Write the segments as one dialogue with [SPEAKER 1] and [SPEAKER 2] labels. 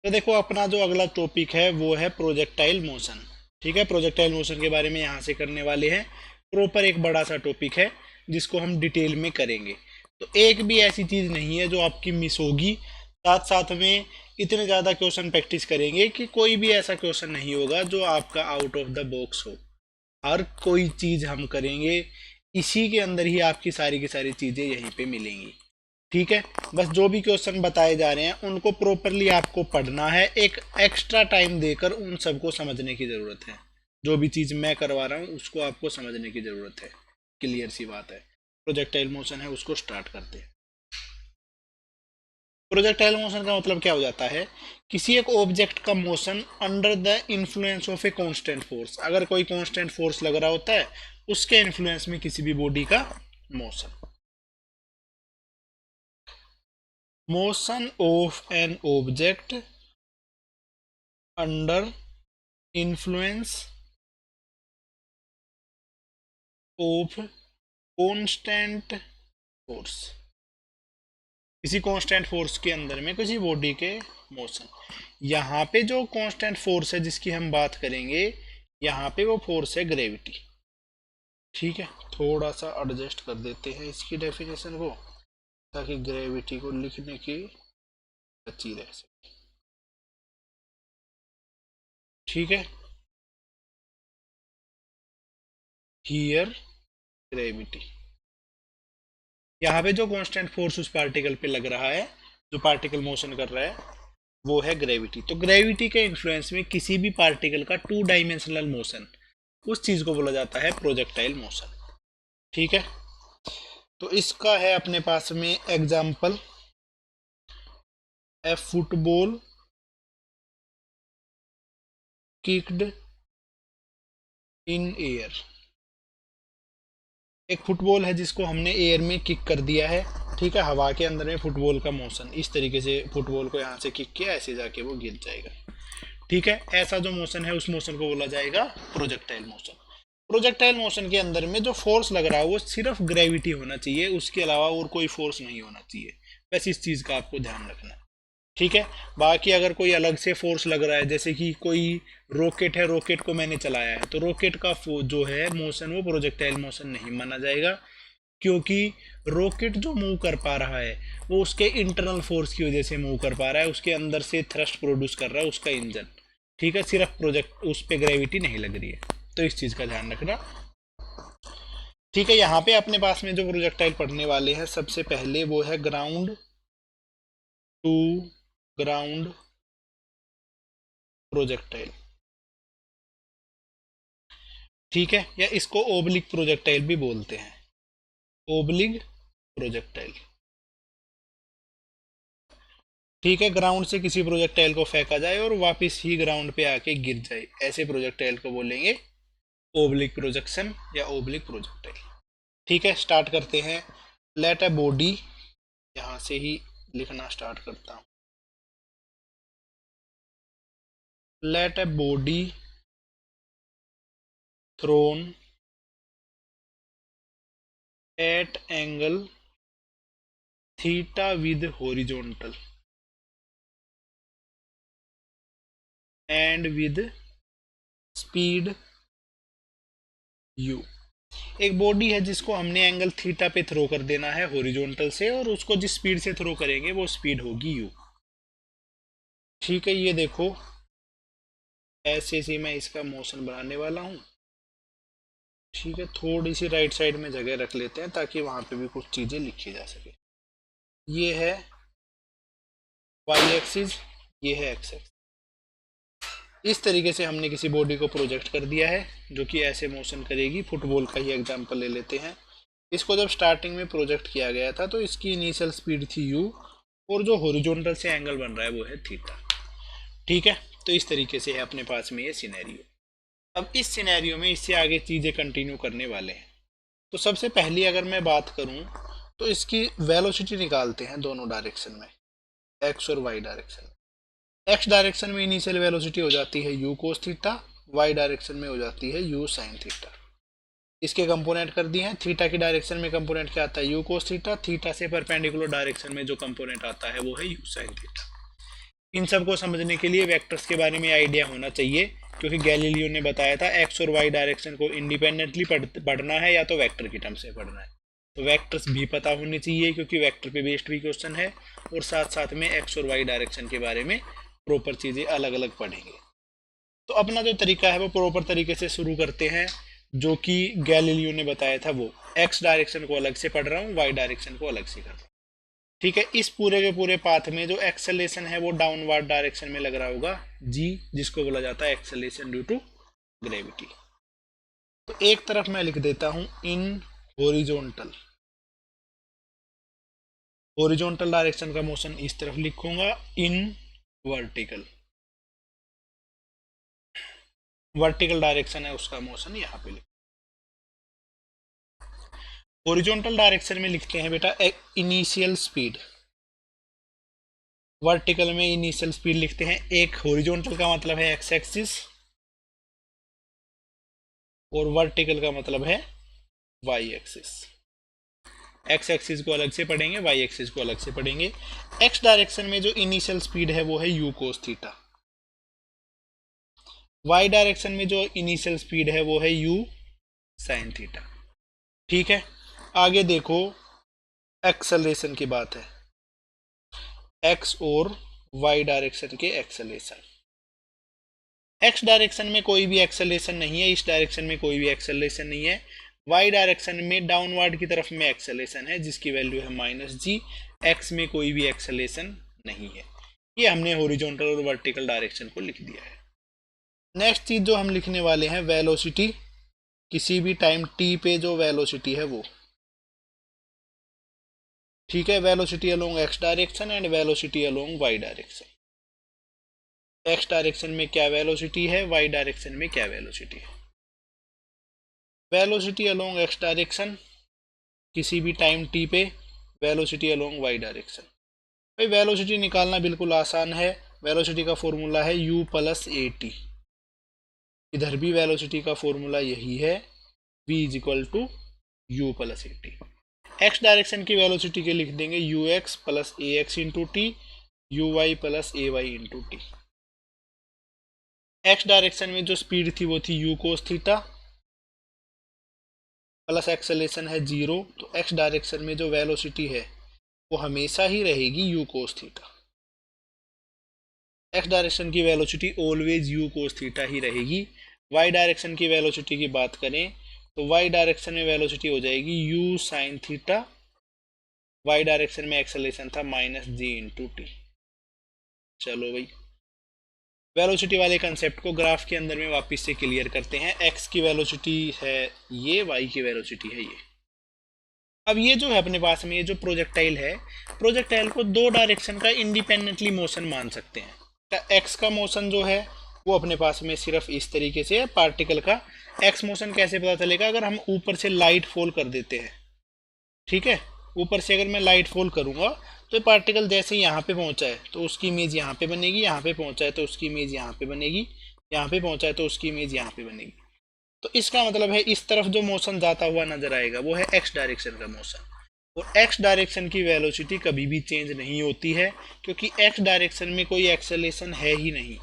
[SPEAKER 1] तो देखो अपना जो अगला टॉपिक है वो है प्रोजेक्टाइल मोशन। ठीक है, प्रोजेक्टाइल मोशन के बारे में यहाँ से करने वाले हैं। प्रॉपर एक बड़ा सा टॉपिक है जिसको हम डिटेल में करेंगे। तो एक भी ऐसी चीज़ नहीं है जो आपकी मिस होगी। साथ साथ में इतने ज़्यादा क्वेश्चन प्रैक्टिस करेंगे कि कोई भी ऐसा क्वेश्चन नहीं होगा जो आपका आउट ऑफ द बॉक्स हो। हर कोई चीज़ हम करेंगे, इसी के अंदर ही आपकी सारी की सारी चीज़ें यहीं पे मिलेंगी। ठीक है, बस जो भी क्वेश्चन बताए जा रहे हैं उनको प्रॉपरली आपको पढ़ना है, एक एक्स्ट्रा टाइम देकर उन सबको समझने की ज़रूरत है। जो भी चीज़ मैं करवा रहा हूँ उसको आपको समझने की ज़रूरत है। क्लियर सी बात है। प्रोजेक्टाइल मोशन है उसको स्टार्ट करते हैं। प्रोजेक्टाइल मोशन का मतलब क्या हो जाता है? किसी एक ऑब्जेक्ट का motion under the influence of a constant force. अगर कोई कांस्टेंट फोर्स लग रहा होता है उसके इन्फ्लुएंस में किसी भी बॉडी का motion. Motion of an object under influence of constant force. किसी कांस्टेंट फोर्स के अंदर में किसी बॉडी के मोशन। यहाँ पे जो कांस्टेंट फोर्स है जिसकी हम बात करेंगे, यहाँ पे वो फोर्स है ग्रेविटी। ठीक है, थोड़ा सा एडजस्ट कर देते हैं इसकी डेफिनेशन को ताकि ग्रेविटी को लिखने की अच्छी रह सके। ठीक है, हियर ग्रेविटी। यहाँ पे जो कांस्टेंट फोर्स उस पार्टिकल पे लग रहा है, जो पार्टिकल मोशन कर रहा है, वो है ग्रेविटी। तो ग्रेविटी के इन्फ्लुएंस में किसी भी पार्टिकल का टू डायमेंशनल मोशन, उस चीज को बोला जाता है प्रोजेक्टाइल मोशन। ठीक है, तो इसका है अपने पास में example, A football kicked in air. एक फुटबॉल है जिसको हमने एयर में किक कर दिया है। ठीक है, हवा के अंदर में फुटबॉल का मोशन, इस तरीके से फुटबॉल को यहाँ से किक किया, ऐसे जाके वो गिर जाएगा। ठीक है, ऐसा जो मोशन है उस मोशन को बोला जाएगा प्रोजेक्टाइल मोशन। प्रोजेक्टाइल मोशन के अंदर में जो फोर्स लग रहा है वो सिर्फ ग्रेविटी होना चाहिए, उसके अलावा और कोई फोर्स नहीं होना चाहिए। बस इस चीज का आपको ध्यान रखना है। ठीक है, बाकी अगर कोई अलग से फोर्स लग रहा है, जैसे कि कोई रॉकेट है, रॉकेट को मैंने चलाया है, तो रॉकेट का जो है मोशन वो प्रोजेक्टाइल मोशन नहीं माना जाएगा। क्योंकि रॉकेट जो मूव कर पा रहा है वो उसके इंटरनल फोर्स की वजह से मूव कर पा रहा है, उसके अंदर से थ्रस्ट प्रोड्यूस कर रहा है उसका इंजन। ठीक है, सिर्फ प्रोजेक्ट उस पर ग्रेविटी नहीं लग रही है, तो इस चीज का ध्यान रखना। ठीक है, यहाँ पे अपने पास में जो प्रोजेक्टाइल पढ़ने वाले हैं, सबसे पहले वो है ग्राउंड टू ग्राउंड प्रोजेक्टाइल। ठीक है, या इसको ओब्लिक प्रोजेक्टाइल भी बोलते हैं, ओब्लिक प्रोजेक्टाइल। ठीक है, ग्राउंड से किसी प्रोजेक्टाइल को फेंका जाए और वापस ही ग्राउंड पे आके गिर जाए, ऐसे प्रोजेक्टाइल को बोलेंगे ओब्लिक प्रोजेक्शन या ओब्लिक प्रोजेक्टाइल। ठीक है, स्टार्ट करते हैं। लेट अ बॉडी, यहां से ही लिखना स्टार्ट करता हूं। Let a body thrown at angle theta with horizontal and with speed u। एक बॉडी है जिसको हमने एंगल थीटा पे थ्रो कर देना है हॉरिजॉन्टल से, और उसको जिस स्पीड से थ्रो करेंगे वो स्पीड होगी u। ठीक है, ये देखो ऐसे से मैं इसका मोशन बनाने वाला हूँ। ठीक है, थोड़ी सी राइट साइड में जगह रख लेते हैं ताकि वहां पे भी कुछ चीजें लिखी जा सके। ये है वाई एक्सिस, ये है एक्स एक्सिस। इस तरीके से हमने किसी बॉडी को प्रोजेक्ट कर दिया है जो कि ऐसे मोशन करेगी। फुटबॉल का ही एग्जांपल ले लेते हैं। इसको जब स्टार्टिंग में प्रोजेक्ट किया गया था तो इसकी इनिशियल स्पीड थी u, और जो हॉरिजॉन्टल से एंगल बन रहा है वो है थीटा। ठीक है, तो इस तरीके से है अपने पास में ये सिनेरियो। अब इस सिनेरियो में इससे आगे चीजें कंटिन्यू करने वाले हैं। तो सबसे पहली अगर मैं बात करूं तो इसकी वेलोसिटी निकालते हैं दोनों डायरेक्शन में, एक्स और वाई डायरेक्शन में। एक्स डायरेक्शन में इनिशियल वेलोसिटी हो जाती है u cos theta, y direction में हो जाती है u sin थीटा। इसके कंपोनेंट कर दिए हैं। थीटा की डायरेक्शन में कंपोनेंट क्या आता है u cos थीटा, थीटा से परपेंडिकुलर डायरेक्शन में जो कंपोनेंट आता है वो है u sin थीटा। इन सब को समझने के लिए वेक्टर्स के बारे में आइडिया होना चाहिए, क्योंकि गैलीलियो ने बताया था एक्स और वाई डायरेक्शन को इंडिपेंडेंटली पढ़ना है या तो वेक्टर की टर्म से पढ़ना है। तो वेक्टर्स भी पता होने चाहिए, क्योंकि वेक्टर पे बेस्ड भी क्वेश्चन है, और साथ साथ में एक्स और वाई डायरेक्शन के बारे में प्रॉपर चीज़ें अलग अलग पढ़ेंगे। तो अपना जो तरीका है वो प्रॉपर तरीके से शुरू करते हैं, जो कि गैलीलियो ने बताया था। वो एक्स डायरेक्शन को अलग से पढ़ रहा हूँ, वाई डायरेक्शन को अलग से कर रहा हूँ। ठीक है, इस पूरे के पूरे पाथ में जो एक्सेलेरेशन है वो डाउनवर्ड डायरेक्शन में लग रहा होगा जी, जिसको बोला जाता है एक्सेलेरेशन ड्यू टू ग्रेविटी। तो एक तरफ मैं लिख देता हूं इन हॉरिजॉन्टल, हॉरिजॉन्टल डायरेक्शन का मोशन इस तरफ लिखूंगा, इन वर्टिकल, वर्टिकल डायरेक्शन है उसका मोशन यहाँ पे लिख। हॉरिजॉन्टल डायरेक्शन में लिखते हैं बेटा इनिशियल स्पीड, वर्टिकल में इनिशियल स्पीड लिखते हैं। एक हॉरिजॉन्टल का मतलब है एक्स एक्सिस, और वर्टिकल का मतलब है वाई एक्सिस। एक्स एक्सिस को अलग से पढ़ेंगे, वाई एक्सिस को अलग से पढ़ेंगे। एक्स डायरेक्शन में जो इनिशियल स्पीड है वो है u cos theta, y direction में जो इनिशियल स्पीड है वो है यू साइन थीटा। ठीक है, आगे देखो एक्सेलरेशन की बात है, एक्स और वाई डायरेक्शन के एक्सेलरेशन। एक्स डायरेक्शन में कोई भी एक्सेलरेशन नहीं है, इस डायरेक्शन में कोई भी एक्सेलरेशन नहीं है। वाई डायरेक्शन में डाउनवर्ड की तरफ में एक्सेलरेशन है जिसकी वैल्यू है -g। एक्स में कोई भी एक्सेलरेशन नहीं है। ये हमने हॉरिजॉन्टल और वर्टिकल डायरेक्शन को लिख दिया है। नेक्स्ट चीज जो हम लिखने वाले हैं वेलोसिटी, किसी भी टाइम t पे जो वेलोसिटी है वो। ठीक है, velocity along x direction and velocity along y direction. X direction में क्या वेलोसिटी है, वाई डायरेक्शन में क्या वेलोसिटी है। वेलोसिटी अलोंग एक्स डायरेक्शन किसी भी टाइम t पे, वेलोसिटी अलोंग वाई डायरेक्शन। भाई वेलोसिटी निकालना बिल्कुल आसान है, वेलोसिटी का फॉर्मूला है u प्लस ए टी। इधर भी वेलोसिटी का फॉर्मूला यही है, v is equal to u plus a t. X direction की वेलोसिटी के लिख देंगे u x plus a x into t, u y plus a y into t. X direction में जो स्पीड थी वो थी u cos theta, plus acceleration है 0, तो एक्स डायरेक्शन में जो वेलोसिटी है वो हमेशा ही रहेगी u cos theta. X direction की velocity always u cos theta ही रहेगी। वाई डायरेक्शन की वेलोसिटी की बात करें तो वाई डायरेक्शन में वेलोसिटी हो जाएगी u sine theta, y direction में एक्सेलरेशन था -g इंटू टी। चलो भाई, वेलोसिटी वाले कंसेप्ट को ग्राफ के अंदर में वापस से क्लियर करते हैं। एक्स की वेलोसिटी है ये, वाई की वेलोसिटी है ये। अब ये जो है अपने पास में ये जो प्रोजेक्टाइल है, प्रोजेक्टाइल को दो डायरेक्शन का इंडिपेंडेंटली मोशन मान सकते हैं। एक्स का मोशन जो है वो अपने पास में सिर्फ इस तरीके से है, पार्टिकल का एक्स मोशन कैसे पता चलेगा, अगर हम ऊपर से लाइट फॉल कर देते हैं। ठीक है, ऊपर से अगर मैं लाइट फॉल करूंगा तो पार्टिकल जैसे ही यहाँ पे पहुंचा है तो उसकी इमेज यहाँ पे बनेगी, यहाँ पे पहुंचा है तो उसकी इमेज यहाँ पे बनेगी, यहाँ पे पहुंचा है तो उसकी इमेज यहाँ पे बनेगी। तो इसका मतलब है इस तरफ जो मोशन जाता हुआ नजर आएगा वो है एक्स डायरेक्शन का मोशन, और एक्स डायरेक्शन की वेलोसिटी कभी भी चेंज नहीं होती है, क्योंकि एक्स डायरेक्शन में कोई एक्सेलरेशन है ही नहीं।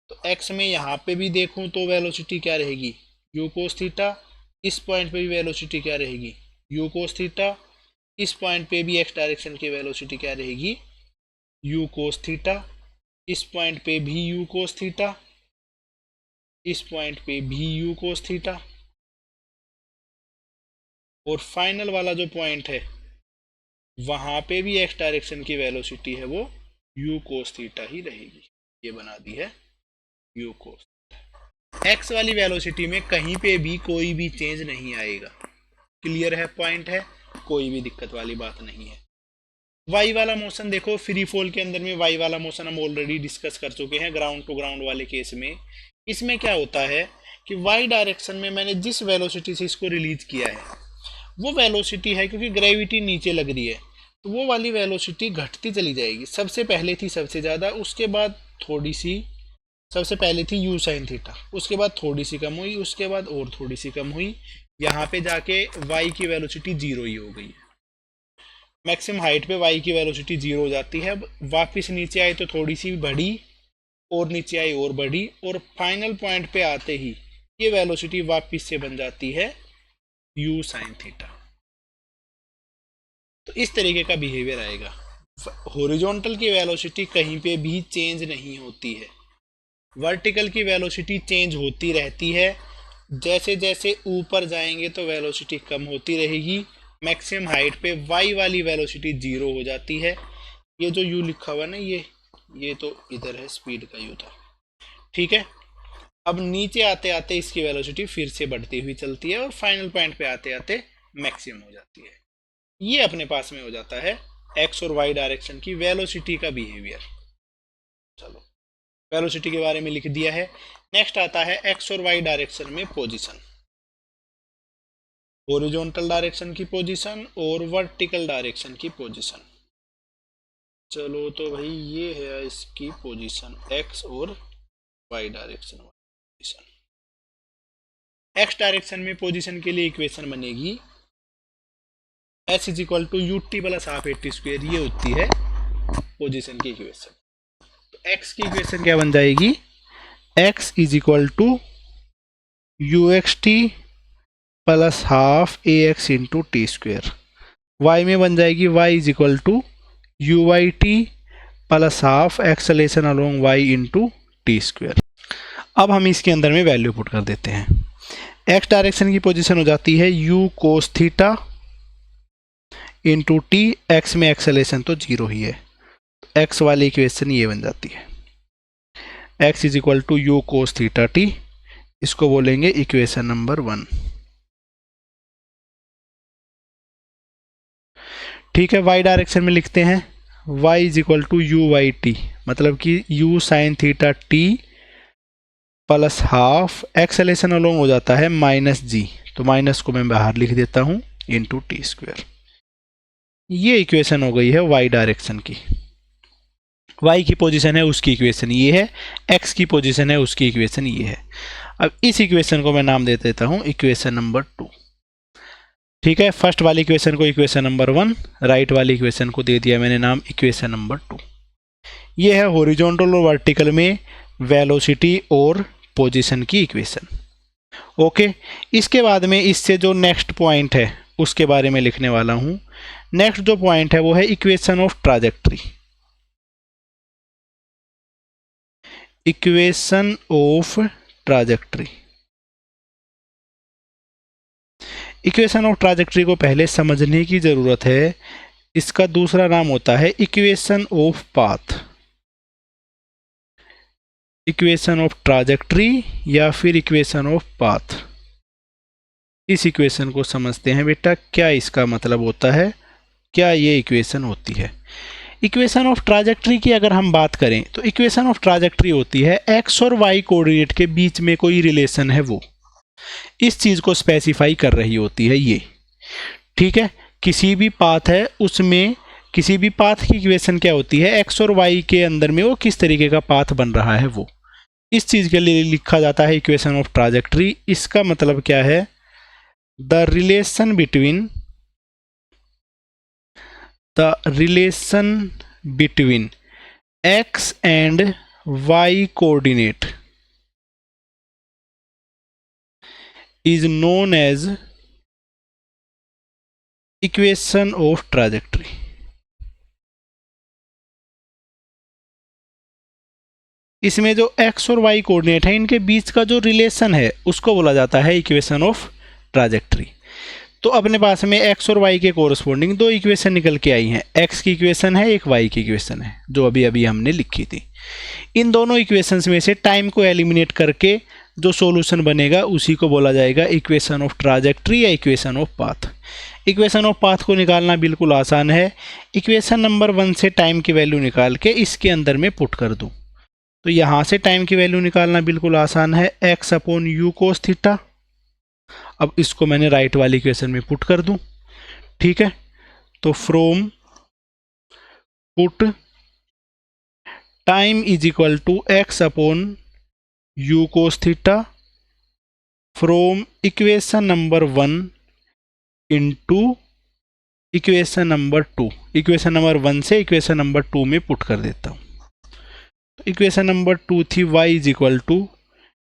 [SPEAKER 1] तो एक्स में यहाँ पे भी देखूं तो वेलोसिटी क्या रहेगी, यू कोस थीटा। इस पॉइंट पे भी वेलोसिटी क्या रहेगी, यू कोस थीटा। इस पॉइंट पे भी एक्स डायरेक्शन की वेलोसिटी क्या रहेगी, यू कोस थीटा। इस पॉइंट पे भी यू कोस थीटा, इस पॉइंट पे भी यू कोस थीटा, और फाइनल वाला जो पॉइंट है वहां पे भी एक्स डायरेक्शन की वेलोसिटी है वो यू कोस थीटा ही रहेगी। ये बना दी है यू कोस। एक्स वाली वेलोसिटी में कहीं पे भी कोई भी चेंज नहीं आएगा। क्लियर है, पॉइंट है, कोई भी दिक्कत वाली बात नहीं है। वाई वाला मोशन देखो, फ्री फॉल के अंदर में वाई वाला मोशन हम ऑलरेडी डिस्कस कर चुके हैं ग्राउंड टू ग्राउंड वाले केस में। इसमें क्या होता है कि वाई डायरेक्शन में मैंने जिस वेलोसिटी से इसको रिलीज किया है वो वेलोसिटी है, क्योंकि ग्रेविटी नीचे लग रही है तो वो वाली वेलोसिटी घटती चली जाएगी। सबसे पहले थी सबसे ज़्यादा, उसके बाद थोड़ी सी, सबसे पहले थी यू साइन थीटा, उसके बाद थोड़ी सी कम हुई, उसके बाद और थोड़ी सी कम हुई, यहाँ पे जाके वाई की वेलोसिटी 0 ही हो गई है। मैक्सिमम हाइट पे y की वेलोसिटी 0 हो जाती है। अब वापस नीचे आई तो थोड़ी सी बढ़ी, और नीचे आई और बढ़ी, और फाइनल पॉइंट पे आते ही ये वेलोसिटी वापस से बन जाती है u sin थीटा। तो इस तरीके का बिहेवियर आएगा। हॉरिजॉन्टल की वेलोसिटी कहीं पे भी चेंज नहीं होती है, वर्टिकल की वेलोसिटी चेंज होती रहती है। जैसे जैसे ऊपर जाएंगे तो वेलोसिटी कम होती रहेगी। मैक्सिमम हाइट पे y वाली वेलोसिटी 0 हो जाती है। ये जो u लिखा हुआ ना, ये तो इधर है, स्पीड का u था, ठीक है। अब नीचे आते आते इसकी वेलोसिटी फिर से बढ़ती हुई चलती है और फाइनल पॉइंट पे आते आते मैक्सिमम हो जाती है। ये अपने पास में हो जाता है x और y डायरेक्शन की वेलोसिटी का बिहेवियर। चलो, वेलोसिटी के बारे में लिख दिया है। नेक्स्ट आता है x और y डायरेक्शन में पोजीशन, हॉरिजॉन्टल डायरेक्शन की पोजीशन और वर्टिकल डायरेक्शन की पोजीशन। चलो तो भाई ये है इसकी पोजीशन, x और y डायरेक्शन। x डायरेक्शन में पोजीशन के लिए इक्वेशन बनेगी s is equal to u t plus half a t square, ये होती है पोजीशन की इक्वेशन। तो x की इक्वेशन क्या बन जाएगी, x is equal to u x t plus half a x into t square. y में बन जाएगी y is equal to u y t plus half acceleration along y into t square. अब हम इसके अंदर में वैल्यू पुट कर देते हैं। x डायरेक्शन की पोजीशन हो जाती है u कोस थीटा इंटू टी, एक्स में एक्सलेशन तो 0 ही है, x वाली इक्वेशन ये बन जाती है, x is equal to u cos theta t, इसको बोलेंगे इक्वेशन नंबर 1। ठीक है, y डायरेक्शन में लिखते हैं y is equal to u y t, मतलब कि u sine theta t plus half acceleration along हो जाता है माइनस जी, तो माइनस को मैं बाहर लिख देता हूँ, इंटू टी स्क्वेयर। ये इक्वेशन हो गई है y डायरेक्शन की। y की पोजीशन है उसकी इक्वेशन ये है, x की पोजीशन है उसकी इक्वेशन ये है। अब इस इक्वेशन को मैं नाम दे देता हूँ इक्वेशन नंबर 2। ठीक है, फर्स्ट वाली इक्वेशन को इक्वेशन नंबर 1, राइट वाली इक्वेशन को दे दिया मैंने नाम इक्वेशन नंबर 2। ये है हॉरिजॉन्टल और वर्टिकल में वेलोसिटी और पोजीशन की इक्वेशन। ओके, इसके बाद में इससे जो नेक्स्ट पॉइंट है उसके बारे में लिखने वाला हूं। नेक्स्ट जो पॉइंट है वो है equation of trajectory. Equation of trajectory, equation of trajectory को पहले समझने की जरूरत है। इसका दूसरा नाम होता है equation of path, equation of trajectory या फिर इक्वेशन ऑफ पाथ। इस इक्वेशन को समझते हैं बेटा, क्या इसका मतलब होता है, क्या ये इक्वेशन होती है। इक्वेशन ऑफ ट्राजेक्टरी की अगर हम बात करें तो इक्वेशन ऑफ ट्राजेक्टरी होती है एक्स और वाई कोऑर्डिनेट के बीच में कोई रिलेशन है, वो इस चीज को स्पेसिफाई कर रही होती है ये। ठीक है, किसी भी पाथ है उसमें किसी भी पाथ की इक्वेशन क्या होती है, एक्स और वाई के अंदर में वो किस तरीके का पाथ बन रहा है, वो इस चीज के लिए लिखा जाता है इक्वेशन ऑफ ट्राजेक्टरी। इसका मतलब क्या है, the relation between x and y coordinate is known as equation of trajectory। इसमें जो x और y कोऑर्डिनेट है इनके बीच का जो रिलेशन है उसको बोला जाता है इक्वेशन ऑफ ट्राजेक्टरी। तो अपने पास में x और y के कोरस्पोंडिंग दो इक्वेशन निकल के आई हैं, x की इक्वेशन है, एक y की इक्वेशन है, जो अभी अभी हमने लिखी थी। इन दोनों इक्वेशंस में से टाइम को एलिमिनेट करके जो सॉल्यूशन बनेगा उसी को बोला जाएगा इक्वेशन ऑफ ट्राजेक्टरी या equation of path. Equation of path को निकालना बिल्कुल आसान है। इक्वेशन नंबर 1 से टाइम की वैल्यू निकाल के इसके अंदर में पुट कर दूँ तो यहाँ से टाइम की वैल्यू निकालना बिल्कुल आसान है, x upon u cos theta. अब इसको मैंने राइट वाली इक्वेशन में पुट कर दूं। ठीक है, तो from put time is equal to x upon u cos theta from equation number 1 into equation number 2, equation number 1 से इक्वेशन नंबर 2 में पुट कर देता हूँ। तो इक्वेशन नंबर 2 थी y is equal to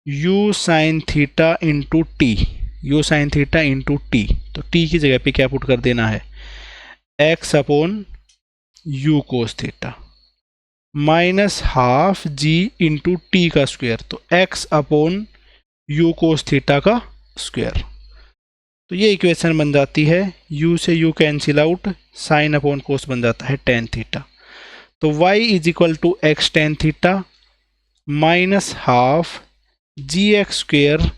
[SPEAKER 1] u sine theta into t, u sine theta into t. तो t की जगह पे क्या पुट कर देना है, x upon u cos theta minus half g into t का स्क्वायर, तो x upon u cos theta का स्क्वायर। तो ये इक्वेशन बन जाती है, u से u cancel out, sine upon cos बन जाता है टेन थीटा। तो y is equal to x tan theta minus half g x square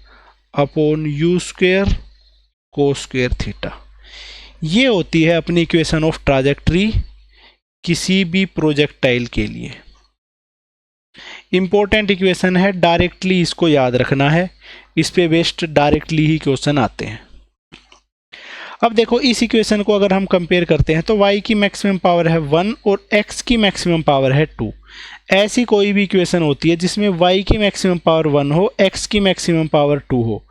[SPEAKER 1] upon u square cos square theta. ये होती है अपनी इक्वेशन ऑफ ट्राजेक्ट्री किसी भी प्रोजेक्टाइल के लिए। इंपॉर्टेंट इक्वेशन है, डायरेक्टली इसको याद रखना है, इस पे बेस्ड डायरेक्टली ही क्वेश्चन आते हैं। अब देखो इस इक्वेशन को अगर हम कंपेयर करते हैं तो y की मैक्सिमम पावर है 1 और x की मैक्सिमम पावर है 2। ऐसी कोई भी इक्वेशन होती है जिसमें y की मैक्सिमम पावर 1 हो, x की मैक्सिमम पावर 2 हो,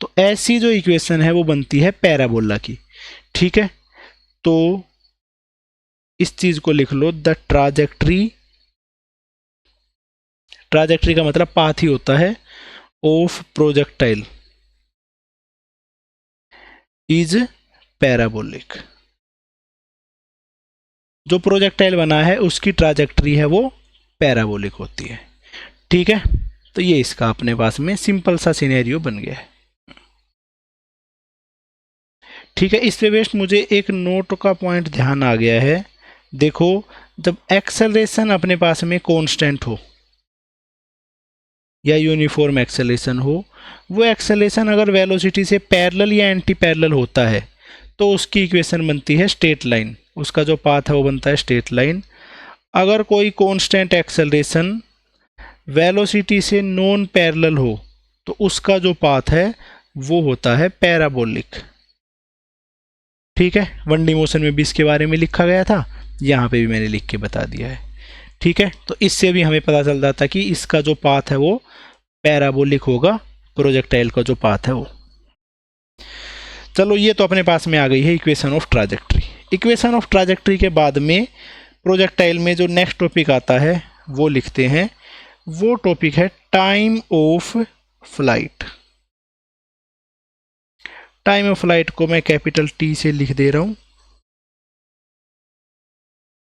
[SPEAKER 1] तो ऐसी जो इक्वेशन है वो बनती है पैराबोला की। ठीक है, तो इस चीज को लिख लो, द ट्राजेक्ट्री, ट्राजेक्ट्री का मतलब पाथ ही होता है, ऑफ प्रोजेक्टाइल इज पैराबोलिक। जो प्रोजेक्टाइल बना है उसकी ट्राजेक्ट्री है वो पैराबोलिक होती है। ठीक है, तो ये इसका अपने पास में सिंपल सा सिनेरियो बन गया है। ठीक है, इस पे बेस्ड मुझे एक नोट का पॉइंट ध्यान आ गया है। देखो, जब एक्सेलरेशन अपने पास में कांस्टेंट हो या यूनिफॉर्म एक्सेलरेशन हो, वो एक्सेलरेशन अगर वेलोसिटी से पैरेलल या एंटी पैरेलल होता है तो उसकी इक्वेशन बनती है स्ट्रेट लाइन, उसका जो पाथ है वो बनता है स्ट्रेट लाइन। अगर कोई कांस्टेंट एक्सेलरेशन वेलोसिटी से नॉन पैरेलल हो तो उसका जो पाथ है वो होता है पैराबोलिक। ठीक है, 1D मोशन में भी इसके बारे में लिखा गया था, यहाँ पे भी मैंने लिख के बता दिया है। ठीक है, तो इससे भी हमें पता चल जाता कि इसका जो पाथ है वो पैराबोलिक होगा, प्रोजेक्टाइल का जो पाथ है वो। चलो, ये तो अपने पास में आ गई है equation of trajectory. Equation of trajectory के बाद में प्रोजेक्टाइल में जो नेक्स्ट टॉपिक आता है वो लिखते हैं, वो टॉपिक है time of flight. Time of flight को मैं कैपिटल टी से लिख दे रहा हूं।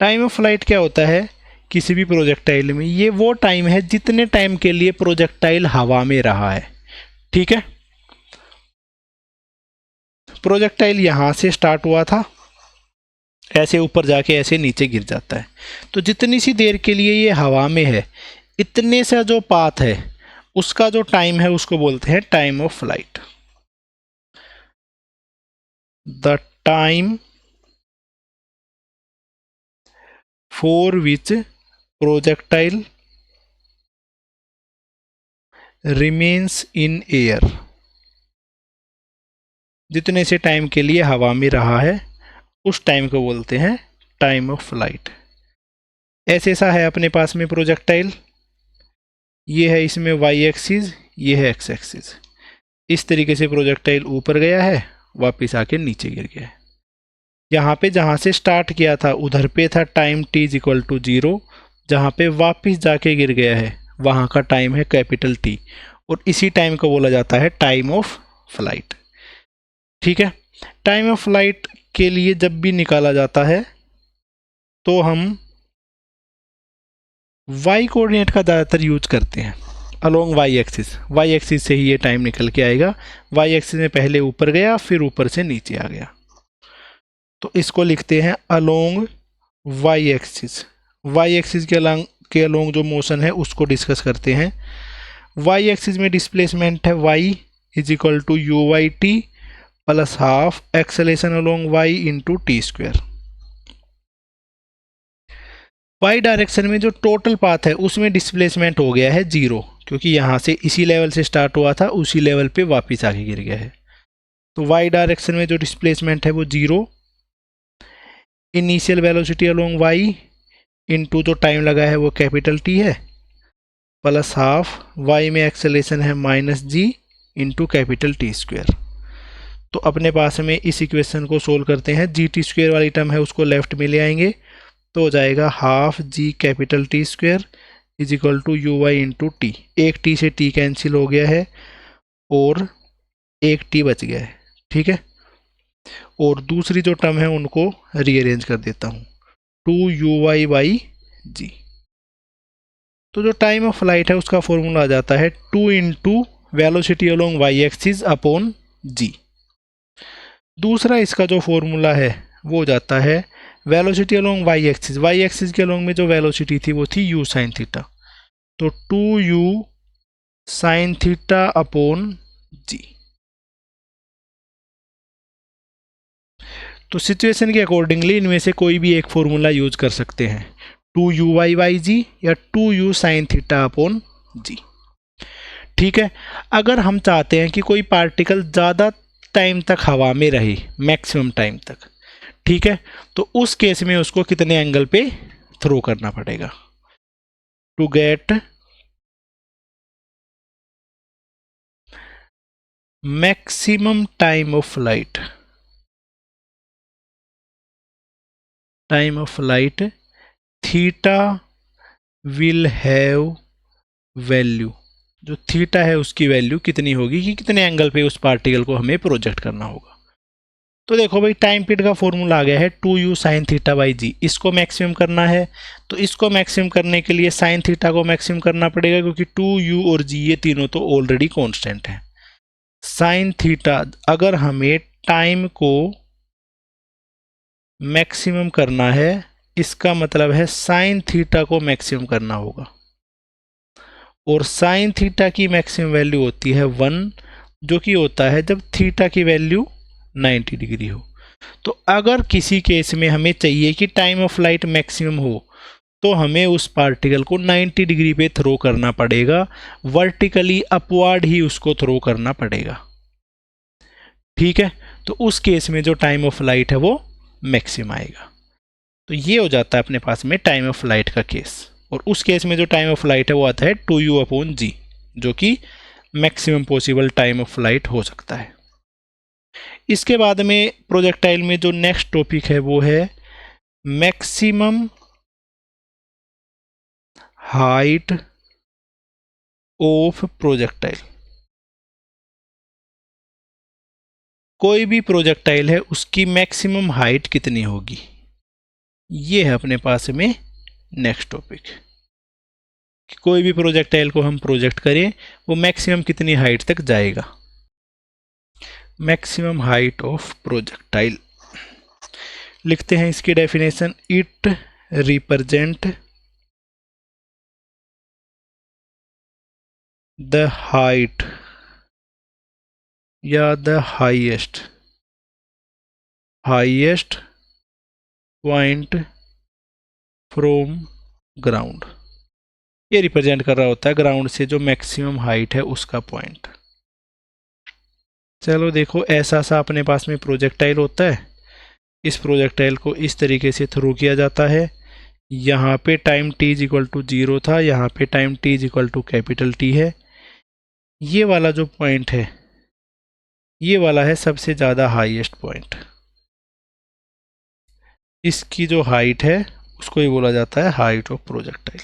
[SPEAKER 1] टाइम ऑफ फ्लाइट क्या होता है किसी भी प्रोजेक्टाइल में, ये वो टाइम है जितने टाइम के लिए प्रोजेक्टाइल हवा में रहा है। ठीक है, प्रोजेक्टाइल यहां से स्टार्ट हुआ था, ऐसे ऊपर जाके ऐसे नीचे गिर जाता है, तो जितनी सी देर के लिए ये हवा में है, इतने सा जो पाथ है उसका जो टाइम है उसको बोलते हैं time of flight. The time for which projectile remains in air, जितने से टाइम के लिए हवा में रहा है उस टाइम को बोलते हैं टाइम ऑफ फ्लाइट। ऐसे सा है अपने पास में प्रोजेक्टाइल, ये है इसमें वाई एक्सिस, ये है एक्स एक्सिस। इस तरीके से प्रोजेक्टाइल ऊपर गया है, वापस आके नीचे गिर गया है। यहाँ पे जहाँ से स्टार्ट किया था उधर पे था time t is equal to 0, जहाँ पे वापस जाके गिर गया है वहाँ का टाइम है कैपिटल T, और इसी टाइम को बोला जाता है टाइम ऑफ फ्लाइट। ठीक है, टाइम ऑफ फ्लाइट के लिए जब भी निकाला जाता है तो हम y कोऑर्डिनेट का ज़्यादातर यूज करते हैं, अलोंग y एक्सिस से ही ये टाइम निकल के आएगा। y एक्सिस में पहले ऊपर गया फिर ऊपर से नीचे आ गया, तो इसको लिखते हैं along y axis. y axis के अलोंग जो मोशन है उसको डिस्कस करते हैं। y एक्सिस में डिस्प्लेसमेंट है y is equal to u y t plus half acceleration along y into t square. y direction में जो टोटल पाथ है उसमें डिस्प्लेसमेंट हो गया है 0, क्योंकि यहाँ से इसी लेवल से स्टार्ट हुआ था उसी लेवल पे वापस आके गिर गया है, तो y डायरेक्शन में जो डिस्प्लेसमेंट है वो 0। Initial velocity along y into जो टाइम लगा है वो कैपिटल T है, प्लस हाफ y में एक्सेलेरेशन है minus g into capital T square. तो अपने पास में इस इक्वेशन को सोल्व करते हैं। जी टी स्क्वेयर वाली टर्म है उसको लेफ्ट में ले आएंगे तो हो जाएगा half g capital t square is equal to u y into t. एक टी से टी कैंसिल हो गया है और एक टी बच गया है, ठीक है। और दूसरी जो टर्म है उनको रीअरेंज कर देता हूँ, to u y by g. तो जो टाइम ऑफ फ्लाइट है उसका फॉर्मूला आ जाता है two into velocity along y axis upon g. दूसरा इसका जो फॉर्मूला है वो जाता है वेलोसिटी अलोंग वाई एक्सिस के अलोंग में जो वेलोसिटी थी वो थी यू साइन थीटा, तो two u sine theta upon g. तो सिचुएशन के अकॉर्डिंगली इनमें से कोई भी एक फॉर्मूला यूज कर सकते हैं, two u y by g या two u sine theta upon g, ठीक है। अगर हम चाहते हैं कि कोई पार्टिकल ज़्यादा टाइम तक हवा में रहे, मैक्सिमम टाइम तक, ठीक है, तो उस केस में उसको कितने एंगल पे थ्रो करना पड़ेगा to get maximum time of flight. Time of flight theta will have value, जो थीटा है उसकी वैल्यू कितनी होगी कि कितने एंगल पे उस पार्टिकल को हमें प्रोजेक्ट करना होगा। तो देखो भाई टाइम पीरियड का फॉर्मूला आ गया है two u sine theta by g. इसको मैक्सिमम करना है तो इसको मैक्सिमम करने के लिए साइन थीटा को मैक्सिमम करना पड़ेगा क्योंकि टू यू और जी ये तीनों तो ऑलरेडी कांस्टेंट हैं। साइन थीटा, अगर हमें टाइम को मैक्सिमम करना है इसका मतलब है साइन थीटा को मैक्सिमम करना होगा, और साइन थीटा की मैक्सिमम वैल्यू होती है 1, जो कि होता है जब थीटा की वैल्यू 90 डिग्री हो। तो अगर किसी केस में हमें चाहिए कि टाइम ऑफ फ्लाइट मैक्सिमम हो तो हमें उस पार्टिकल को 90 डिग्री पे थ्रो करना पड़ेगा, वर्टिकली अपवर्ड ही उसको थ्रो करना पड़ेगा, ठीक है। तो उस केस में जो टाइम ऑफ फ्लाइट है वो मैक्सिमम आएगा। तो ये हो जाता है अपने पास में टाइम ऑफ फ्लाइट का केस, और उस केस में जो टाइम ऑफ फ्लाइट है वो आता है टू यू अपॉन जी, जो कि maximum possible time of flight हो सकता है। इसके बाद में प्रोजेक्टाइल में जो नेक्स्ट टॉपिक है वो है मैक्सिमम हाइट ऑफ प्रोजेक्टाइल। कोई भी प्रोजेक्टाइल है उसकी मैक्सिमम हाइट कितनी होगी, ये है अपने पास में नेक्स्ट टॉपिक। कोई भी प्रोजेक्टाइल को हम प्रोजेक्ट करें वो मैक्सिमम कितनी हाइट तक जाएगा। मैक्सिमम हाइट ऑफ प्रोजेक्टाइल लिखते हैं इसकी definition, it represent the height या the highest point from ground. ये रिप्रेजेंट कर रहा होता है ग्राउंड से जो मैक्सिमम हाइट है उसका पॉइंट। चलो देखो ऐसा सा अपने पास में प्रोजेक्टाइल होता है। इस प्रोजेक्टाइल को इस तरीके से थ्रो किया जाता है। यहाँ पे time t is equal to 0 था, यहाँ पे time t is equal to capital T है। ये वाला जो पॉइंट है ये वाला है सबसे ज़्यादा हाईएस्ट पॉइंट। इसकी जो हाइट है उसको ही बोला जाता है height of projectile,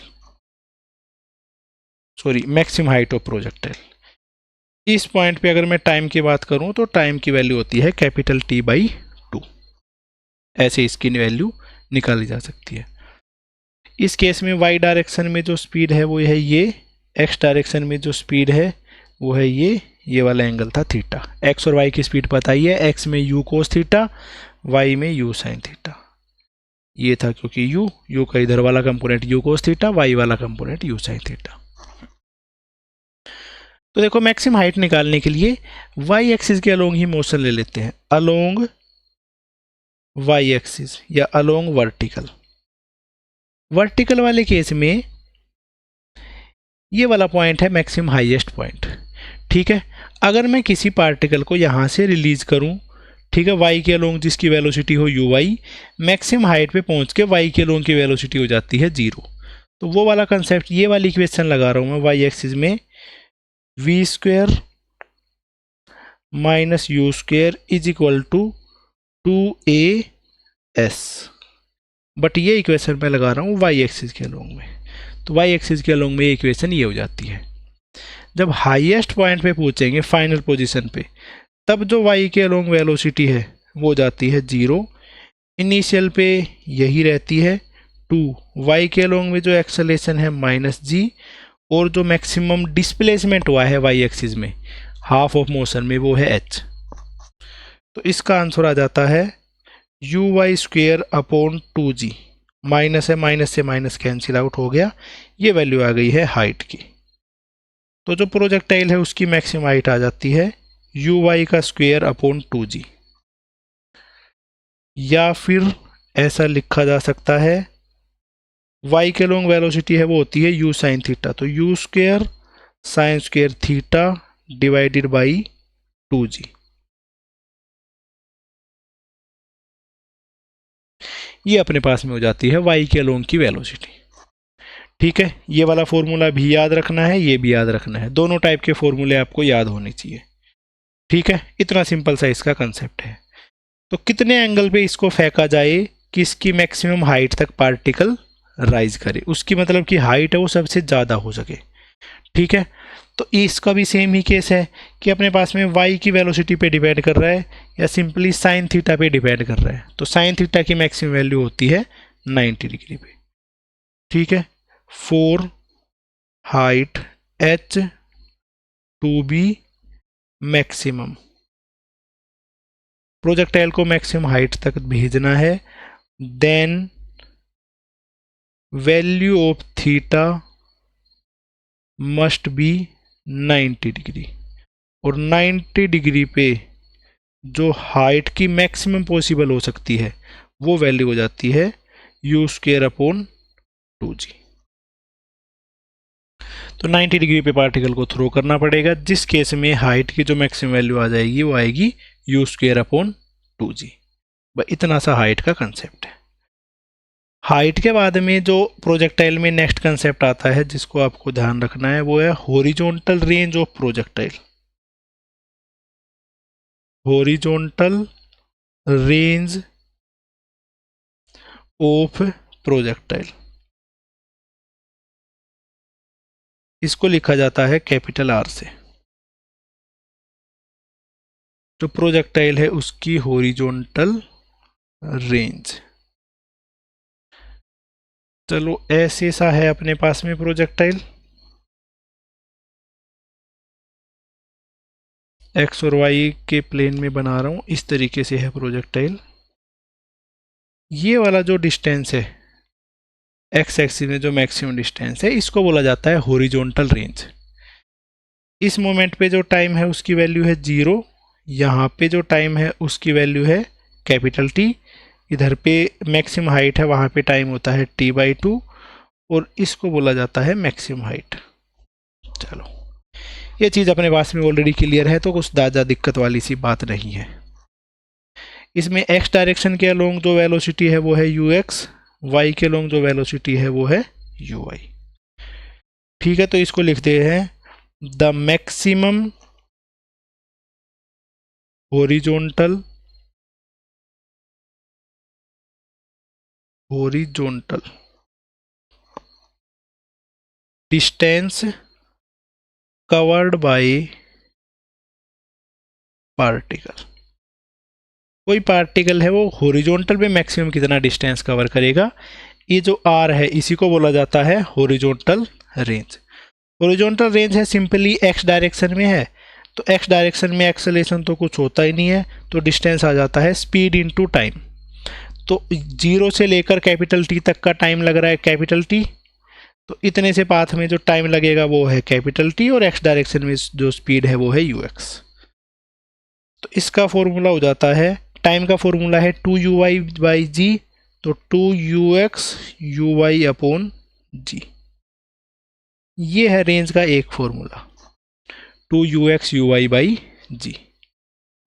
[SPEAKER 1] sorry maximum height of projectile. इस पॉइंट पे अगर मैं टाइम की बात करूं तो टाइम की वैल्यू होती है कैपिटल T बाई 2। ऐसे इसकी वैल्यू निकाली जा सकती है। इस केस में y डायरेक्शन में जो स्पीड है वो है ये, x डायरेक्शन में जो स्पीड है वो है ये वाला एंगल था थीटा। x और y की स्पीड पता ही है, x में u कोस थीटा, y में u साइन थीटा। ये था क्योंकि u का इधर वाला component u cos theta, y वाला कंपोनेंट u साइन थीटा। तो देखो मैक्सिमम हाइट निकालने के लिए y एक्सिस के अलोंग ही मोशन ले लेते हैं, अलोंग y एक्सिस या अलोंग वर्टिकल। वर्टिकल वाले केस में ये वाला पॉइंट है मैक्सिमम हाईएस्ट पॉइंट, ठीक है। अगर मैं किसी पार्टिकल को यहाँ से रिलीज करूँ, ठीक है, y के अलोंग जिसकी वेलोसिटी हो uy, मैक्सिमम हाइट पे पहुँच के y के अलोंग की वेलोसिटी हो जाती है 0। तो वो वाला कंसेप्ट, ये वाली इक्वेशन लगा रहा हूँ मैं y एक्सिस में v² minus u square is equal to 2as। But ये इक्वेशन मैं लगा रहा हूँ वाई एक्सिस के अलोंग में, तो वाई एक्सिस के अलोंग में ये इक्वेशन ये हो जाती है। जब हाईएस्ट पॉइंट पे पहुंचेंगे फाइनल पोजीशन पे, तब जो वाई के अलोंग वेलोसिटी है वो जाती है 0, इनिशियल पे यही रहती है 2, वाई के अलोंग में जो एक्सेलेरेशन है -g, और जो मैक्सिमम डिस्प्लेसमेंट हुआ है वाई एक्सिस में हाफ ऑफ मोशन में वो है h। तो इसका आंसर आ जाता है u y square upon 2g। Minus है, माइनस से माइनस कैंसिल आउट हो गया, ये वैल्यू आ गई है हाइट की। तो जो प्रोजेक्टाइल है उसकी मैक्सिमम हाइट आ जाती है यू वाई का स्क्वेयर अपॉन 2g। या फिर ऐसा लिखा जा सकता है y के लॉन्ग वेलोसिटी है वो होती है u साइन थीटा, तो u square sine square theta divided by 2g। ये अपने पास में हो जाती है y के लॉन्ग की वेलोसिटी। ठीक है, ये वाला फॉर्मूला भी याद रखना है, ये भी याद रखना है, दोनों टाइप के फॉर्मूले आपको याद होने चाहिए। ठीक है, इतना सिंपल सा इसका कंसेप्ट है। तो कितने एंगल पे इसको फेंका जाए कि इसकी मैक्सिमम हाइट तक पार्टिकल राइज करे, उसकी मतलब कि हाइट है वो सबसे ज़्यादा हो सके। ठीक है, तो इसका भी सेम ही केस है कि अपने पास में y की वेलोसिटी पे डिपेंड कर रहा है या सिंपली साइन थीटा पे डिपेंड कर रहा है। तो साइन थीटा की मैक्सिमम वैल्यू होती है 90 डिग्री पे। ठीक है, for height h to be maximum, projectile को मैक्सिमम हाइट तक भेजना है, then value of theta must be 90 degree, और 90 डिग्री पे जो हाइट की मैक्सिमम पॉसिबल हो सकती है वो वैल्यू हो जाती है यू स्क्वेयर अपॉन 2g। तो 90 डिग्री पे पार्टिकल को थ्रो करना पड़ेगा, जिस केस में हाइट की जो मैक्सिमम वैल्यू आ जाएगी वो आएगी यू स्क्वेयर अपॉन 2g। बस इतना सा हाइट का कंसेप्ट है। हाइट के बाद में जो प्रोजेक्टाइल में नेक्स्ट कंसेप्ट आता है जिसको आपको ध्यान रखना है वो है horizontal range of projectile. Horizontal range of projectile, इसको लिखा जाता है कैपिटल आर से। जो प्रोजेक्टाइल है उसकी हॉरिजॉन्टल रेंज, चलो ऐसे सा है अपने पास में प्रोजेक्टाइल, एक्स और वाई के प्लेन में बना रहा हूँ, इस तरीके से है प्रोजेक्टाइल। ये वाला जो डिस्टेंस है एक्स एक्सिस में जो मैक्सिमम डिस्टेंस है इसको बोला जाता है हॉरिजॉन्टल रेंज। इस मोमेंट पे जो टाइम है उसकी वैल्यू है 0, यहाँ पे जो टाइम है उसकी वैल्यू है कैपिटल टी, इधर पे मैक्सिमम हाइट है वहाँ पे टाइम होता है t/2, और इसको बोला जाता है मैक्सिमम हाइट। चलो ये चीज़ अपने पास में ऑलरेडी क्लियर है, तो कुछ ज़्यादा दिक्कत वाली सी बात नहीं है। इसमें x डायरेक्शन के अलोंग जो वेलोसिटी है वो है ux, y के अलोंग जो वेलोसिटी है वो है uy। ठीक है, तो इसको लिखते हैं the maximum horizontal distance covered by particle. कोई पार्टिकल है वो हॉरिजॉन्टल पे मैक्सिमम कितना डिस्टेंस कवर करेगा, ये जो r है इसी को बोला जाता है हॉरिजॉन्टल रेंज। हॉरिजॉन्टल रेंज है सिंपली x डायरेक्शन में है, तो x डायरेक्शन में एक्सेलेरेशन तो कुछ होता ही नहीं है, तो डिस्टेंस आ जाता है स्पीड इनटू टाइम। तो 0 से लेकर कैपिटल T तक का टाइम लग रहा है कैपिटल T, तो इतने से पाथ में जो टाइम लगेगा वो है कैपिटल T, और x डायरेक्शन में जो स्पीड है वो है ux। तो इसका फॉर्मूला हो जाता है, टाइम का फॉर्मूला है 2uy/g, तो 2ux uy अपॉन g। ये है रेंज का एक फॉर्मूला 2ux uy/g।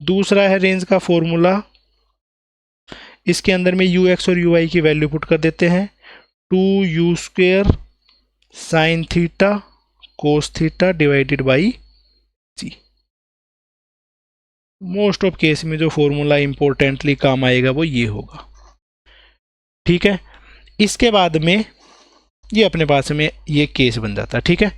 [SPEAKER 1] दूसरा है रेंज का फॉर्मूला, इसके अंदर में ux और uy की वैल्यू पुट कर देते हैं, 2u square sine theta cos theta divided by g। Most of case में जो फॉर्मूला इंपॉर्टेंटली काम आएगा वो ये होगा। ठीक है, इसके बाद में ये अपने पास में ये केस बन जाता है। ठीक है,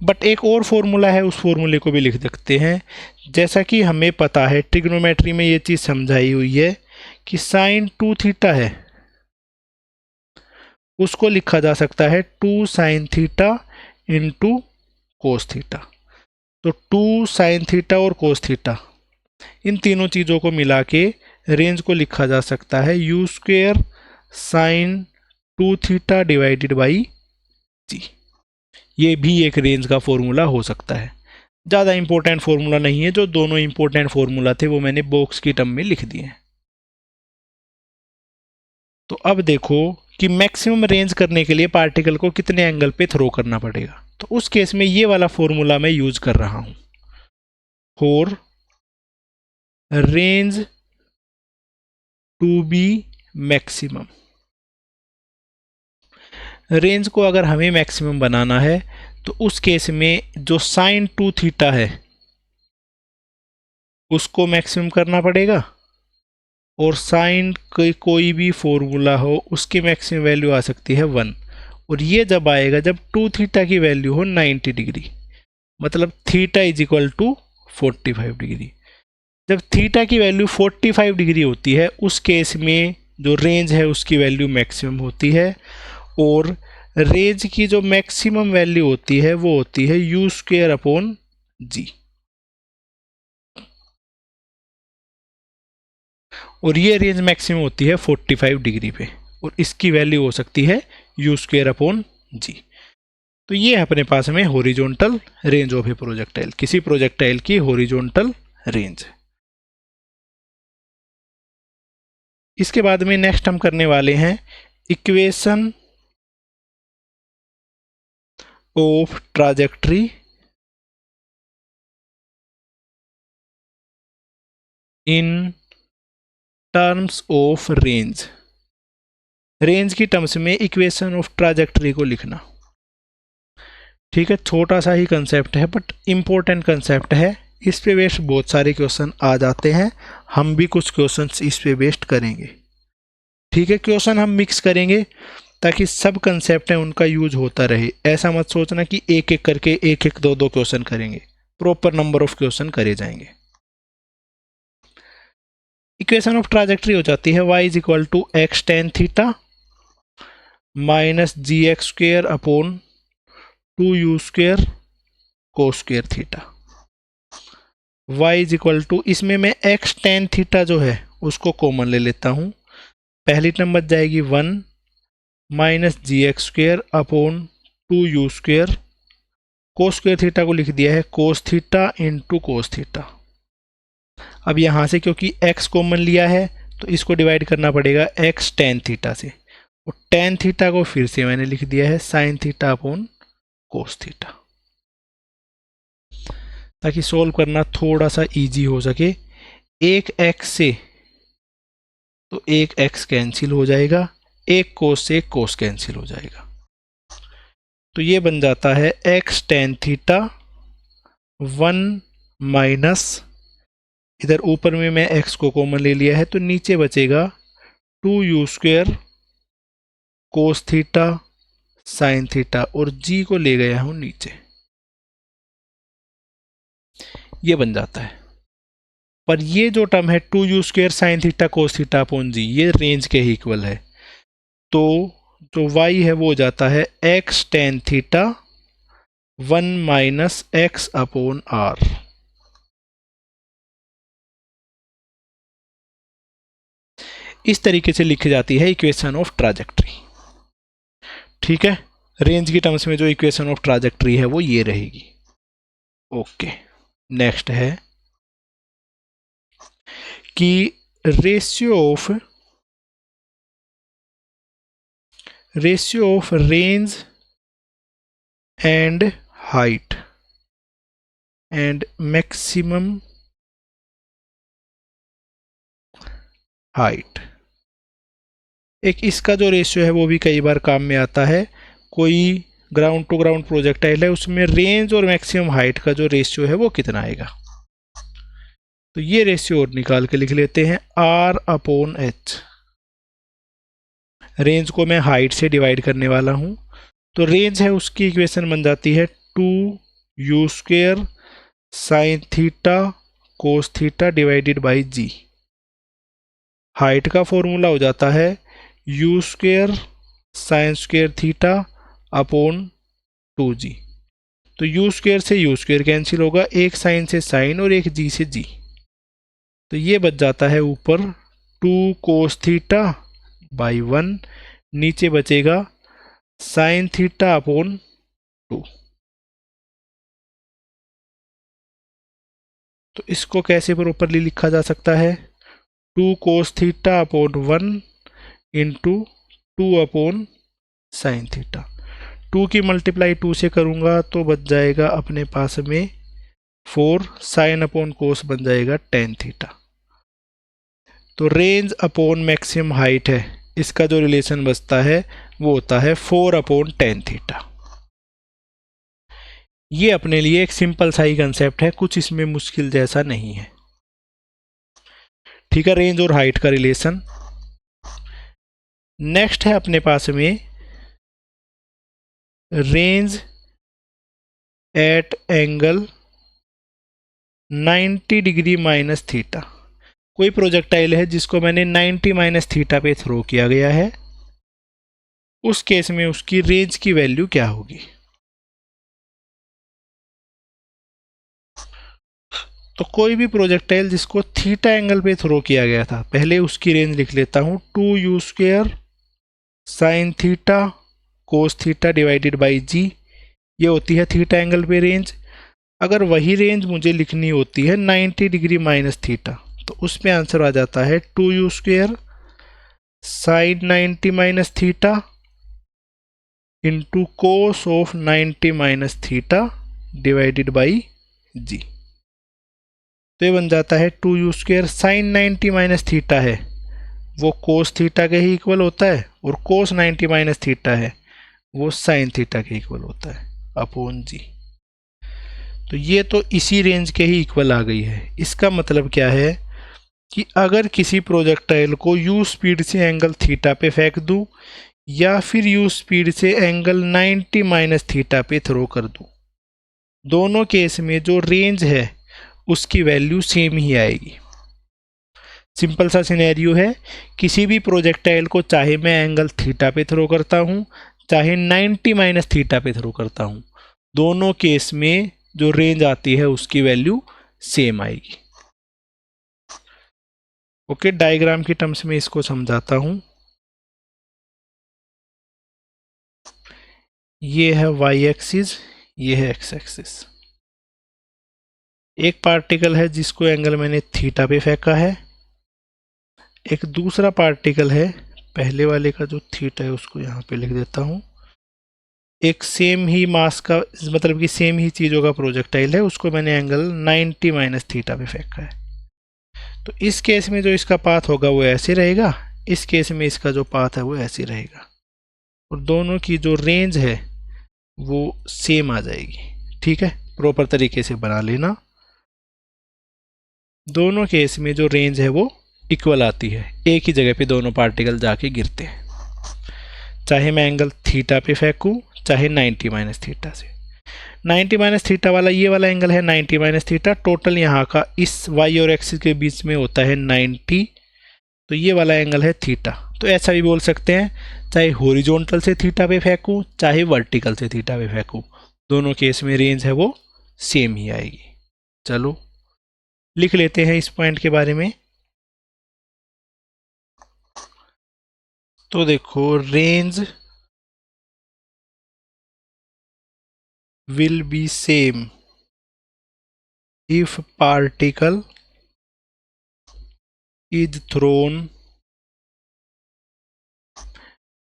[SPEAKER 1] बट एक और फॉर्मूला है, उस फॉर्मूले को भी लिख सकते हैं। जैसा कि हमें पता है ट्रिग्नोमेट्री में ये चीज़ समझाई हुई है कि साइन 2 थीटा है, उसको लिखा जा सकता है 2 sign theta into cos theta. तो 2 साइन थीटा और कोस थीटा, इन तीनों चीज़ों को मिला के रेंज को लिखा जा सकता है u square sine 2 theta divided by g. ये भी एक रेंज का फॉर्मूला हो सकता है। ज़्यादा इंपॉर्टेंट फॉर्मूला नहीं है, जो दोनों इंपॉर्टेंट फॉर्मूला थे वो मैंने बॉक्स की टर्म में लिख दिए हैं। तो अब देखो कि मैक्सिमम रेंज करने के लिए पार्टिकल को कितने एंगल पे थ्रो करना पड़ेगा। तो उस केस में ये वाला फॉर्मूला मैं यूज कर रहा हूं, for range to be maximum. Range को अगर हमें मैक्सिमम बनाना है तो उस केस में जो साइन 2 थीटा है उसको मैक्सिमम करना पड़ेगा, और साइन कोई भी फॉर्मूला हो उसकी मैक्सिमम वैल्यू आ सकती है 1। और ये जब आएगा जब 2 थीटा की वैल्यू हो 90 डिग्री, मतलब theta is equal to 45 degree. जब थीटा की वैल्यू 45 डिग्री होती है उस केस में जो रेंज है उसकी वैल्यू मैक्सिमम होती है, और रेंज की जो मैक्सिमम वैल्यू होती है वो होती है यू स्क्वेयर अपॉन जी। और ये रेंज मैक्सिमम होती है 45 डिग्री पे, और इसकी वैल्यू हो सकती है यू स्क्वेयर अपॉन जी। तो ये अपने पास में horizontal range of a projectile, किसी प्रोजेक्टाइल की हॉरिजॉन्टल रेंज। इसके बाद में नेक्स्ट हम करने वाले हैं equation of trajectory in terms of range. Range की टर्म्स में इक्वेशन ऑफ ट्राजेक्टरी को लिखना। ठीक है, छोटा सा ही कंसेप्ट है बट इम्पोर्टेंट कंसेप्ट है। इस पे बेस्ड बहुत सारे क्वेश्चन आ जाते हैं, हम भी कुछ क्वेश्चंस इस पे बेस्ड करेंगे। ठीक है, क्वेश्चन हम मिक्स करेंगे ताकि सब कंसेप्ट हैं उनका यूज होता रहे। ऐसा मत सोचना कि एक एक करके एक एक दो दो क्वेश्चन करेंगे, प्रॉपर नंबर ऑफ क्वेश्चन करे जाएंगे। इक्वेशन ऑफ ट्राजेक्टरी हो जाती है y is equal to x tan theta minus g x square upon 2 u square cos square theta. y is equal to, इसमें मैं एक्स टेन थीटा जो है उसको कॉमन ले लेता हूँ। पहली टर्म बच जाएगी 1 minus g x square upon 2 u square, cos square theta को लिख दिया है cos theta into cos theta. अब यहाँ से क्योंकि x कॉमन लिया है तो इसको डिवाइड करना पड़ेगा x टेन थीटा से, और टेन थीटा को फिर से मैंने लिख दिया है sign theta upon cos theta, ताकि सोल्व करना थोड़ा सा इजी हो सके। एक x से तो एक x कैंसिल हो जाएगा, एक कोस से एक कोस कैंसिल हो जाएगा, तो ये बन जाता है x टेन थीटा 1 माइनस, इधर ऊपर में मैं x को कॉमन ले लिया है तो नीचे बचेगा 2 u square cos theta sine theta, और g को ले गया हूं नीचे, ये बन जाता है। पर ये जो टर्म है 2 u square sine theta cos theta upon g, ये रेंज के ही इक्वल है, तो जो y है वो हो जाता है x tan theta 1 minus x upon r. इस तरीके से लिखी जाती है इक्वेशन ऑफ ट्राजेक्टरी। ठीक है, रेंज की टर्म्स में जो इक्वेशन ऑफ ट्राजेक्टरी है वो ये रहेगी। ओके, नेक्स्ट है कि ratio of range and height and maximum height. एक इसका जो रेशियो है वो भी कई बार काम में आता है। कोई ग्राउंड टू ग्राउंड प्रोजेक्टाइल है, उसमें रेंज और मैक्सिमम हाइट का जो रेशियो है वो कितना आएगा। तो ये रेशियो और निकाल के लिख लेते हैं, R/H। रेंज को मैं हाइट से डिवाइड करने वाला हूं, तो रेंज है उसकी इक्वेशन बन जाती है 2u² sine theta cos theta divided by g. Height का फॉर्मूला हो जाता है u² साइन² थीटा अपॉन 2g। तो u² से u² कैंसिल होगा, एक साइन से साइन और एक जी से जी, तो ये बच जाता है ऊपर 2 कोस थीटा बाई 1, नीचे बचेगा साइन थीटा अपॉन 2। तो इसको कैसे प्रॉपरली लिखा जा सकता है, 2 कोस theta upon 1 into 2 upon sine theta. 2 की मल्टीप्लाई 2 से करूंगा तो बच जाएगा अपने पास में 4, साइन अपॉन कोस बन जाएगा टेन थीटा। तो रेंज अपॉन मैक्सिमम हाइट है, इसका जो रिलेशन बचता है वो होता है 4/10 थीटा। ये अपने लिए एक सिंपल सा ही कंसेप्ट है, कुछ इसमें मुश्किल जैसा नहीं है। ठीक है, रेंज और हाइट का रिलेशन। नेक्स्ट है अपने पास में range at angle 90 degree minus theta. कोई प्रोजेक्टाइल है जिसको मैंने 90 माइनस थीटा पे थ्रो किया गया है, उस केस में उसकी रेंज की वैल्यू क्या होगी। तो कोई भी प्रोजेक्टाइल जिसको थीटा एंगल पे थ्रो किया गया था, पहले उसकी रेंज लिख लेता हूं, 2u² sine theta cos theta divided by g, ये होती है थीटा एंगल पे रेंज। अगर वही रेंज मुझे लिखनी होती है 90 डिग्री माइनस थीटा, तो उसमें आंसर आ जाता है 2u² sine 90 minus theta into cos of 90 minus theta divided by g. तो ये बन जाता है 2u² साइन 90 माइनस थीटा है वो कोस थीटा के ही इक्वल होता है, और कोस 90 माइनस थीटा है वो साइन थीटा के इक्वल होता है अपॉन जी। तो ये तो इसी रेंज के ही इक्वल आ गई है। इसका मतलब क्या है कि अगर किसी प्रोजेक्टाइल को u स्पीड से एंगल थीटा पे फेंक दूं या फिर u स्पीड से एंगल 90 माइनस थीटा पे थ्रो कर दूं, दोनों केस में जो रेंज है उसकी वैल्यू सेम ही आएगी। सिंपल सा सिनेरियो है, किसी भी प्रोजेक्टाइल को चाहे मैं एंगल थीटा पे थ्रो करता हूं चाहे 90 माइनस थीटा पे थ्रो करता हूं, दोनों केस में जो रेंज आती है उसकी वैल्यू सेम आएगी। ओके, डायग्राम की टर्म्स में इसको समझाता हूं। ये है वाई एक्सिस, ये है एक्स एक्सिस। एक पार्टिकल है जिसको एंगल मैंने थीटा पे फेंका है, एक दूसरा पार्टिकल है, पहले वाले का जो थीटा है उसको यहाँ पे लिख देता हूँ, एक सेम ही मास का, मतलब कि सेम ही चीज़ों का प्रोजेक्टाइल है, उसको मैंने एंगल 90 माइनस थीटा पे फेंका है। तो इस केस में जो इसका पाथ होगा वो ऐसे रहेगा, इस केस में इसका जो पाथ है वो ऐसे रहेगा, और दोनों की जो रेंज है वो सेम आ जाएगी। ठीक है, प्रॉपर तरीके से बना लेना। दोनों केस में जो रेंज है वो इक्वल आती है, एक ही जगह पे दोनों पार्टिकल जाके गिरते हैं, चाहे मैं एंगल थीटा पे फेंकूं चाहे 90 माइनस थीटा से। 90 माइनस थीटा वाला ये वाला एंगल है 90 माइनस थीटा, टोटल यहाँ का इस वाई और एक्सिस के बीच में होता है 90, तो ये वाला एंगल है थीटा। तो ऐसा भी बोल सकते हैं, चाहे हॉरिजॉन्टल से थीटा पे फेंकूं चाहे वर्टिकल से थीटा पे फेंकूं, दोनों केस में रेंज है वो सेम ही आएगी। चलो लिख लेते हैं इस पॉइंट के बारे में। तो देखो, range will be same if particle is thrown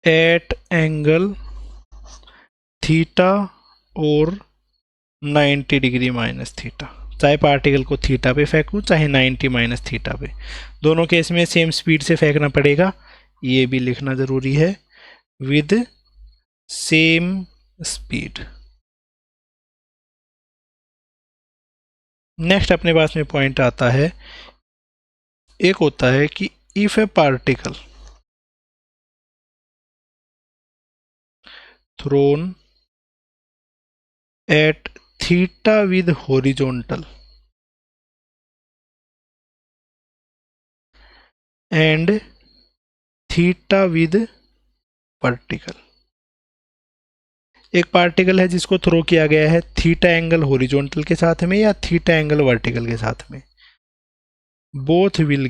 [SPEAKER 1] at angle theta और 90 डिग्री माइनस थीटा। चाहे पार्टिकल को थीटा पे फेंकूं चाहे 90 माइनस थीटा पे, दोनों केस में सेम स्पीड से फेंकना पड़ेगा, ये भी लिखना ज़रूरी है, विद सेम स्पीड। नेक्स्ट अपने पास में पॉइंट आता है, एक होता है कि if a particle thrown at theta with horizontal and theta with vertical. एक पार्टिकल है जिसको थ्रो किया गया है थीटा एंगल हॉरिजॉन्टल के साथ में या थीटा एंगल वर्टिकल के साथ में, both will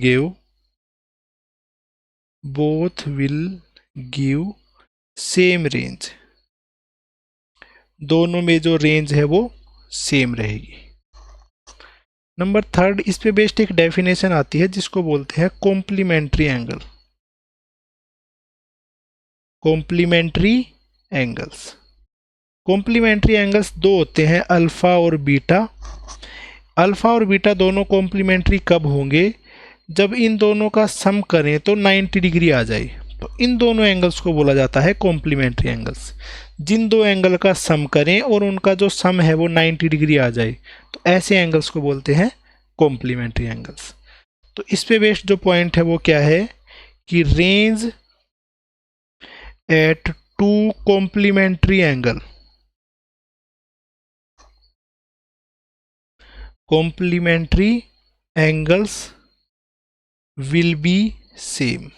[SPEAKER 1] give same range, दोनों में जो रेंज है वो सेम रहेगी। नंबर थर्ड, इस पे बेस्ड एक डेफिनेशन आती है जिसको बोलते हैं complementary angle. Complementary angles, complementary angles दो होते हैं, अल्फा और बीटा। अल्फा और बीटा दोनों कॉम्प्लीमेंट्री कब होंगे, जब इन दोनों का सम करें तो 90 डिग्री आ जाए, तो इन दोनों एंगल्स को बोला जाता है कॉम्प्लीमेंट्री एंगल्स। जिन दो एंगल का सम करें और उनका जो सम है वो 90 डिग्री आ जाए, तो ऐसे एंगल्स को बोलते हैं कॉम्प्लीमेंट्री एंगल्स। तो इस पे बेस्ड जो पॉइंट है वो क्या है कि range at two complementary angle, complementary angles will be same.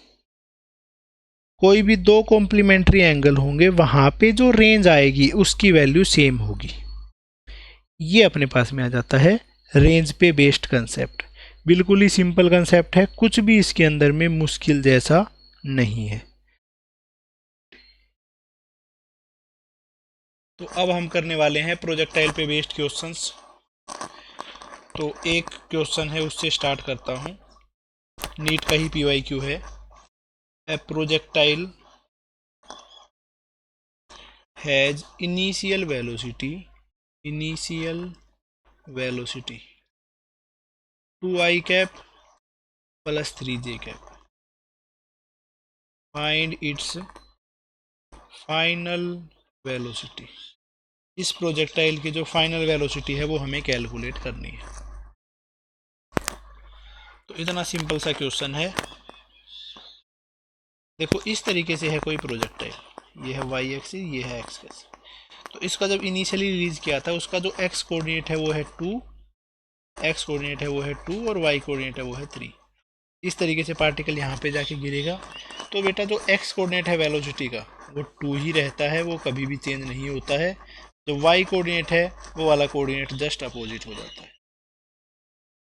[SPEAKER 1] कोई भी दो कॉम्प्लीमेंट्री एंगल होंगे वहां पे जो रेंज आएगी उसकी वैल्यू सेम होगी। ये अपने पास में आ जाता है रेंज पे बेस्ड कंसेप्ट। बिल्कुल ही सिंपल कंसेप्ट है, कुछ भी इसके अंदर में मुश्किल जैसा नहीं है। तो अब हम करने वाले हैं प्रोजेक्टाइल पे बेस्ड क्वेश्चंस। तो एक क्वेश्चन है उससे स्टार्ट करता हूं, नीट का ही PYQ है। A projectile has initial velocity 2i cap plus 3j cap, find its final velocity. इस प्रोजेक्टाइल की जो फाइनल वेलोसिटी है वो हमें कैलकुलेट करनी है। तो इतना सिंपल सा क्वेश्चन है। देखो इस तरीके से है कोई प्रोजेक्टाइल, ये है y एक्सिस, ये है x एक्सिस। तो इसका जब इनिशियली रिलीज किया था उसका जो x कोऑर्डिनेट है वो है 2, x कोऑर्डिनेट है वो है 2 और y कोऑर्डिनेट है वो है 3। इस तरीके से पार्टिकल यहाँ पे जाके गिरेगा। तो बेटा जो x कोऑर्डिनेट है वेलोसिटी का वो 2 ही रहता है, वो कभी भी चेंज नहीं होता है। जो y कोऑर्डिनेट है वो वाला कोऑर्डिनेट जस्ट अपोजिट हो जाता है।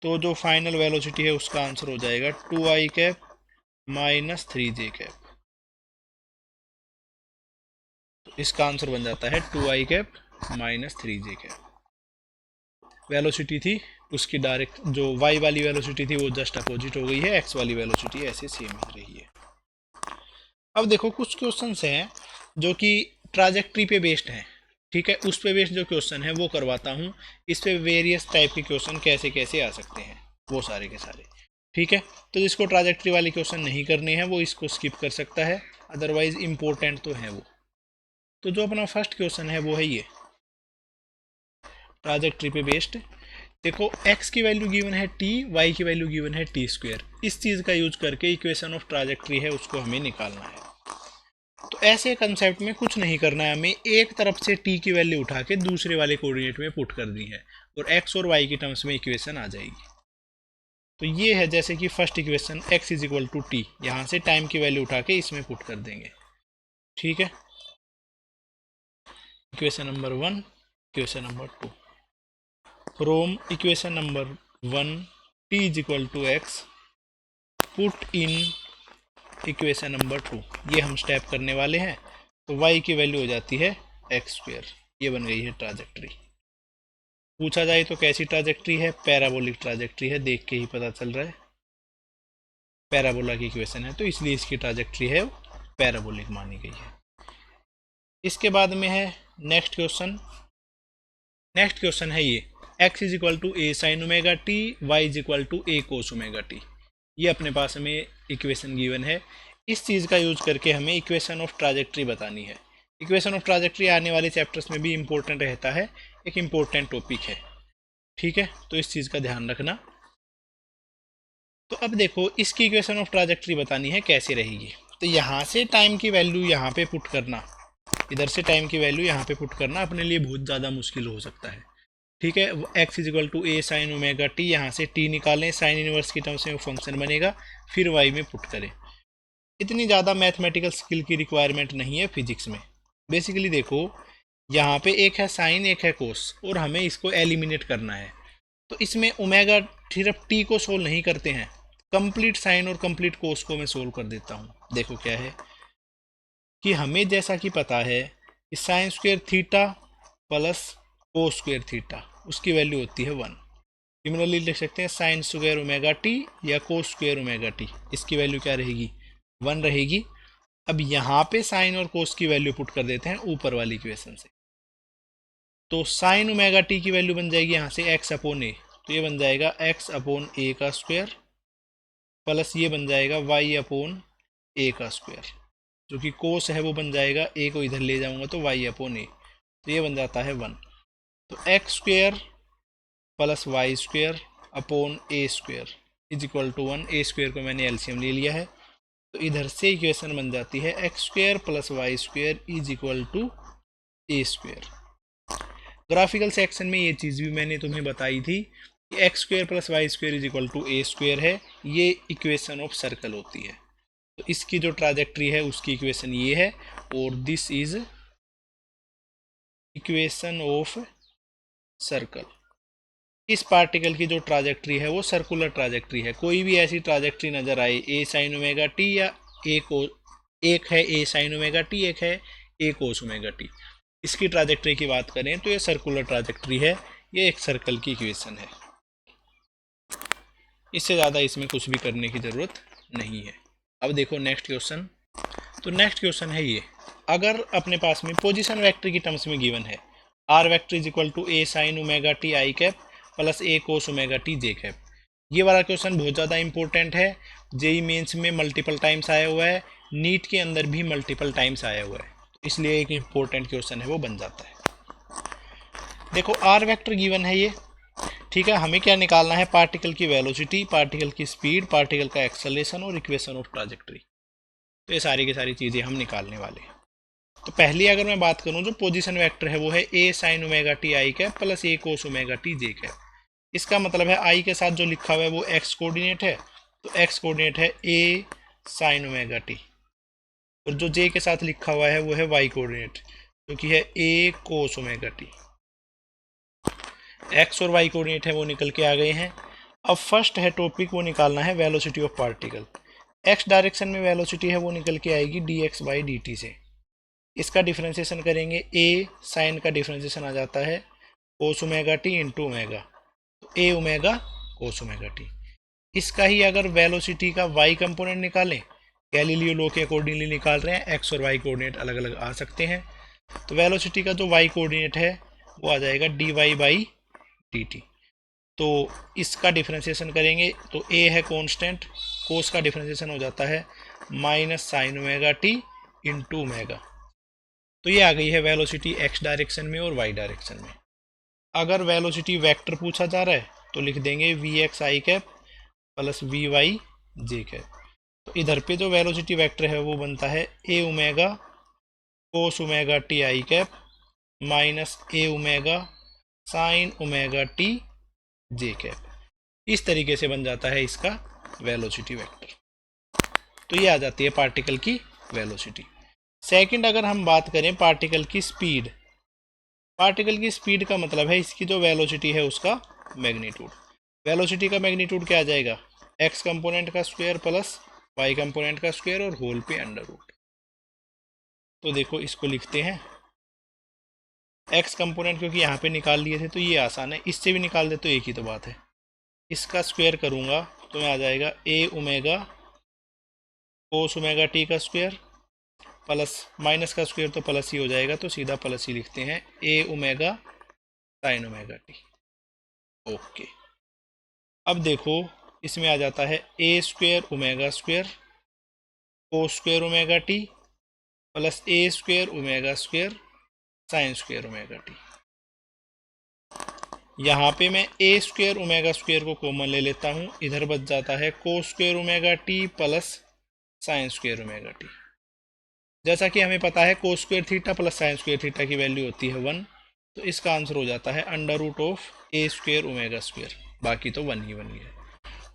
[SPEAKER 1] तो जो फाइनल वेलोसिटी है उसका आंसर हो जाएगा 2i cap minus 3j cap. तो इसका आंसर बन जाता है 2i cap minus 3j cap. Velocity थी उसकी डायरेक्ट, जो y वाली वेलोसिटी थी वो जस्ट अपोजिट हो गई है, x वाली वेलोसिटी ऐसे सेम ही रही है। अब देखो कुछ क्वेश्चंस हैं जो कि ट्राजेक्ट्री पे बेस्ड हैं, ठीक है, उस पे बेस्ड जो क्वेश्चन है वो करवाता हूँ। इस पे वेरियस टाइप के क्वेश्चन कैसे कैसे आ सकते हैं वो सारे के सारे, ठीक है। तो जिसको ट्राजेक्ट्री वाले क्वेश्चन नहीं करने हैं वो इसको स्किप कर सकता है, अदरवाइज इम्पोर्टेंट तो है वो। तो जो अपना फर्स्ट क्वेश्चन है वो है ये ट्राजेक्ट्री पे बेस्ड। देखो x की वैल्यू गिवन है t, y की वैल्यू गिवन है t स्क्वायर। इस चीज़ का यूज करके इक्वेशन ऑफ ट्राजेक्ट्री है उसको हमें निकालना है। तो ऐसे कंसेप्ट में कुछ नहीं करना है हमें, एक तरफ से t की वैल्यू उठा के दूसरे वाले कोऑर्डिनेट में पुट कर दी है और x और y की टर्म्स में इक्वेशन आ जाएगी। तो ये है जैसे कि first equation x is equal to t, यहाँ से टाइम की वैल्यू उठा के इसमें पुट कर देंगे, ठीक है। Equation number 1, equation number 2। From equation number 1 t is equal to x, put in equation number 2। ये हम स्टेप करने वाले हैं। तो y की वैल्यू हो जाती है x स्क्वायर। ये बन गई है ट्राजेक्ट्री। पूछा जाए तो कैसी ट्राजेक्ट्री है, पैराबोलिक ट्राजेक्ट्री है, देख के ही पता चल रहा है पैराबोला की इक्वेशन है, तो इसलिए इसकी ट्राजेक्ट्री है पैराबोलिक मानी गई है। इसके बाद में है नेक्स्ट क्वेश्चन। नेक्स्ट क्वेश्चन है ये x is equal to a sine omega t, y is equal to a cos omega t. ये अपने पास में इक्वेशन गिवन है। इस चीज़ का यूज करके हमें इक्वेशन ऑफ ट्राजेक्ट्री बतानी है। इक्वेशन ऑफ ट्राजेक्ट्री आने वाले चैप्टर्स में भी इंपॉर्टेंट रहता है, एक इम्पोर्टेंट टॉपिक है, ठीक है, तो इस चीज़ का ध्यान रखना। तो अब देखो इसकी इक्वेशन ऑफ ट्राजेक्ट्री बतानी है कैसे रहेगी। तो यहाँ से टाइम की वैल्यू यहाँ पे पुट करना, इधर से टाइम की वैल्यू यहाँ पे पुट करना अपने लिए बहुत ज़्यादा मुश्किल हो सकता है। ठीक है, x is equal to a sine omega t, यहाँ से t निकालें, साइन इनवर्स की टर्म्स में फंक्शन बनेगा, फिर y में पुट करें। इतनी ज़्यादा मैथमेटिकल स्किल की रिक्वायरमेंट नहीं है फिजिक्स में। बेसिकली देखो यहाँ पे एक है साइन एक है कोस और हमें इसको एलिमिनेट करना है। तो इसमें ओमेगा सिर्फ टी को सोल्व नहीं करते हैं, कंप्लीट साइन और कंप्लीट कोस को मैं सोल्व कर देता हूँ। देखो क्या है कि हमें जैसा कि पता है कि sign square theta plus cos square theta उसकी वैल्यू होती है 1। सिमिलरली लिख सकते हैं साइन स्क्वेयर ओमेगा टी या कोस स्क्वेयर ओमेगा टी, इसकी वैल्यू क्या रहेगी 1 रहेगी। अब यहाँ पे साइन और कोस की वैल्यू पुट कर देते हैं ऊपर वाली इक्वेशन से। तो साइन ओमेगा टी की वैल्यू बन जाएगी यहाँ से x अपॉन ए, तो ये बन जाएगा x अपॉन ए का स्क्वायर प्लस ये बन जाएगा y अपॉन ए का स्क्वायर, जो कि कोस है वो बन जाएगा, ए को इधर ले जाऊंगा तो y अपॉन ए, तो ये बन जाता है 1। तो x square plus y square upon a square is equal to 1। A square को मैंने एलसीएम ले लिया है, तो इधर से इक्वेशन बन जाती है x square plus y square is equal to a square. Graphical section में ये चीज़ भी मैंने तुम्हें बताई थी कि x square plus y square is equal to a square है, ये इक्वेशन ऑफ सर्कल होती है। तो इसकी जो ट्राजेक्ट्री है उसकी इक्वेशन ये है, और this is equation of circle. इस पार्टिकल की जो ट्राजेक्ट्री है वो सर्कुलर ट्राजेक्ट्री है। कोई भी ऐसी ट्राजेक्ट्री नजर आए ए साइन ओमेगा टी या एक है ए साइन ओमेगा टी, एक है ए कोस ओमेगा टी, इसकी ट्राजेक्ट्री की बात करें तो ये सर्कुलर ट्राजेक्ट्री है, ये एक सर्कल की इक्वेशन है। इससे ज़्यादा इसमें कुछ भी करने की ज़रूरत नहीं है। अब देखो नेक्स्ट क्वेश्चन। तो नेक्स्ट क्वेश्चन है ये, अगर अपने पास में पोजीशन वेक्टर की टर्म्स में गिवन है r vector is equal to a sine omega t i cap plus a cos omega t j cap. ये वाला क्वेश्चन बहुत ज़्यादा इंपॉर्टेंट है, जेई मेंस में मल्टीपल टाइम्स आया हुआ है, नीट के अंदर भी मल्टीपल टाइम्स आया हुआ है, इसलिए एक इंपॉर्टेंट क्वेश्चन है वो बन जाता है। देखो आर वेक्टर गिवन है ये, ठीक है, हमें क्या निकालना है, पार्टिकल की वेलोसिटी, पार्टिकल की स्पीड, पार्टिकल का एक्सेलरेशन और इक्वेशन ऑफ ट्राजेक्ट्री। तो ये सारी की सारी चीज़ें हम निकालने वाले हैं। तो पहली अगर मैं बात करूं जो पोजीशन वेक्टर है वो है a sine omega t i cap plus a cos omega t j cap. इसका मतलब है आई के साथ जो लिखा हुआ है वो एक्स कोऑर्डिनेट है, तो एक्स कोऑर्डिनेट है ए साइन ओमेगा टी, और जो जे के साथ लिखा हुआ है वो है वाई कोऑर्डिनेट, जो कि है ए कोस ओमेगा टी। एक्स और वाई कोऑर्डिनेट है वो निकल के आ गए हैं। अब फर्स्ट है टॉपिक, वो निकालना है velocity of particle. X direction में वेलोसिटी है वो निकल के आएगी D x by d t से। इसका डिफ्रेंसिएशन करेंगे, ए साइन का डिफ्रेंसिएशन आ जाता है कोस ओमेगा टी इंटू ओमेगा, तो a omega cos omega T. इसका ही अगर वेलोसिटी का वाई कंपोनेंट निकालें, गैलीलियो लॉ के अकॉर्डिंगली निकाल रहे हैं, एक्स और वाई कोऑर्डिनेट अलग अलग आ सकते हैं, तो वेलोसिटी का जो वाई कोऑर्डिनेट है वो आ जाएगा d y by d t. तो इसका डिफ्रेंसिएशन करेंगे तो ए है कांस्टेंट, कोस का डिफ्रेंसिएशन हो जाता है minus sign omega T into omega. तो ये आ गई है वेलोसिटी एक्स डायरेक्शन में और वाई डायरेक्शन में। अगर वेलोसिटी वेक्टर पूछा जा रहा है तो लिख देंगे v x i cap plus v y j cap. तो इधर पे जो वेलोसिटी वेक्टर है वो बनता है a omega cos omega t i cap minus a omega sine omega t j cap. इस तरीके से बन जाता है इसका वेलोसिटी वेक्टर। तो ये आ जाती है पार्टिकल की वेलोसिटी। सेकंड अगर हम बात करें पार्टिकल की स्पीड, पार्टिकल की स्पीड का मतलब है इसकी जो वेलोसिटी है उसका मैग्नीट्यूड। वेलोसिटी का मैग्नीट्यूड क्या आ जाएगा, एक्स कंपोनेंट का स्क्वायर प्लस वाई कंपोनेंट का स्क्वायर और होल पे अंडर रूट। तो देखो इसको लिखते हैं एक्स कंपोनेंट, क्योंकि यहाँ पे निकाल लिए थे तो ये आसान है, इससे भी निकाल दे तो एक ही तो बात है। इसका स्क्वायर करूँगा तो मैं आ जाएगा a omega cos omega t का स्क्वायर प्लस माइनस का स्क्वायर तो प्लस ही हो जाएगा, तो सीधा प्लस ही लिखते हैं a omega sine omega t. Okay, अब देखो इसमें आ जाता है a square omega square cos square omega t plus a square omega square sine square omega t. यहाँ पे मैं ए स्क्वेयर ओमेगा स्क्वेयर को कॉमन ले लेता हूँ, इधर बच जाता है cos square omega t plus sine square omega t. जैसा कि हमें पता है cos square theta plus sine square theta की वैल्यू होती है 1, तो इसका आंसर हो जाता है under root of a square omega square, बाकी तो 1 ही है।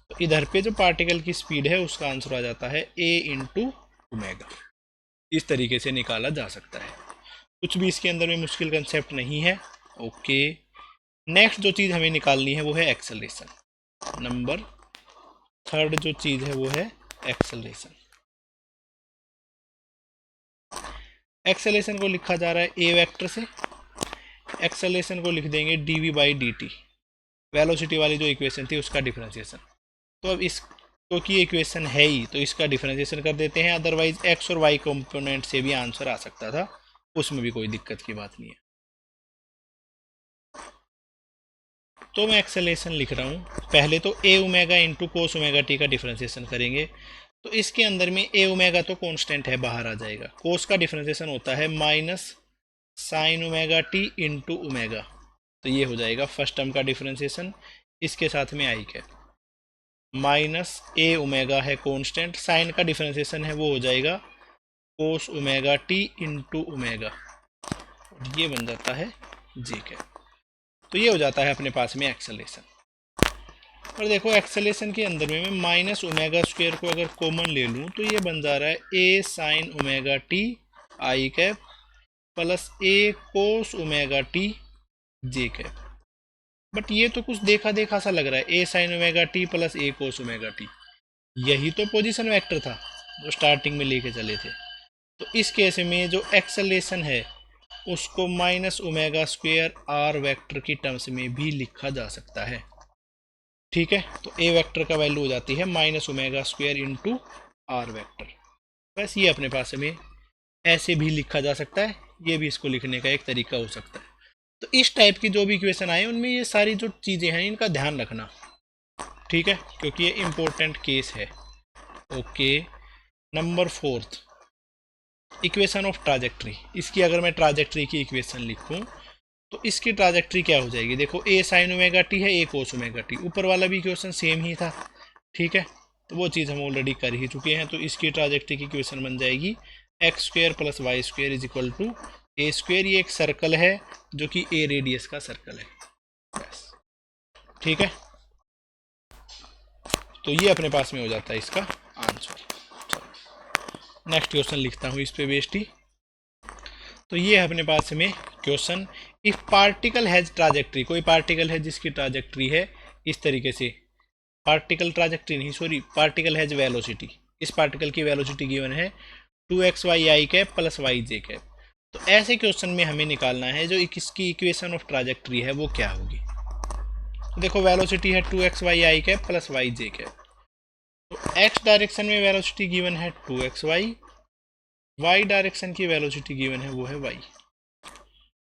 [SPEAKER 1] तो इधर पे जो पार्टिकल की स्पीड है उसका आंसर आ जाता है ए इंटू ओमेगा। इस तरीके से निकाला जा सकता है, कुछ भी इसके अंदर में मुश्किल कंसेप्ट नहीं है। ओके, नेक्स्ट जो चीज़ हमें निकालनी है वो है एक्सेलरेशन। नंबर 3 जो चीज़ है वो है एक्सेलरेशन। एक्सेलरेशन को लिखा जा रहा है ए वेक्टर से। एक्सेलरेशन को लिख देंगे D by d T, velocity वाली जो इक्वेशन थी उसका डिफरेंशिएशन। तो अब इस क्योंकि इक्वेशन है ही तो इसका डिफरेंशिएशन कर देते हैं, अदरवाइज एक्स और वाई कंपोनेंट से भी आंसर आ सकता था, उसमें भी कोई दिक्कत की बात नहीं है। तो मैं एक्सेलरेशन लिख रहा हूँ, पहले तो a omega into cos omega t का डिफरेंशिएशन करेंगे। तो इसके अंदर में ए ओमेगा तो कांस्टेंट है, बाहर आ जाएगा। कोस का डिफरेंशिएशन होता है minus sign omega T into omega, तो ये हो जाएगा फर्स्ट टर्म का डिफरेंशिएशन। इसके साथ में आई कैप माइनस ए ओमेगा है कांस्टेंट, साइन का डिफरेंशिएशन है वो हो जाएगा कोस ओमेगा टी इंटू ओमेगा, ये बन जाता है जी कैप। तो ये हो जाता है अपने पास में एक्सेलरेशन। और देखो एक्सेलरेशन के अंदर में मैं माइनस ओमेगा स्क्वेयर को अगर कॉमन ले लूँ तो ये बन जा रहा है a sine omega t i cap plus a cos omega t j cap. But ये तो कुछ देखा देखा सा लग रहा है, a sine omega t plus a cos omega t, यही तो पोजीशन वेक्टर था जो स्टार्टिंग में लेके चले थे। तो इस केस में जो एक्सेलरेशन है उसको minus omega square R vector की टर्म्स में भी लिखा जा सकता है। ठीक है, तो ए वेक्टर का वैल्यू हो जाती है minus omega square into r vector. बस ये अपने पास में ऐसे भी लिखा जा सकता है, ये भी इसको लिखने का एक तरीका हो सकता है। तो इस टाइप की जो भी इक्वेशन आए उनमें ये सारी जो चीज़ें हैं इनका ध्यान रखना, ठीक है, क्योंकि ये इम्पोर्टेंट केस है। Okay, number 4 equation of trajectory. इसकी अगर मैं ट्राजेक्ट्री की इक्वेशन लिखूं तो इसकी ट्राजेक्ट्री क्या हो जाएगी, देखो ए साइन ओमेगा टी है, ए कोस ओमेगा टी, ऊपर वाला भी इक्वेशन सेम ही था। ठीक है, तो वो चीज़ हम ऑलरेडी कर ही चुके हैं। तो इसकी ट्राजेक्ट्री की इक्वेशन बन जाएगी x square plus y square is equal to a square, ये एक सर्कल है जो कि ए रेडियस का सर्कल है, बस। ठीक है, तो ये अपने पास में हो जाता है इसका आंसर। नेक्स्ट क्वेश्चन लिखता हूँ इस पे बेस्ड ही। तो ये है अपने पास में question, if particle has trajectory, कोई पार्टिकल है जिसकी ट्राजेक्ट्री है इस तरीके से, पार्टिकल ट्राजेक्ट्री नहीं सॉरी, पार्टिकल हैज वेलोसिटी, इस पार्टिकल की वेलोसिटी गिवन है 2xy आई cap plus Y j cap. तो ऐसे क्वेश्चन में हमें निकालना है जो इसकी इक्वेशन ऑफ ट्राजेक्ट्री है वो क्या होगी। देखो वेलोसिटी है 2xy आई cap plus Y j cap, तो x डायरेक्शन में वेलोसिटी गिवन है 2xy, y डायरेक्शन की वेलोसिटी गिवन है वो है y।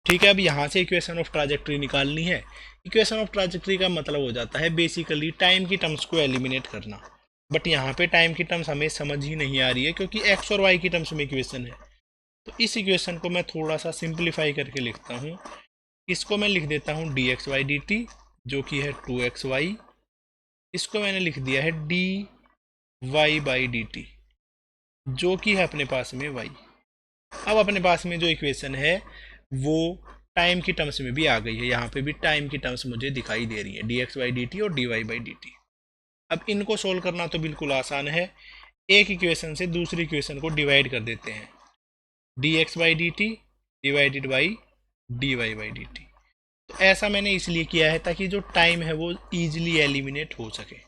[SPEAKER 1] ठीक है, अब यहाँ से इक्वेशन ऑफ ट्राजेक्ट्री निकालनी है। इक्वेशन ऑफ ट्राजेक्ट्री का मतलब हो जाता है बेसिकली टाइम की टर्म्स को एलिमिनेट करना, बट यहाँ पे टाइम की टर्म्स हमें समझ ही नहीं आ रही है क्योंकि x और y की टर्म्स में इक्वेशन है। तो इस इक्वेशन को मैं थोड़ा सा सिंप्लीफाई करके लिखता हूँ, इसको मैं लिख देता हूँ d x y d t जो कि है 2xy, इसको मैंने लिख दिया है d y by d t जो कि है अपने पास में y। अब अपने पास में जो इक्वेशन है वो टाइम की टर्म्स में भी आ गई है, यहाँ पे भी टाइम की टर्म्स मुझे दिखाई दे रही है, d x by d t और d y by d t. अब इनको सोल्व करना तो बिल्कुल आसान है, एक इक्वेशन से दूसरी इक्वेशन को डिवाइड कर देते हैं, d x by d t divided by d y by d t. तो ऐसा मैंने इसलिए किया है ताकि जो टाइम है वो ईजिली एलिमिनेट हो सके।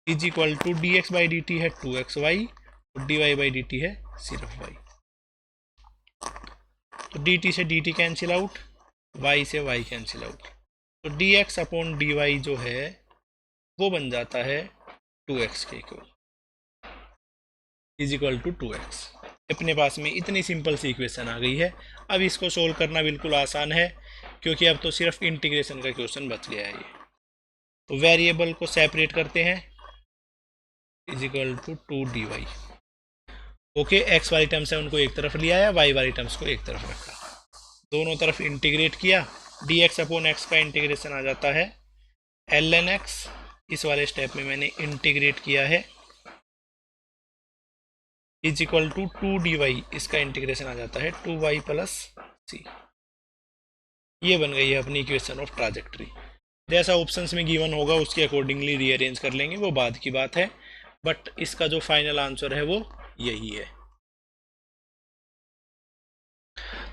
[SPEAKER 1] Is equal to d x by d t है 2xy और d y by d t है सिर्फ y। तो डी टी से d t cancel out, y से y कैंसिल आउट, तो d x upon d y जो है वो बन जाता है 2x के equal, is equal to 2x। अपने पास में इतनी सिंपल सी इक्वेशन आ गई है। अब इसको सोल्व करना बिल्कुल आसान है क्योंकि अब तो सिर्फ इंटीग्रेशन का क्वेश्चन बच गया है ये। तो वेरिएबल को सेपरेट करते हैं, is equal to 2dy। Okay, x वाली टर्म्स है उनको एक तरफ लिया है, वाई वाली टर्म्स को एक तरफ रखा, दोनों तरफ इंटीग्रेट किया डी एक्स अपॉन एक्स का इंटीग्रेशन आ जाता है एल एन एक्स, इस वाले स्टेप में मैंने इंटीग्रेट किया है, इज इक्वल टू 2 dy, इसका इंटीग्रेशन आ जाता है 2y प्लस सी। ये बन गई है अपनी इक्वेशन ऑफ ट्राजेक्ट्री। जैसा ऑप्शंस में गिवन होगा उसके अकॉर्डिंगली रीअरेंज कर लेंगे, वो बाद की बात है, बट इसका जो फाइनल आंसर है वो यही है।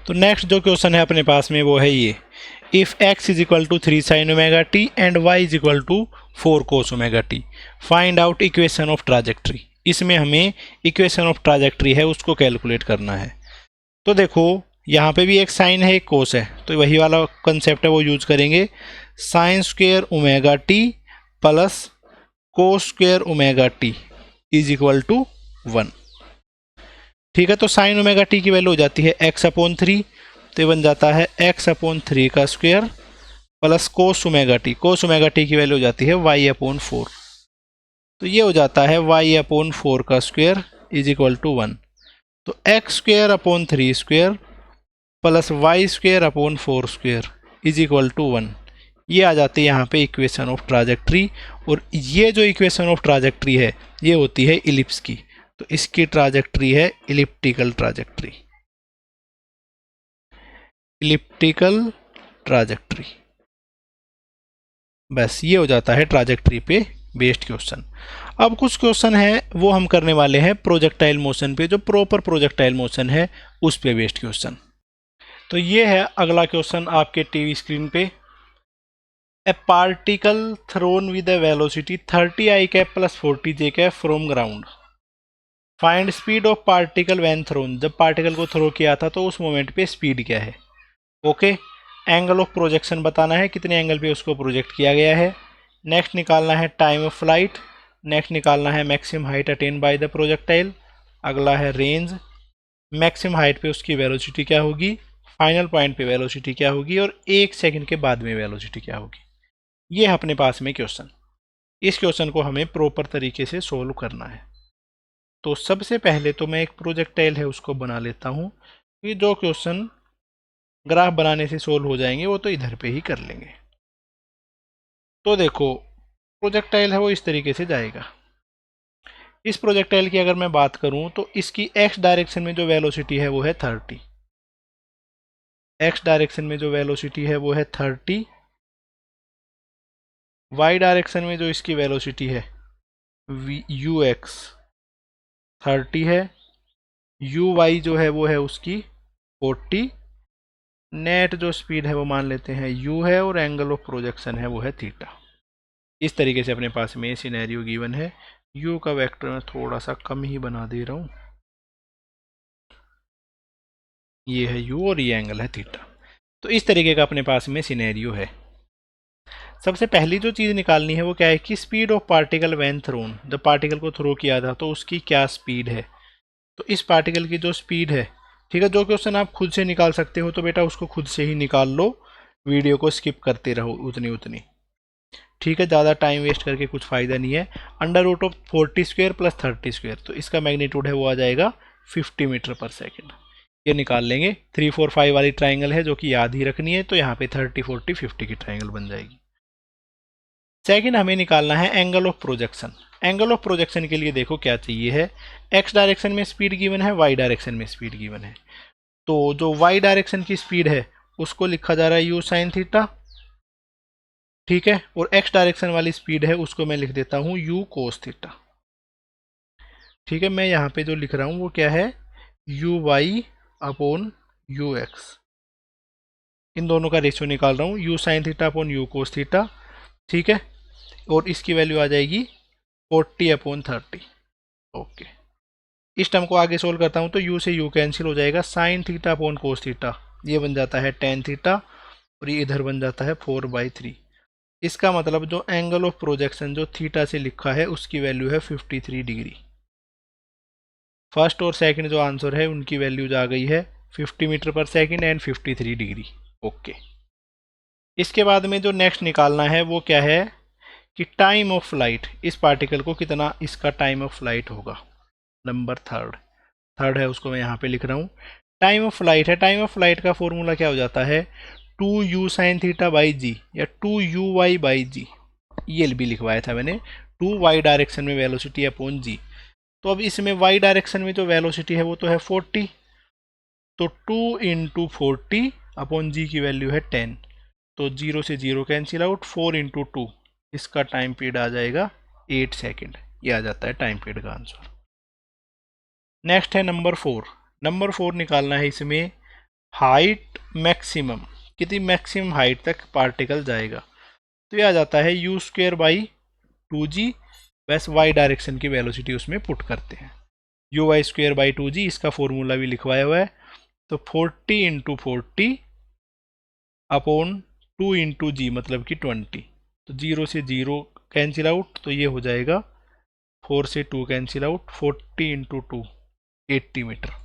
[SPEAKER 1] तो नेक्स्ट जो क्वेश्चन है अपने पास में वो है ये, if x is equal to 3 sin omega t and y is equal to 4 cos omega t, find out equation of trajectory. इसमें हमें इक्वेशन ऑफ ट्राजेक्ट्री है उसको कैलकुलेट करना है। तो देखो यहाँ पे भी एक साइन है एक कोस है, तो वही वाला कंसेप्ट है वो यूज करेंगे, sine square omega t plus cos square omega t is equal to 1। ठीक है, तो साइन ओमेगा टी की वैल्यू हो जाती है x अपॉन 3, तो ये बन जाता है x अपॉन 3 का square plus cos omega t की वैल्यू हो जाती है y अपॉन 4, तो ये हो जाता है y अपॉन 4 का स्क्वायर इज इक्वल टू 1। तो x square upon 3 square plus y square upon 4 square is equal to 1, ये आ जाती है यहाँ पे इक्वेशन ऑफ ट्राजेक्ट्री। और ये जो इक्वेशन ऑफ ट्राजेक्ट्री है ये होती है इलिप्स की, तो इसकी ट्राजेक्ट्री है इलिप्टिकल ट्राजेक्ट्री, इलिप्टिकल ट्राजेक्ट्री। बस ये हो जाता है ट्राजेक्ट्री पे बेस्ड क्वेश्चन। अब कुछ क्वेश्चन है वो हम करने वाले हैं प्रोजेक्टाइल मोशन पे, जो प्रॉपर प्रोजेक्टाइल मोशन है उस पे बेस्ड क्वेश्चन। तो ये है अगला क्वेश्चन आपके टीवी स्क्रीन पे, a particle thrown with a velocity 30 i cap plus 40 j cap from ground, find speed of particle when thrown. जब पार्टिकल को थ्रो किया था तो उस मोमेंट पे स्पीड क्या है। ओके, एंगल ऑफ प्रोजेक्शन बताना है, कितने एंगल पे उसको प्रोजेक्ट किया गया है। नेक्स्ट निकालना है टाइम ऑफ फ्लाइट, नेक्स्ट निकालना है maximum height attain by the projectile, अगला है रेंज, मैक्सिमम हाइट पे उसकी वेलोसिटी क्या होगी, फाइनल पॉइंट पे वेलोसिटी क्या होगी, और 1 सेकंड के बाद में वेलोसिटी क्या होगी। ये है अपने पास में क्वेश्चन। इस क्वेश्चन को हमें प्रॉपर तरीके से सोल्व करना है। तो सबसे पहले तो मैं एक प्रोजेक्टाइल है उसको बना लेता हूँ, कि जो क्वेश्चन ग्राफ बनाने से सोल्व हो जाएंगे वो तो इधर पे ही कर लेंगे। तो देखो प्रोजेक्टाइल है वो इस तरीके से जाएगा। इस प्रोजेक्टाइल की अगर मैं बात करूं तो इसकी एक्स डायरेक्शन में जो वेलोसिटी है वो है 30, एक्स डायरेक्शन में जो वेलोसिटी है वो है 30, वाई डायरेक्शन में जो इसकी वेलोसिटी है यू एक्स 30 है, यू वाई जो है वो है उसकी 40, नेट जो स्पीड है वो मान लेते हैं यू है, और एंगल ऑफ प्रोजेक्शन है वो है थीटा। इस तरीके से अपने पास में सिनेरियो गिवन है। यू का वेक्टर मैं थोड़ा सा कम ही बना दे रहा हूँ, ये है यू और ये एंगल है थीटा। तो इस तरीके का अपने पास में सिनेरियो है। सबसे पहली जो चीज़ निकालनी है वो क्या है कि speed of particle when thrown, जब पार्टिकल को थ्रो किया था तो उसकी क्या स्पीड है। तो इस पार्टिकल की जो स्पीड है, ठीक है, जो क्वेश्चन आप खुद से निकाल सकते हो तो बेटा उसको खुद से ही निकाल लो, वीडियो को स्किप करते रहो उतनी, ठीक है, ज़्यादा टाइम वेस्ट करके कुछ फ़ायदा नहीं है। Under root of 40 square plus 30 square, तो इसका मैग्नीट्यूड है वो आ जाएगा 50 मीटर पर सेकेंड। ये निकाल लेंगे। 3 4 5 वाली ट्राइंगल है जो कि याद ही रखनी है, तो यहाँ पे 30 40 50 की ट्राइंगल बन जाएगी। सेकेंड हमें निकालना है angle of projection. Angle of projection के लिए देखो क्या चाहिए है, एक्स डायरेक्शन में स्पीड गिवन है, वाई डायरेक्शन में स्पीड गिवन है। तो जो वाई डायरेक्शन की स्पीड है उसको लिखा जा रहा है यू साइन थीटा, ठीक है, और एक्स डायरेक्शन वाली स्पीड है उसको मैं लिख देता हूँ यू कोस थीटा। ठीक है, मैं यहाँ पे जो लिख रहा हूँ वो क्या है, u y upon u x, इन दोनों का रेशियो निकाल रहा हूँ, u sine theta upon u cos theta, ठीक है, और इसकी वैल्यू आ जाएगी 40 अपॉन 30। ओके, इस टर्म को आगे सोल्व करता हूँ तो u से u कैंसिल हो जाएगा, sign theta upon cos theta ये बन जाता है टेन थीटा, और ये इधर बन जाता है 4/3। इसका मतलब जो एंगल ऑफ प्रोजेक्शन जो थीटा से लिखा है उसकी वैल्यू है 53 डिग्री। फर्स्ट और सेकंड जो आंसर है उनकी वैल्यूज आ गई है 50 मीटर पर सेकंड एंड 53 डिग्री। ओके, इसके बाद में जो नेक्स्ट निकालना है वो क्या है कि टाइम ऑफ फ्लाइट, इस पार्टिकल को कितना इसका टाइम ऑफ फ्लाइट होगा। नंबर थर्ड है उसको मैं यहाँ पे लिख रहा हूँ, टाइम ऑफ फ्लाइट है। टाइम ऑफ फ्लाइट का फॉर्मूला क्या हो जाता है, 2u sine theta by g या 2u बाई जी, ये भी लिखवाया था मैंने, 2y डायरेक्शन में वेलोसिटी अपॉन जी। तो अब इसमें y डायरेक्शन में जो वेलोसिटी है वो तो है 40, तो 2 इंटू 40 अपॉन जी की वैल्यू है 10, तो 0 से 0 कैंसिल आउट, 4 इंटू 2, इसका टाइम पीरियड आ जाएगा 8 सेकेंड। ये आ जाता है टाइम पीरियड का आंसर। नेक्स्ट है नंबर 4। नंबर 4 निकालना है इसमें हाइट मैक्सिमम, कितनी मैक्सिमम हाइट तक पार्टिकल जाएगा। तो ये आ जाता है यू स्क्वेयर बाई 2g, बस y डायरेक्शन की वेलोसिटी उसमें पुट करते हैं, you y square by 2g, इसका फॉर्मूला भी लिखवाया हुआ है। तो 40 इंटू 40 अपॉन 2 इंटू जी मतलब कि 20, तो 0 से 0 कैंसिल आउट, तो ये हो जाएगा 4 से 2 कैंसिल आउट, 40 इंटू 2 80 मीटर।